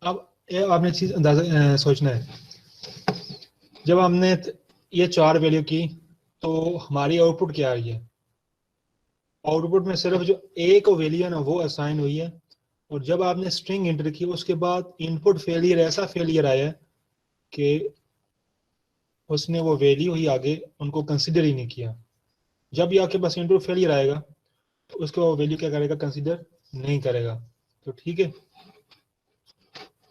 अब आपने चीज अंदाजा सोचना है, जब हमने ये 4 वैल्यू की तो हमारी आउटपुट क्या आई है? आउटपुट में सिर्फ जो एक वैल्यू है ना वो असाइन हुई है, और जब आपने स्ट्रिंग एंटर की उसके बाद इनपुट फेलियर, ऐसा फेलियर आया कि उसने वो वैल्यू ही आगे उनको कंसिडर ही नहीं किया। जब भी आपके पास इनपुट फेलियर आएगा तो उसको वो वैल्यू क्या करेगा? कंसिडर नहीं करेगा। तो ठीक है,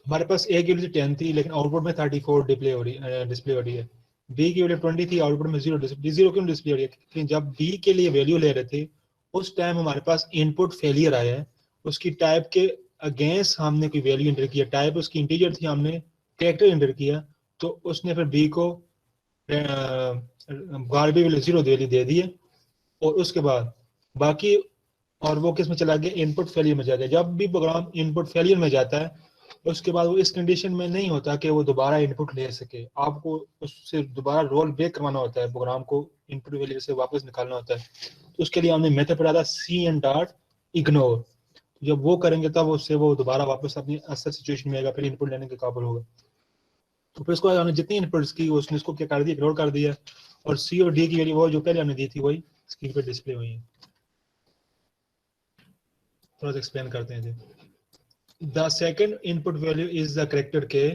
हमारे पास ए की वैल्यू 10 थी, लेकिन आउटपुट में 34 डिस्प्ले हो रही है। बी की वैल्यू 20 थी, आउटपुट में 0 क्यों डिस्प्ले हो रही है? क्योंकि जब बी के लिए वैल्यू ले रहे थे उस टाइम हमारे पास इनपुट फेलियर आया है, उसकी टाइप के अगेंस्ट हमने कोई वैल्यू एंटर किया, टाइप उसकी इंटीजर थी, हमने कैरेक्टर एंटर किया, तो उसने फिर बी को गार्बेज वैल्यू 0 वैल्यू दे दी है, और उसके बाद बाकी, और वो किस में चला गया? इनपुट फेलियर में जा गया। जब भी प्रोग्राम इनपुट फेलियर में जाता है उसके बाद वो इस कंडीशन में नहीं होता कि वो दोबारा इनपुट ले सके, आपको उससे दोबारा रोल बैक करवाना होता है, प्रोग्राम को इनपुट वैल्यू से वापस निकालना होता है। तो उसके लिए हमने मेथड पढ़ा था सी एंड डॉट इग्नोर। जब वो करेंगे तब उससे वो दोबारा वापस अपनी असल सिचुएशन में आएगा, फिर इनपुट लेने के काबिल होगा। तो फिर उसको हमने जितनी इनपुट्स की उसने इसको क्या कर दिया? इग्नोर कर दिया, और सी और डी की वैल्यू वो जो पहले हमने दी थी वही स्क्रीन पर डिस्प्ले हुई है। थोड़ा सा एक्सप्लेन करते हैं। The second input value is the character के,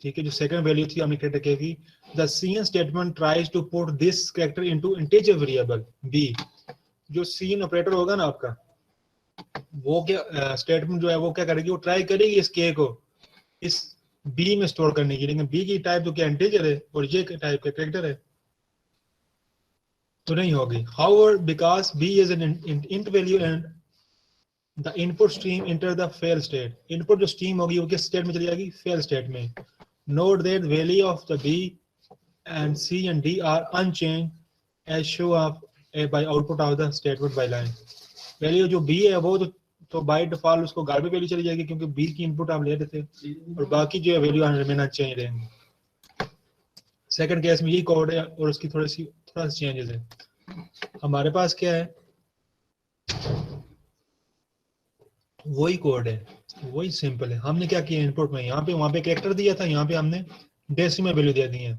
ठीक है, जो सेकंड वैल्यू थी हमने कैरेक्टर के की। The cin statement tries to put this character into integer variable B. जो सीन ऑपरेटर होगा ना आपका, वो क्या स्टेटमेंट जो है वो क्या करेगी? वो ट्राई करेगी इस के को इस बी में स्टोर करने की, लेकिन बी की टाइप तो क्या इंटीजर है और ये टाइप का कैरेक्टर है, तो नहीं होगी। However because B is an int value and the input stream enter the fail state, input जो स्ट्रीम होगी वो किस स्टेट में चली जाएगी? फेल स्टेट में। Note that value of the B and C and D are unchanged as show of by output of the statement by line. Value जो B है वो तो बाय डिफॉल्ट उसको गार्बेज वैल्यू चली जाएगी, क्योंकि बी की इनपुट आप ले रहे थे, और बाकी जो वैल्यू रिमेन चेंज रहेंगे। सेकंड केस में यही कोड है और उसकी थोड़ा सा चेंजेस है। हमारे पास क्या है? वही कोड है, वही सिंपल है। हमने क्या किया? इनपुट में यहाँ पे वहां पे कैरेक्टर दिया था, यहाँ पे हमने डेसिमल वैल्यू दे दी है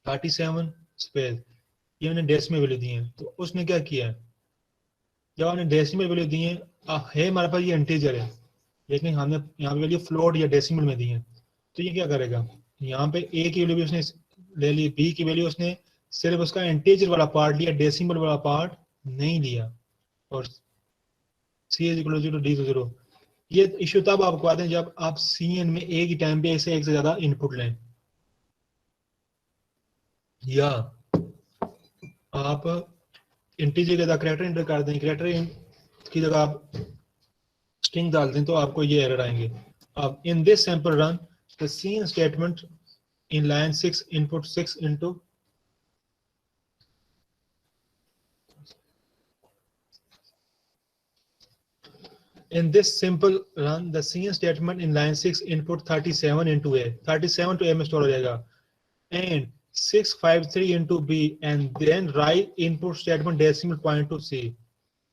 37 स्पेस, ये हमने डेसिमल वैल्यू दी है। तो उसने क्या किया है? जब हमने डेसिमल वैल्यू दी है हमारे पास ये इंटीजर है, लेकिन हमने यहाँ पे वैल्यू फ्लोट या डेसिमल में दी है, तो ये क्या करेगा? यहाँ पे ए की वैल्यू भी उसने ले ली, बी की वैल्यू उसने सिर्फ उसका इंटीजर वाला पार्ट लिया, डेसिमल वाला पार्ट नहीं लिया, और सी इज इक्वल टू डी 0। ये इश्यू तब आपको आते हैं जब आप सी एन में एक ही टाइम पे एक से ज्यादा इनपुट लें, या आप इंटीजर की जगह कैरेक्टर एंटर कर दें, कैरेक्टर की जगह आप स्ट्रिंग डाल दें, तो आपको ये एरर आएंगे। अब in this sample run the cin statement in line 6 input 6 into In this simple run, the cin statement in line 6 input 37 into a, 37 to a में store हो जाएगा, and 653 into b, and then write input statement decimal point to c.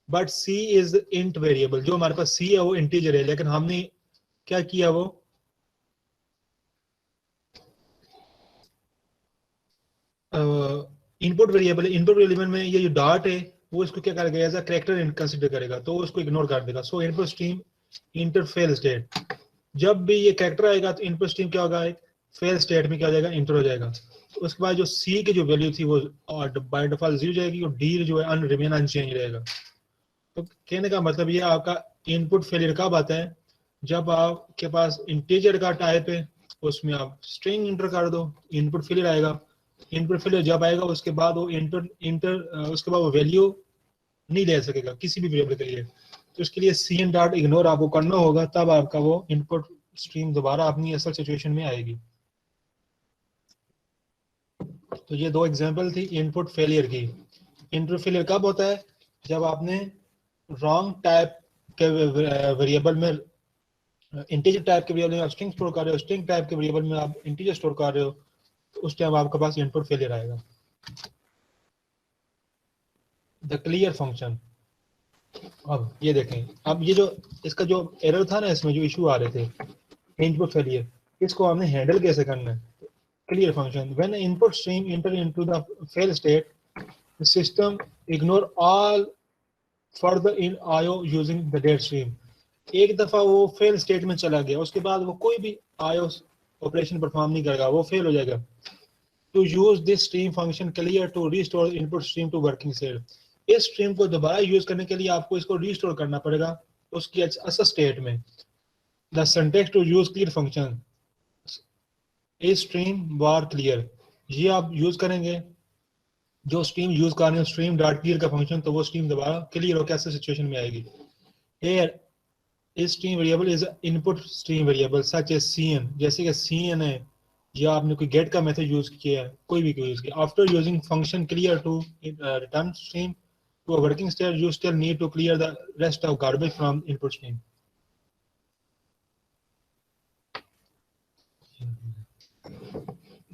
But c is int variable, जो हमारे पास c है वो integer है, लेकिन हमने क्या किया, वो इनपुट वेरिएबल में ये जो डॉट है वो इसको क्या करेगा, एज अ कैरेक्टर कंसीडर करेगा, तो उसको इग्नोर कर देगा. सो input stream inter fail state, जब भी ये कैरेक्टर आएगा तो इनपुट स्ट्रीम क्या होगा, एक फेल स्टेट में क्या हो जाएगा, इंटर हो जाएगा. तो उसके बाद जो सी की जो वैल्यू थी वो बाय डिफॉल्ट 0 जाएगी और डी जो है रिमेन अनचेंज रहेगा. तो कहने का मतलब ये आपका इनपुट फेलियर कब आता है, जब आपके पास इंटीजर का टाइप है उसमें आप स्ट्रिंग इंटर कर दो, इनपुट फेलियर आएगा. इनपुट फेलियर जब आएगा उसके बाद वो उसके बाद वो वैल्यू नहीं ले सकेगा किसी भी वेरिएबल के लिए. तो इसके लिए cin डॉट इग्नोर आपको करना होगा, तब आपका वो इनपुट स्ट्रीम दोबारा अपनी असल सिचुएशन में आएगी. तो ये दो एग्जांपल थी इनपुट फेलियर की. इनपुट फेलियर कब होता है, जब आपने रॉन्ग टाइप के वेरिएबल में इंटीजर टाइप के वेरिएबल में आप स्ट्रिंग स्टोर कर रहे हो, स्ट्रिंग टाइप के वेरिएबल में आप इंटीजर स्टोर कर रहे हो, तो उस टाइम आपके पास इनपुट फेलियर आएगा. द क्लियर फंक्शन, अब ये देखें, अब ये जो इसका जो एरर था ना, इसमें जो इशू आ रहे थे इनपुट फेलियर, इसको हमने हैंडल कैसे करना है. Clear function, when input stream enter into the fail state, the system ignore all further in IO using the that stream. एक दफा वो फेल स्टेट में चला गया, उसके बाद वो कोई भी आईओ ऑपरेशन परफॉर्म नहीं करेगा, वो फेल हो जाएगा. To use this stream function clear to restore input stream to working state. इस स्ट्रीम को दोबारा यूज करने के लिए आपको इसको रिस्टोर करना पड़ेगा उसकी असल स्टेट में. The syntax to use clear function is stream bar clear, ये आप यूज करेंगे जो स्ट्रीम यूज कर रहे हो स्ट्रीम डॉट क्लियर का फंक्शन, तो वो स्ट्रीम दोबारा क्लियर होकर ऐसे सिचुएशन में आएगी. Here is stream variable is input stream variable such as cin, जैसे कि cin है, या आपने कोई गेट का मेथड यूज किया है, कोई भी यूज किया. After using function clear to return stream to a working state, you still need to clear the rest of garbage from input stream.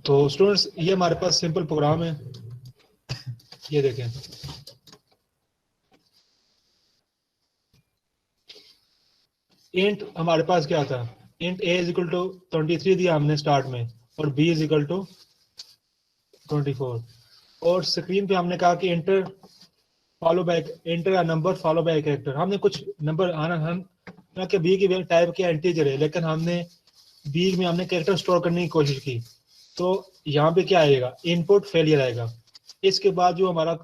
तो स्टूडेंट्स ये हमारे पास सिंपल प्रोग्राम है, ये देखें. इंट हमारे पास क्या था, int a is equal to 23 दिया हमने स्टार्ट में, और b इज इक्वल टू 24, और स्क्रीन पे हमने कहा कि inter follow by inter a number follow by character. हमने कुछ नंबर आना, हम कि b की टाइप क्या इंटीजर है, लेकिन हमने b में हमने कैरेक्टर स्टोर करने की कोशिश की, तो यहाँ पे क्या आएगा, इनपुट फेलियर आएगा. इसके बाद जो हमारा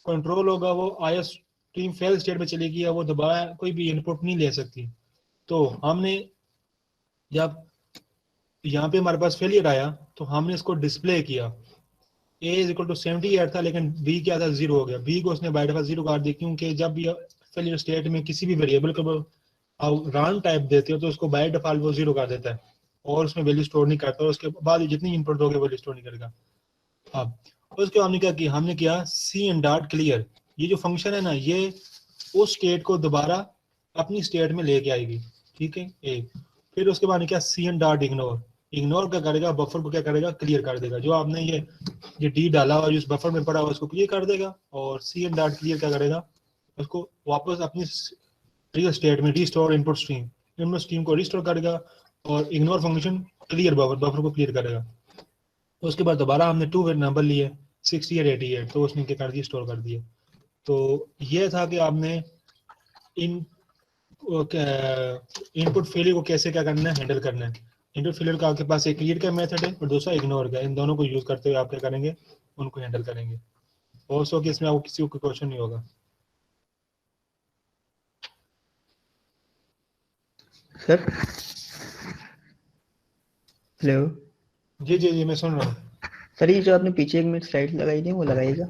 कंट्रोल होगा वो आईओ स्ट्रीम फेल स्टेट में चली गई, वो दोबारा कोई भी इनपुट नहीं ले सकती. तो हमने जब यहाँ पे हमारे पास फेलियर आया तो हमने इसको डिस्प्ले किया. a इज इक्वल टू 78 था, लेकिन b क्या था, 0 हो गया. b को उसने बाय डिफॉल्ट 0 कर दिया, क्योंकि जब भी फेलियर स्टेट में किसी भी वेरिएबल को रन टाइप देते हो तो उसको बाय डिफॉल्ट वो 0 कर देता है और उसमें वैल्यू स्टोर नहीं करता, और उसके बाद जितनी इनपुट दोगे वैल्यू स्टोर नहीं करेगा. अब उसके हमने क्या किया, हमने किया cin डॉट क्लियर. ये जो फंक्शन है ना, ये उस स्टेट को दोबारा अपनी स्टेट में लेके आएगी, ठीक है. एक फिर उसके बाद क्या, cin डॉट इग्नोर. इग्नोर क्या करेगा, बफर को क्या करेगा, क्लियर कर देगा. जो आपने ये डी डाला और उस बफर में पड़ा हुआ उसको क्लियर कर देगा, और cin डॉट क्लियर क्या करेगा, उसको वापस अपनी रियल स्टेट में रिस्टोर इनपुट स्ट्रीम को रिस्टोर करेगा, और इग्नोर फंक्शन क्लियर बफर को क्लियर करेगा. तो उसके बाद दोबारा हमने 2 नंबर लिए 60 और 88, तो उसने क्या कर दिया, स्टोर कर दिया. तो ये था कि आपने इनपुट फेलियर को कैसे क्या करना है, हैंडल करना है. इनपुट फेलियर का आपके पास एक क्लियर का मेथड है और दूसरा इग्नोर का. इन दोनों को यूज करते हुए आप क्या करेंगे, उनको हैंडल करेंगे. और सो कि इसमें आपको किसी को क्वेश्चन नहीं होगा. Sir hello. जी जी जी मैं सुन रहा हूँ. सर ये जो आपने पीछे एक मिनट स्लाइड लगाई थी वो लगाइएगा.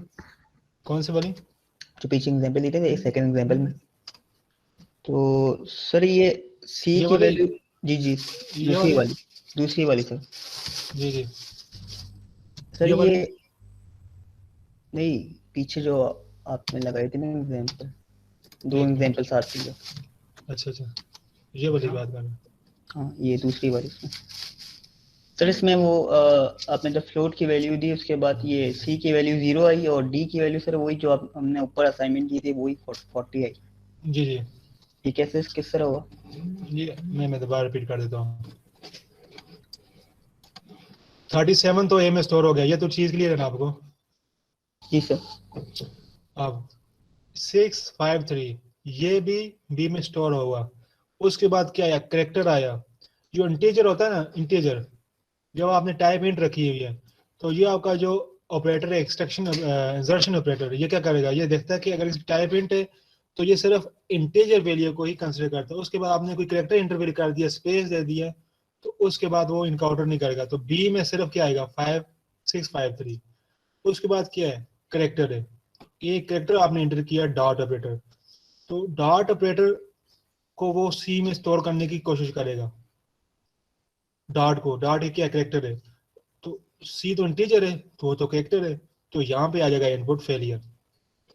कौन से वाली, जो पीछे एग्जांपल दी थी एक सेकंड एग्जांपल में. तो सर ये c ये की वाली? वैल्यू, जी जी दूसरी वाली सर. जी जी सर ये वाली? ये नहीं, पीछे जो आपने लगाई थी ना एग्जांपल, 2 एग्जांपल साथ ही. अच्छा अच्छा, ये वाली बात कर रहे हैं। हाँ ये दूसरी वाली इसमें। सर इसमें वो आपने जब फ्लोट की वैल्यू दी उसके बाद ये सी की वैल्यू 0 आई और डी की वैल्यू सर वही जो आप हमने ऊपर असाइनमेंट की थी वही 40 आई। जी जी, ये कैसे किस तरह हुआ? ये मैं दोबारा रिपीट कर देता हूँ। 37 तो ए में स्टोर हो गया, ये तो चीज क्लियर है ना आपको? जी सर। अब 653 ये भी बी में स्टोर होगा। उसके बाद क्या आया? करेक्टर आया। जो इंटीजर होता है ना, इंटीजर जब आपने टाइप इंट रखी हुई है तो ये आपका जो ऑपरेटर है एक्सट्रैक्शन इंसर्शन ऑपरेटर, ये क्या करेगा? ये देखता है कि अगर इस टाइप इंट है तो ये सिर्फ इंटीजर वैल्यू को ही कंसीडर करता है। उसके बाद आपने कोई करेक्टर इंटरवेल कर दिया, स्पेस दे दिया, तो उसके बाद वो इनकाउंटर नहीं करेगा। तो बी में सिर्फ क्या आएगा? 5653। उसके बाद क्या है? करेक्टर है। ये करेक्टर आपने इंटर किया डॉट ऑपरेटर, तो डॉट ऑपरेटर को वो सी में स्टोर करने की कोशिश करेगा। डॉट को, डॉट एक क्या करेक्टर है, तो सी तो इंटीजर है तो वो तो करेक्टर है, तो यहाँ पे आ जाएगा इनपुट फेलियर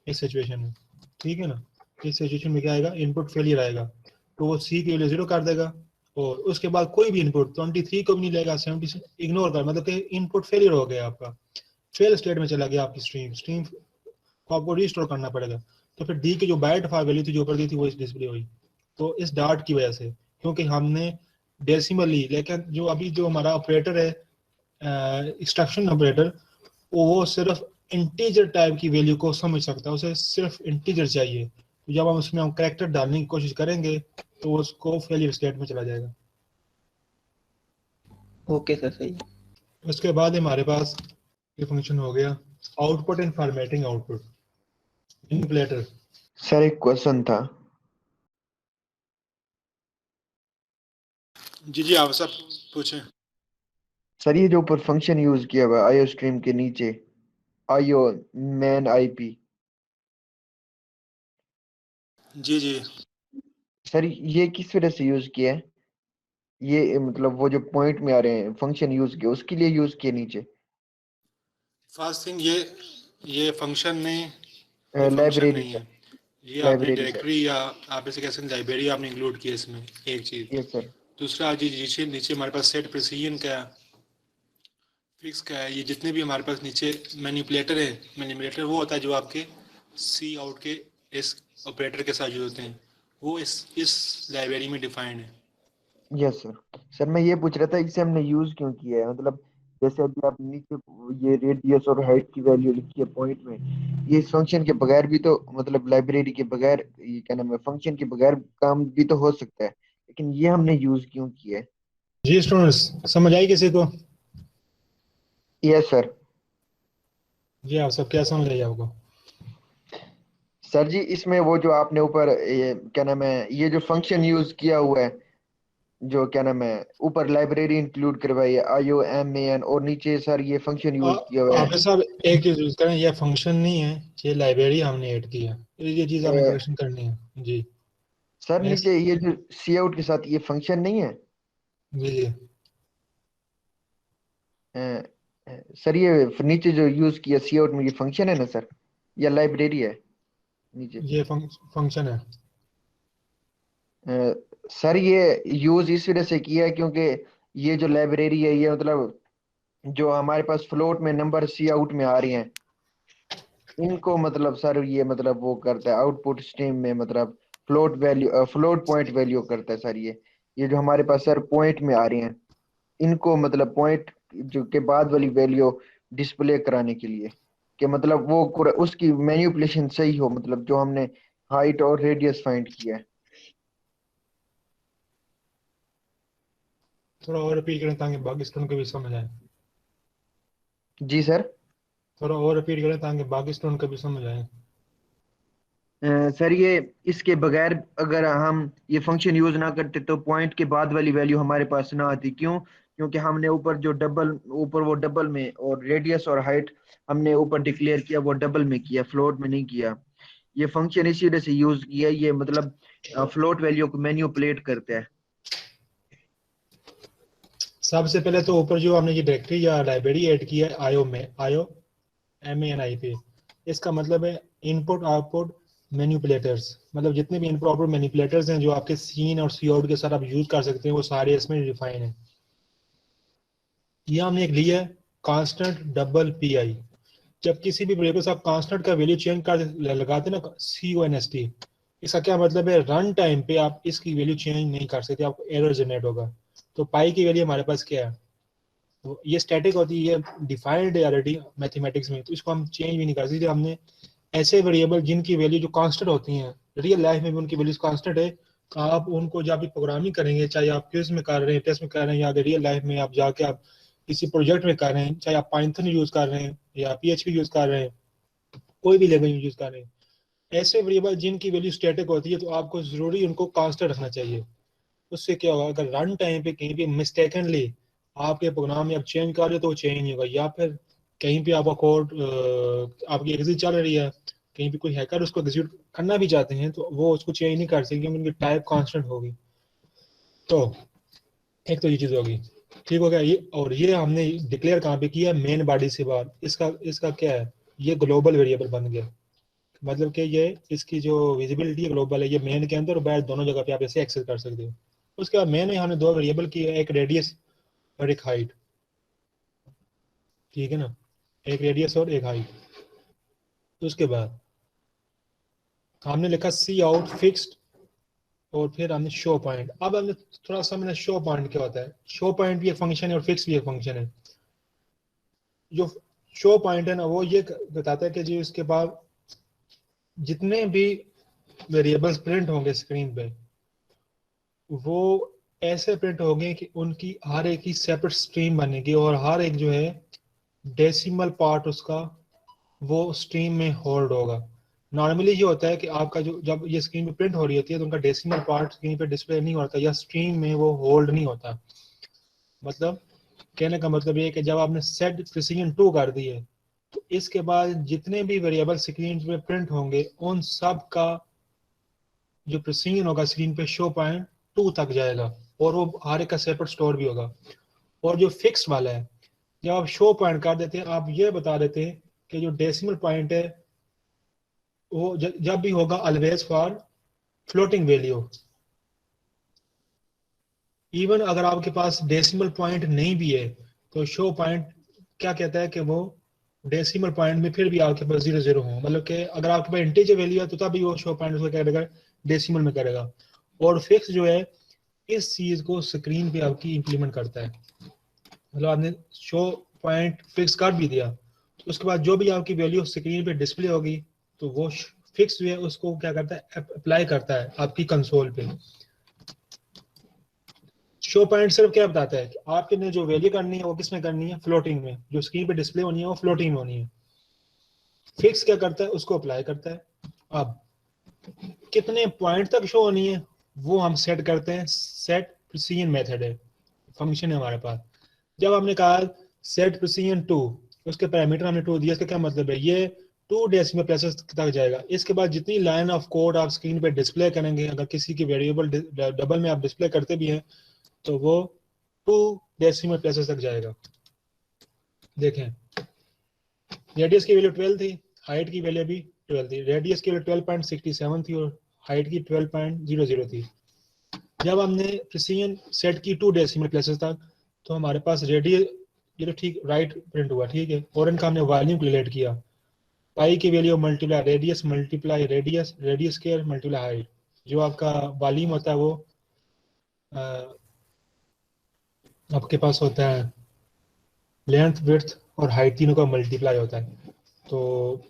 इस सिचुएशन में। ठीक है ना? इस सिचुएशन में क्या आएगा? इनपुट फेलियर आएगा, तो वो सी की वैल्यू 0 कर देगा। और उसके बाद कोई भी इनपुट 23 को भी नहीं लेगा, 70 इग्नोर कर, मतलब कि इनपुट फेलियर हो गया आपका, फेल स्टेट में चला गया आपकी स्ट्रीम को आपको रिस्टोर करना पड़ेगा। तो फिर डी की जो बाइट फाइल वैल्यू थी जो ऊपर दी थी वो इस डिस्प्ले हुई। तो इस डॉट की वजह से, क्योंकि हमने डेसिमल ली, लेकिन जो अभी जो हमारा ऑपरेटर है एक्सट्रैक्शन ऑपरेटर, वो सिर्फ इंटीजर टाइप की वैल्यू को समझ सकता है, उसे सिर्फ इंटीजर चाहिए। तो जब हम उसमें हम करेक्टर डालने की कोशिश करेंगे तो उसको फेलियर स्टेट में चला जाएगा। ओके सर सही है। उसके बाद हमारे पास ये फंक्शन हो गया output and formatting output manipulator. Sir एक क्वेश्चन था। जी जी, आप सब पूछें। सर ये जो ऊपर फंक्शन यूज किया हुआ है आईओ स्ट्रीम के नीचे, आईओ मैन आईपी, जी जी, सर ये किस वजह से यूज किया है? ये मतलब वो जो पॉइंट में आ रहे हैं फंक्शन यूज किया उसके लिए यूज किया नीचे? फर्स्ट थिंग ये फंक्शन नहीं, ये फंक्शन लाइब्रेरी नहीं सर, है, ये आपने लाइब्रेरी सर। डायरेक्टरी या आप इसे कैसे लाइब्रेरी आपने इंक्लूड किया इसमें, एक चीज। Yes sir. दूसरा जी नीचे नीचे हमारे पास सेट प्रिसीजन का है, फिक्स का है। ये जितने भी हमारे पास नीचे मैनिपुलेटर है, मैनिपुलेटर वो होता है जो आपके सी आउट के इस ऑपरेटर के साथ जो होते हैं, वो इस लाइब्रेरी में डिफाइंड है। Yes sir. सर मैं ये पूछ रहा था इसे हमने यूज क्यों किया है, मतलब जैसे अभी आप नीचे ये रेडियस और हाइट की वैल्यू लिखी है पॉइंट में, ये इस फंक्शन के बगैर भी तो, मतलब लाइब्रेरी के बगैर, ये क्या नाम है, फंक्शन के बगैर काम भी तो हो सकता है, लेकिन ये हमने यूज क्यों किया है? जी स्टूडेंट्स, समझ आई किसी को? Yes sir. जी आप सब क्या समझ आई आपको? सर जी इसमें वो जो आपने ऊपर ये क्या नाम है, ये जो फंक्शन यूज किया हुआ है, जो क्या नाम है ऊपर लाइब्रेरी इंक्लूड करवाई है आईओ एम ए एन, और नीचे सर ये फंक्शन यूज किया हुआ आप साहब एक चीज यूज करें, ये फंक्शन नहीं है, ये लाइब्रेरी हमने ऐड की है, ये चीज आपने है। करेक्शन करनी है। जी सर यस, नीचे ये जो सी आउट के साथ ये फंक्शन नहीं है? जी जी, सर ये नीचे जो यूज किया सी आउट में, ये फंक्शन है ना सर, या लाइब्रेरी है नीचे? ये फंक्शन है। सर ये यूज इस वजह से किया है क्योंकि ये जो लाइब्रेरी है ये मतलब जो हमारे पास फ्लोट में नंबर सी आउट में आ रही हैं, इनको मतलब सर ये मतलब वो करता है आउटपुट स्ट्रीम में, मतलब float value, float point value करता है सर। ये जो हमारे पास सर पॉइंट में आ रही हैं, इनको मतलब पॉइंट जो के बाद वाली वैल्यू डिस्प्ले कराने के लिए, कि मतलब वो उसकी मैनिपुलेशन सही हो, मतलब जो हमने हाइट और रेडियस फाइंड किया है। थोड़ा और रिपीट करें ताकि बाकी स्टूडेंट को भी समझ आए। जी सर। थोड़ा और रिपीट करें ताकि बाकी स्टूडेंट को भी समझ आए। सर ये इसके बगैर अगर हम ये फंक्शन यूज ना करते तो पॉइंट के बाद वाली वैल्यू हमारे पास ना आती। क्यों? क्योंकि हमने ऊपर जो डबल, ऊपर वो डबल में, और रेडियस और हाइट हमने ऊपर डिक्लेयर किया वो डबल में किया, फ्लोट में नहीं किया। ये फंक्शन इसी वजह से यूज किया, ये मतलब फ्लोट वैल्यू को मैनिपुलेट करता है। सबसे पहले तो ऊपर जो हमने ये डायरेक्टरी या लाइब्रेरी ऐड की है आईओ में, आईओ एम ए एन आई पे, इसका मतलब है इनपुट आउटपुट मैनिपुलेटर्स, मतलब जितने भी इम्प्रॉपर मैनिपुलेटर्स हैं जो आपके सीन और सी आउट के साथ आप यूज कर सकते हैं, वो सारे इसमें डिफाइन है। ये हमने एक लिया है कांस्टेंट डबल पी आई। जब किसी भी वेरिएबल से आप कांस्टेंट का वैल्यू चेंज कर लगाते हैं ना, CONST, इसका क्या मतलब है, रन टाइम पे आप इसकी वैल्यू चेंज नहीं कर सकते, आपको एरर जनरेट होगा। तो पाई की वैल्यू हमारे पास क्या है, तो ये स्टैटिक होती है, ये डिफाइंड है ऑलरेडी मैथमेटिक्स में, तो इसको हम चेंज भी नहीं कर सकते। हमने ऐसे वेरिएबल जिनकी वैल्यू जो कांस्टेंट होती हैं, रियल लाइफ में भी उनकी वैल्यूज कांस्टेंट है, तो आप उनको जब भी प्रोग्रामिंग करेंगे, चाहे आप क्विज में कर रहे हैं, टेस्ट में कर रहे हैं, या रियल लाइफ में आप जाके आप किसी प्रोजेक्ट में कर रहे हैं, चाहे आप पाइथन यूज कर रहे हैं या PHP यूज कर रहे हैं, कोई भी लैंग्वेज यूज कर रहे हैं, ऐसे वेरिएबल जिनकी वैल्यू स्टैटिक होती है, तो आपको जरूरी उनको कांस्टेंट रखना चाहिए। उससे क्या होगा, अगर रन टाइम पे कहीं भी मिस्टेकनली आपके प्रोग्राम में आप चेंज कर रहे हो तो वो चेंज नहीं होगा, या फिर कहीं पे आपका कोड आपकी एग्जिट चल रही है, कहीं पे कोई हैकर उसको एग्जीक्यूट करना भी चाहते हैं, तो वो उसको चेंज नहीं कर सकेंगे, उनकी टाइप कांस्टेंट होगी। तो एक तो ये चीज़ होगी, ठीक हो गया ये। और ये हमने डिक्लेयर कहाँ पे किया, मेन बॉडी से बाहर। इसका क्या है, ये ग्लोबल वेरिएबल बन गया, मतलब कि ये इसकी जो विजिबिलिटी है ग्लोबल है, ये मेन के अंदर और बाहर दोनों जगह पे आप इसे एक्सेस कर सकते हो। उसके बाद मेन में हमने दो वेरिएबल की है, एक रेडियस और एक हाइट, ठीक है ना, एक रेडियस और एक हाइट। उसके बाद हमने लिखा सी आउट फिक्स्ड, और फिर हमने शो पॉइंट। अब हमने थोड़ा सा मैंने शो पॉइंट क्या होता है, शो पॉइंट भी एक फंक्शन है और फिक्स भी एक फंक्शन है। जो शो पॉइंट है ना, वो ये बताता है कि जी उसके बाद जितने भी वेरिएबल्स प्रिंट होंगे स्क्रीन पे, वो ऐसे प्रिंट होंगे कि उनकी हर एक की सेपरेट स्ट्रीम बनेगी, और हर एक जो है डेसिमल पार्ट उसका वो स्ट्रीम में होल्ड होगा। नॉर्मली ये होता है कि आपका जो जब ये स्क्रीन पे प्रिंट हो रही होती है, तो उनका डेसिमल पार्ट स्क्रीन पे डिस्प्ले नहीं होता, या स्ट्रीम में वो होल्ड नहीं होता। मतलब कहने का मतलब ये है कि जब आपने सेट प्रिसीजन 2 कर दी है, तो इसके बाद जितने भी वेरिएबल स्क्रीन पे प्रिंट होंगे, उन सब का जो प्रिसीजन होगा स्क्रीन पे शो पॉइंट 2 तक जाएगा, और वो हर एक का सेपरेट स्टोर भी होगा। और जो फिक्स वाला है, जब आप शो पॉइंट कर देते हैं, आप ये बता देते हैं कि जो डेसिमल पॉइंट है वो जब भी होगा always for floating value. Even अगर आपके पास डेसिमल पॉइंट नहीं भी है, तो शो पॉइंट क्या कहता है कि वो डेसिमल पॉइंट में फिर भी आपके पास 0 0 हो, मतलब कि अगर आपके पास इंटीजर वैल्यू है तो तभी वो शो पॉइंट उसको क्या करेगा, डेसिमल में करेगा। और फिक्स जो है इस चीज को स्क्रीन पे आपकी इंप्लीमेंट करता है, मतलब आपने शो पॉइंट फिक्स कर भी दिया, तो उसके बाद जो भी आपकी वैल्यू स्क्रीन पे डिस्प्ले होगी, तो वो फिक्स जो है उसको क्या करता है, अप्लाई करता है आपकी कंसोल पे। शो पॉइंट सिर्फ क्या बताता है कि आपने जो वैल्यू करनी है वो किस में करनी है, फ्लोटिंग में, जो स्क्रीन पे डिस्प्ले होनी है वो फ्लोटिंग में होनी है। फिक्स क्या करता है, उसको अप्लाई करता है। अब कितने पॉइंट तक शो होनी है वो हम सेट करते हैं, सेट प्रिसीजन मेथड है, फंक्शन है हमारे पास। जब हमने कहा सेट प्रिसीजन 2, उसके पैरामीटर हमने 2 दिया, इसका क्या मतलब है, ये 2 डेसिमल प्लेसेस तक जाएगा। इसके बाद जितनी लाइन ऑफ कोड आप स्क्रीन पे डिस्प्ले करेंगे, अगर किसी की वेरिएबल डबल में आप डिस्प्ले करते भी हैं, तो वो 2 डेसिमल प्लेसेस तक जाएगा। देखें, रेडियस की वैल्यू 12 थी, हाइट की वैल्यू भी 12 थी। रेडियस की वैल्यू 12.67 थी और हाइट की 12.00 थी। जब हमने प्रिसीजन सेट की 2 डेसिमल प्लेसेस तक, तो हमारे पास रेडियस ये तो ठीक राइट प्रिंट हुआ, ठीक है। और इनका हमने वॉल्यूम कैलकुलेट किया, पाई की value multiply radius multiply radius radius square multiply height. जो आपका वॉल्यूम होता है वो आपके पास होता है लेंथ विड्थ और हाइट, तीनों का मल्टीप्लाई होता है। तो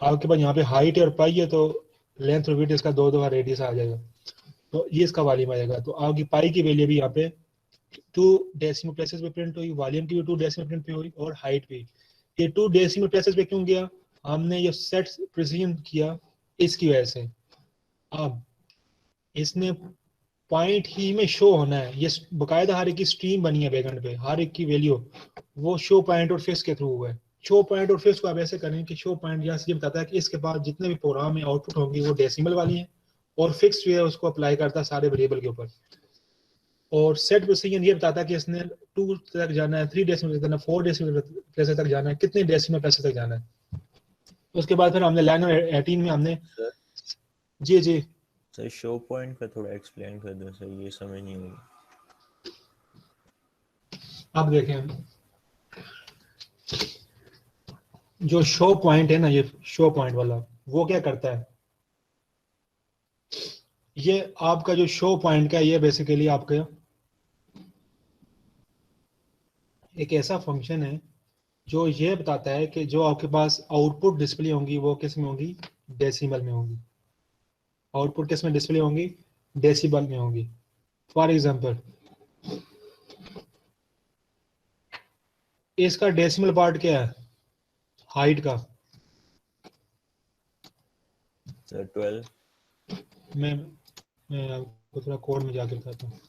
आपके पास यहाँ पे हाइट है और पाई है, तो लेंथ और विड्थ इसका 2 2 रेडियस आ जाएगा, तो ये इसका वॉल्यूम आ जाएगा। तो आपकी पाई की वैल्यू भी यहाँ पे 2 डेसिमल प्लेसेस पे प्रिंट हुई, वॉल्यूम की भी 2 डेसिमल प्रिंट पे हुई, और हाइट भी। ये 2 डेसिमल प्लेसेस पे क्यों गया, हमने ये सेट प्रिसीजन किया इसकी वजह से। अब इसने पॉइंट ही में शो होना है, ये बकायदा हर एक की स्ट्रीम बनी है बैकएंड पे, हर एक की वैल्यू वो शो पॉइंट और फिक्स के थ्रू हुआ है। शो पॉइंट और फिक्स को आप ऐसे करें कि शो पॉइंट यहाँ से ये बताता है कि इसके बाद जितने भी प्रोग्राम में आउटपुट होंगी वो डेसिमल वाली हैं, और फिक्स जो है उसको अप्लाई करता है सारे वेरिएबल के ऊपर। और सेट प्रिसीजन ये बताता है कि इसने 2 तक जाना है, 3 डेसिमल तक जाना है, 4 डेसिमल प्लेसेस तक जाना है, कितने डेसिमल प्लेसेस तक जाना है। उसके बाद फिर हमने लाइन 18 में हमने जी जी सर शो पॉइंट का थोड़ा एक्सप्लेन कर दो सर, ये समझ नहीं होगी। अब देखें, जो शो पॉइंट है ना, ये शो पॉइंट वाला, वो क्या करता है, ये आपका जो शो पॉइंट का, ये बेसिकली आपका एक ऐसा फंक्शन है जो ये बताता है कि जो आपके पास आउटपुट डिस्प्ले होंगी वो किस में होंगी, डेसिमल में होंगी। आउटपुट किस में डिस्प्ले होंगी, डेसिमल में होंगी। फॉर एग्जांपल इसका डेसिमल पार्ट क्या है, हाइट का, सर 12। मैं आपको थोड़ा कोड में जाकर बताता हूँ।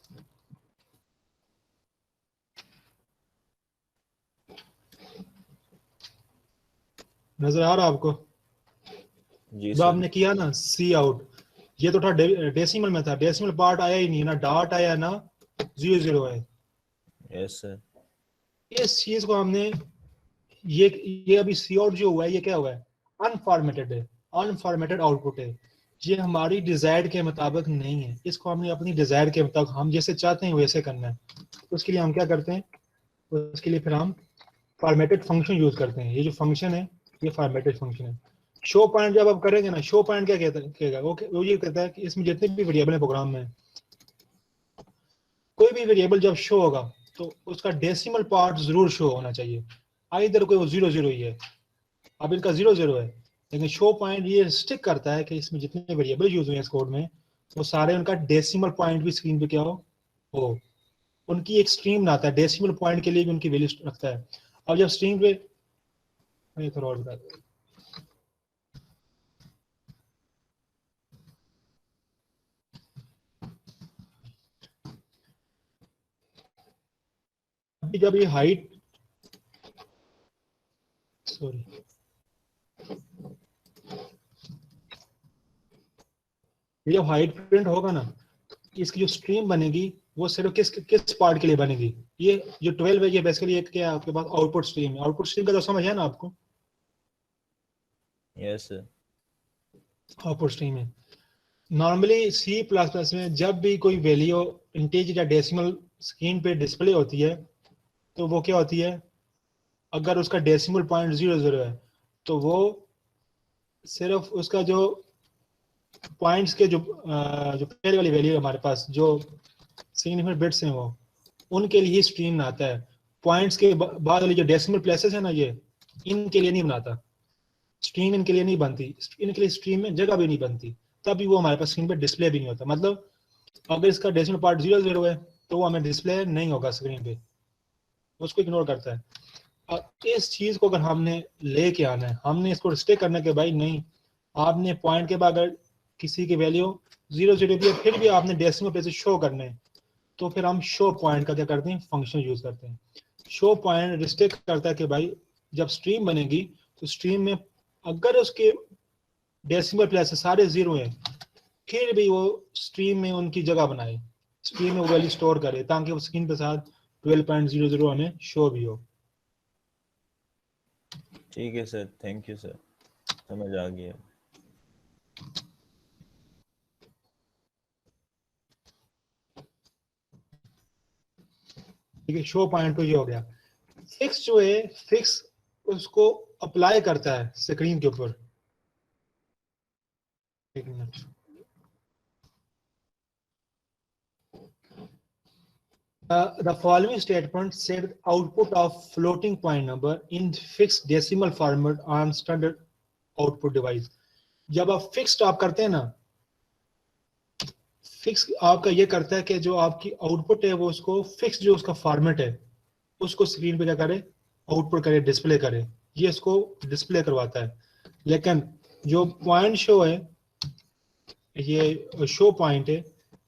नजर आ रहा आपको, जी जो सर। आपने किया ना सी आउट, ये तो था डेसिमल में था, डेसिमल पार्ट आया ही नहीं, ना डॉट आया ना 00 आया। Yes sir. इस चीज को हमने, ये अभी सी आउट जो हुआ है, ये क्या हुआ है, अनफॉर्मेटेड है, अनफॉर्मेटेड आउटपुट है। ये हमारी डिजायर के मुताबिक नहीं है, इसको हमने अपनी डिजायर के मुताबिक, हम जैसे चाहते हैं वैसे करना है। उसके लिए हम क्या करते हैं, उसके लिए फिर हम फॉर्मेटेड फंक्शन यूज करते हैं। ये जो फंक्शन है ये फॉर्मेटेड फंक्शन है। शो पॉइंट जब आप करेंगे ना, शो पॉइंट क्या कहेगा, वो ये कहता है कि इसमें जितने भी वेरिएबल है प्रोग्राम में, कोई भी वेरिएबल जब शो होगा तो उसका डेसिमल पार्ट जरूर शो होना चाहिए। इधर कोई वो 00 ही है, अब इनका 00 है, लेकिन शो पॉइंट ये स्टिक करता है कि इसमें जितने वेरिएबल यूज हुए हैं इस कोड में, वो सारे उनका डेसिमल पॉइंट भी स्क्रीन पे क्या हो उनकी एक स्ट्रीम बनाता है, डेसिमल पॉइंट के लिए भी उनकी वैल्यू रखता है। अब जब स्ट्रीम पे, मैं थोड़ा और बता दूं। अभी जब ये हाइट, सॉरी, ये जब हाइट प्रिंट होगा ना, इसकी जो स्ट्रीम बनेगी वो सिर्फ किस किस पार्ट के लिए बनेगी, ये जो 12 है ये बेसिकली एक क्या है आपके पास, आउटपुट स्ट्रीम है। आउटपुट स्ट्रीम का तो समझ है ना आपको, यस सर। आउटपुट स्ट्रीम है। नॉर्मली सी प्लस प्लस में जब भी कोई वैल्यू इंटीजर या डेसिमल स्क्रीन पे डिस्प्ले होती है तो वो क्या होती है, अगर उसका डेसिमल पॉइंट 00 है तो वो सिर्फ उसका जो पॉइंट्स के जो पहले वाली वैल्यू है हमारे पास, जो सिग्निफिकेंट बिट्स हैं, वो उनके लिए ही स्ट्रीम बनाता है। पॉइंट्स के बाद वाली जो डेसिमल प्लेसेस है ना, ये इनके लिए नहीं बनाता स्ट्रीम, इनके लिए नहीं बनती, इनके लिए स्ट्रीम में जगह भी नहीं बनती, तभी वो हमारे पास स्क्रीन पे डिस्प्ले भी नहीं होता। मतलब अगर इसका डेसिमल पार्ट 00 है तो वो हमें डिस्प्ले नहीं होगा स्क्रीन पे, उसको इग्नोर करता है। और इस चीज को अगर हमने लेके आना है, हमने इसको स्टे करना कि भाई नहीं, आपने पॉइंट के बाद अगर किसी की वैल्यू 00 भी है फिर भी आपने डेसिमल प्लेसेस शो करने हैं, तो फिर हम शो पॉइंट का क्या करते हैं, फंक्शन यूज करते हैं। शो पॉइंट रिस्ट्रिक्ट करता है कि भाई जब स्ट्रीम बनेगी तो स्ट्रीम में अगर उसके डेसिमल प्लेस सारे 0 हैं फिर भी वो स्ट्रीम में उनकी जगह बनाए, स्ट्रीम में वो वैल्यू स्टोर करे, ताकि वो स्क्रीन के साथ 12.00 हमें शो भी हो। ठीक है सर, थैंक यू सर, समझ आ गया। ठीक है, शो पॉइंट तो ये हो गया। फिक्स जो है, फिक्स उसको अप्लाई करता है स्क्रीन के ऊपर। एक minute, the following statement said output of floating point number in fixed decimal format on standard output device। जब आप फिक्स आप करते हैं ना, फिक्स आपका ये करता है कि जो आपकी आउटपुट है वो उसको फिक्स, जो उसका फॉर्मेट है उसको स्क्रीन पे क्या करे, आउटपुट करे, डिस्प्ले करे, ये इसको डिस्प्ले करवाता है। लेकिन जो पॉइंट शो है, ये शो पॉइंट है,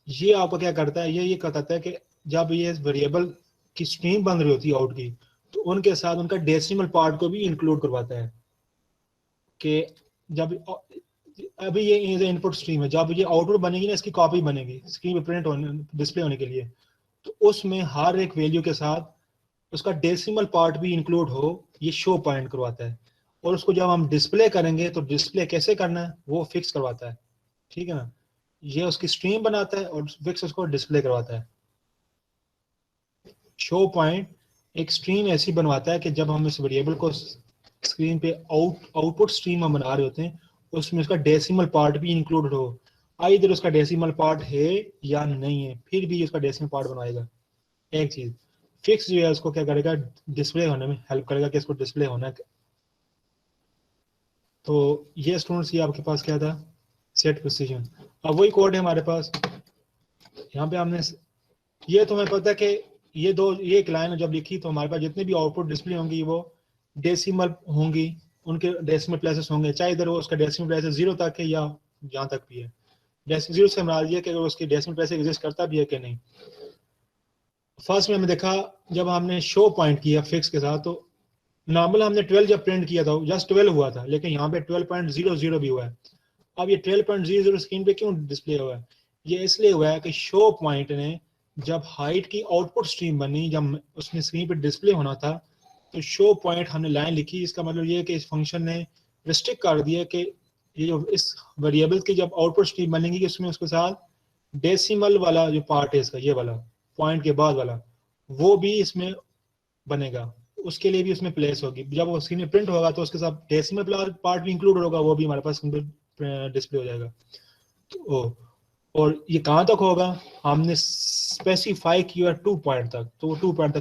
ये आपको क्या करता है, ये बताता है कि जब ये वेरिएबल की स्ट्रीम बन रही होती है आउट की, तो उनके साथ उनका डेसिमल पार्ट को भी इंक्लूड करवाता है कि जब अभी ये इनपुट स्ट्रीम है, जब ये आउटपुट बनेगी ना, इसकी कॉपी बनेगी स्क्रीन पे प्रिंट होने, डिस्प्ले होने के लिए, तो उसमें हर एक वैल्यू के साथ उसका डेसिमल पार्ट भी इंक्लूड हो, ये शो पॉइंट करवाता है। और उसको जब हम डिस्प्ले करेंगे तो डिस्प्ले कैसे करना है वो फिक्स करवाता है। ठीक है ना, ये उसकी स्ट्रीम बनाता है और फिक्स उसको डिस्प्ले करवाता है। शो पॉइंट एक स्ट्रीम ऐसी बनवाता है कि जब हम इस वेरिएबल को स्क्रीन पे आउटपुट स्ट्रीम हम बना रहे होते हैं, उसमें उसका डेसिमल पार्ट भी इंक्लूडेड हो। इधर उसका डेसिमल पार्ट है या नहीं है, फिर भी उसका डेसिमल पार्ट बनवाएगा। एक चीज फिक्स जो है उसको क्या करेगा, डिस्प्ले होने में हेल्प करेगा कि इसको डिस्प्ले होना है। तो ये स्टूडेंट्स, ये आपके पास क्या था, सेट प्रिसीजन। अब वही कोड है हमारे पास, यहाँ पे हमने ये तो हमें पता है कि ये एक लाइन जब लिखी तो हमारे पास जितने भी आउटपुट डिस्प्ले होंगी वो डेसिमल होंगी, उनके डेसिमल प्लेसेस होंगे, चाहे इधर वो उसका डेसिमल प्लेसेस 0 तक है या जहाँ तक भी है। डेसिमल 0 से हमारा ये कि अगर उसकी डेसिमल प्लेसेस एग्जिस्ट करता भी है कि नहीं। फर्स्ट में हमने देखा जब हमने शो पॉइंट किया फिक्स के साथ, तो नॉर्मल हमने 12 जब प्रिंट किया था जस्ट 12 हुआ था, लेकिन यहाँ पे 12.00 भी हुआ है। अब ये 12.00 स्क्रीन पे क्यों डिस्प्ले हुआ है, ये इसलिए हुआ है कि शो पॉइंट ने जब हाइट की आउटपुट स्ट्रीम बनी, जब उसमें स्क्रीन पे डिस्प्ले होना था, तो शो पॉइंट हमने लाइन लिखी। इसका मतलब ये है कि इस फंक्शन ने रिस्ट्रिक्ट कर दिया कि ये जो इस वेरिएबल की जब आउटपुट स्ट्रीम बनेगी कि उसमें उसके साथ डेसिमल वाला जो पार्ट है इसका, ये वाला पॉइंट के बाद वाला, वो भी इसमें बनेगा, उसके लिए भी उसमें प्लेस होगी। जब वो स्क्रीन में प्रिंट होगा तो उसके साथ डेसिमल पार्ट भी इंक्लूड होगा, वो भी हमारे पास डिस्प्ले हो जाएगा। तो और ये कहाँ तक होगा, हमने स्पेसिफाई किया 2 पॉइंट तक, तो 2 पॉइंट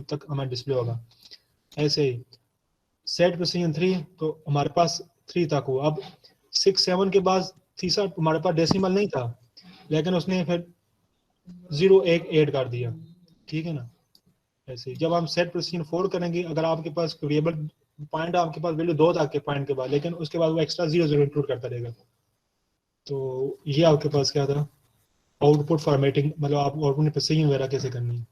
तक हमारा डिस्प्ले होगा। ऐसे ही सेट प्रिसीजन 3, तो हमारे पास 3 तक हुआ। अब 6 7 के बाद तीसरा हमारे पास डेसिमल नहीं था, लेकिन उसने फिर 0 1 ऐड कर दिया, ठीक है ना। ऐसे ही जब हम सेट प्रिसीजन 4 करेंगे, अगर आपके पास वेरिएबल पॉइंट आपके पास वैल्यू 2 तक के पॉइंट के बाद, लेकिन उसके बाद वो एक्स्ट्रा 0 0 इंक्लूड करता रहेगा। तो ये आपके पास क्या था, आउटपुट फॉर्मेटिंग, मतलब आप आउटपुट में प्रिसीजन वगैरह कैसे करनी है।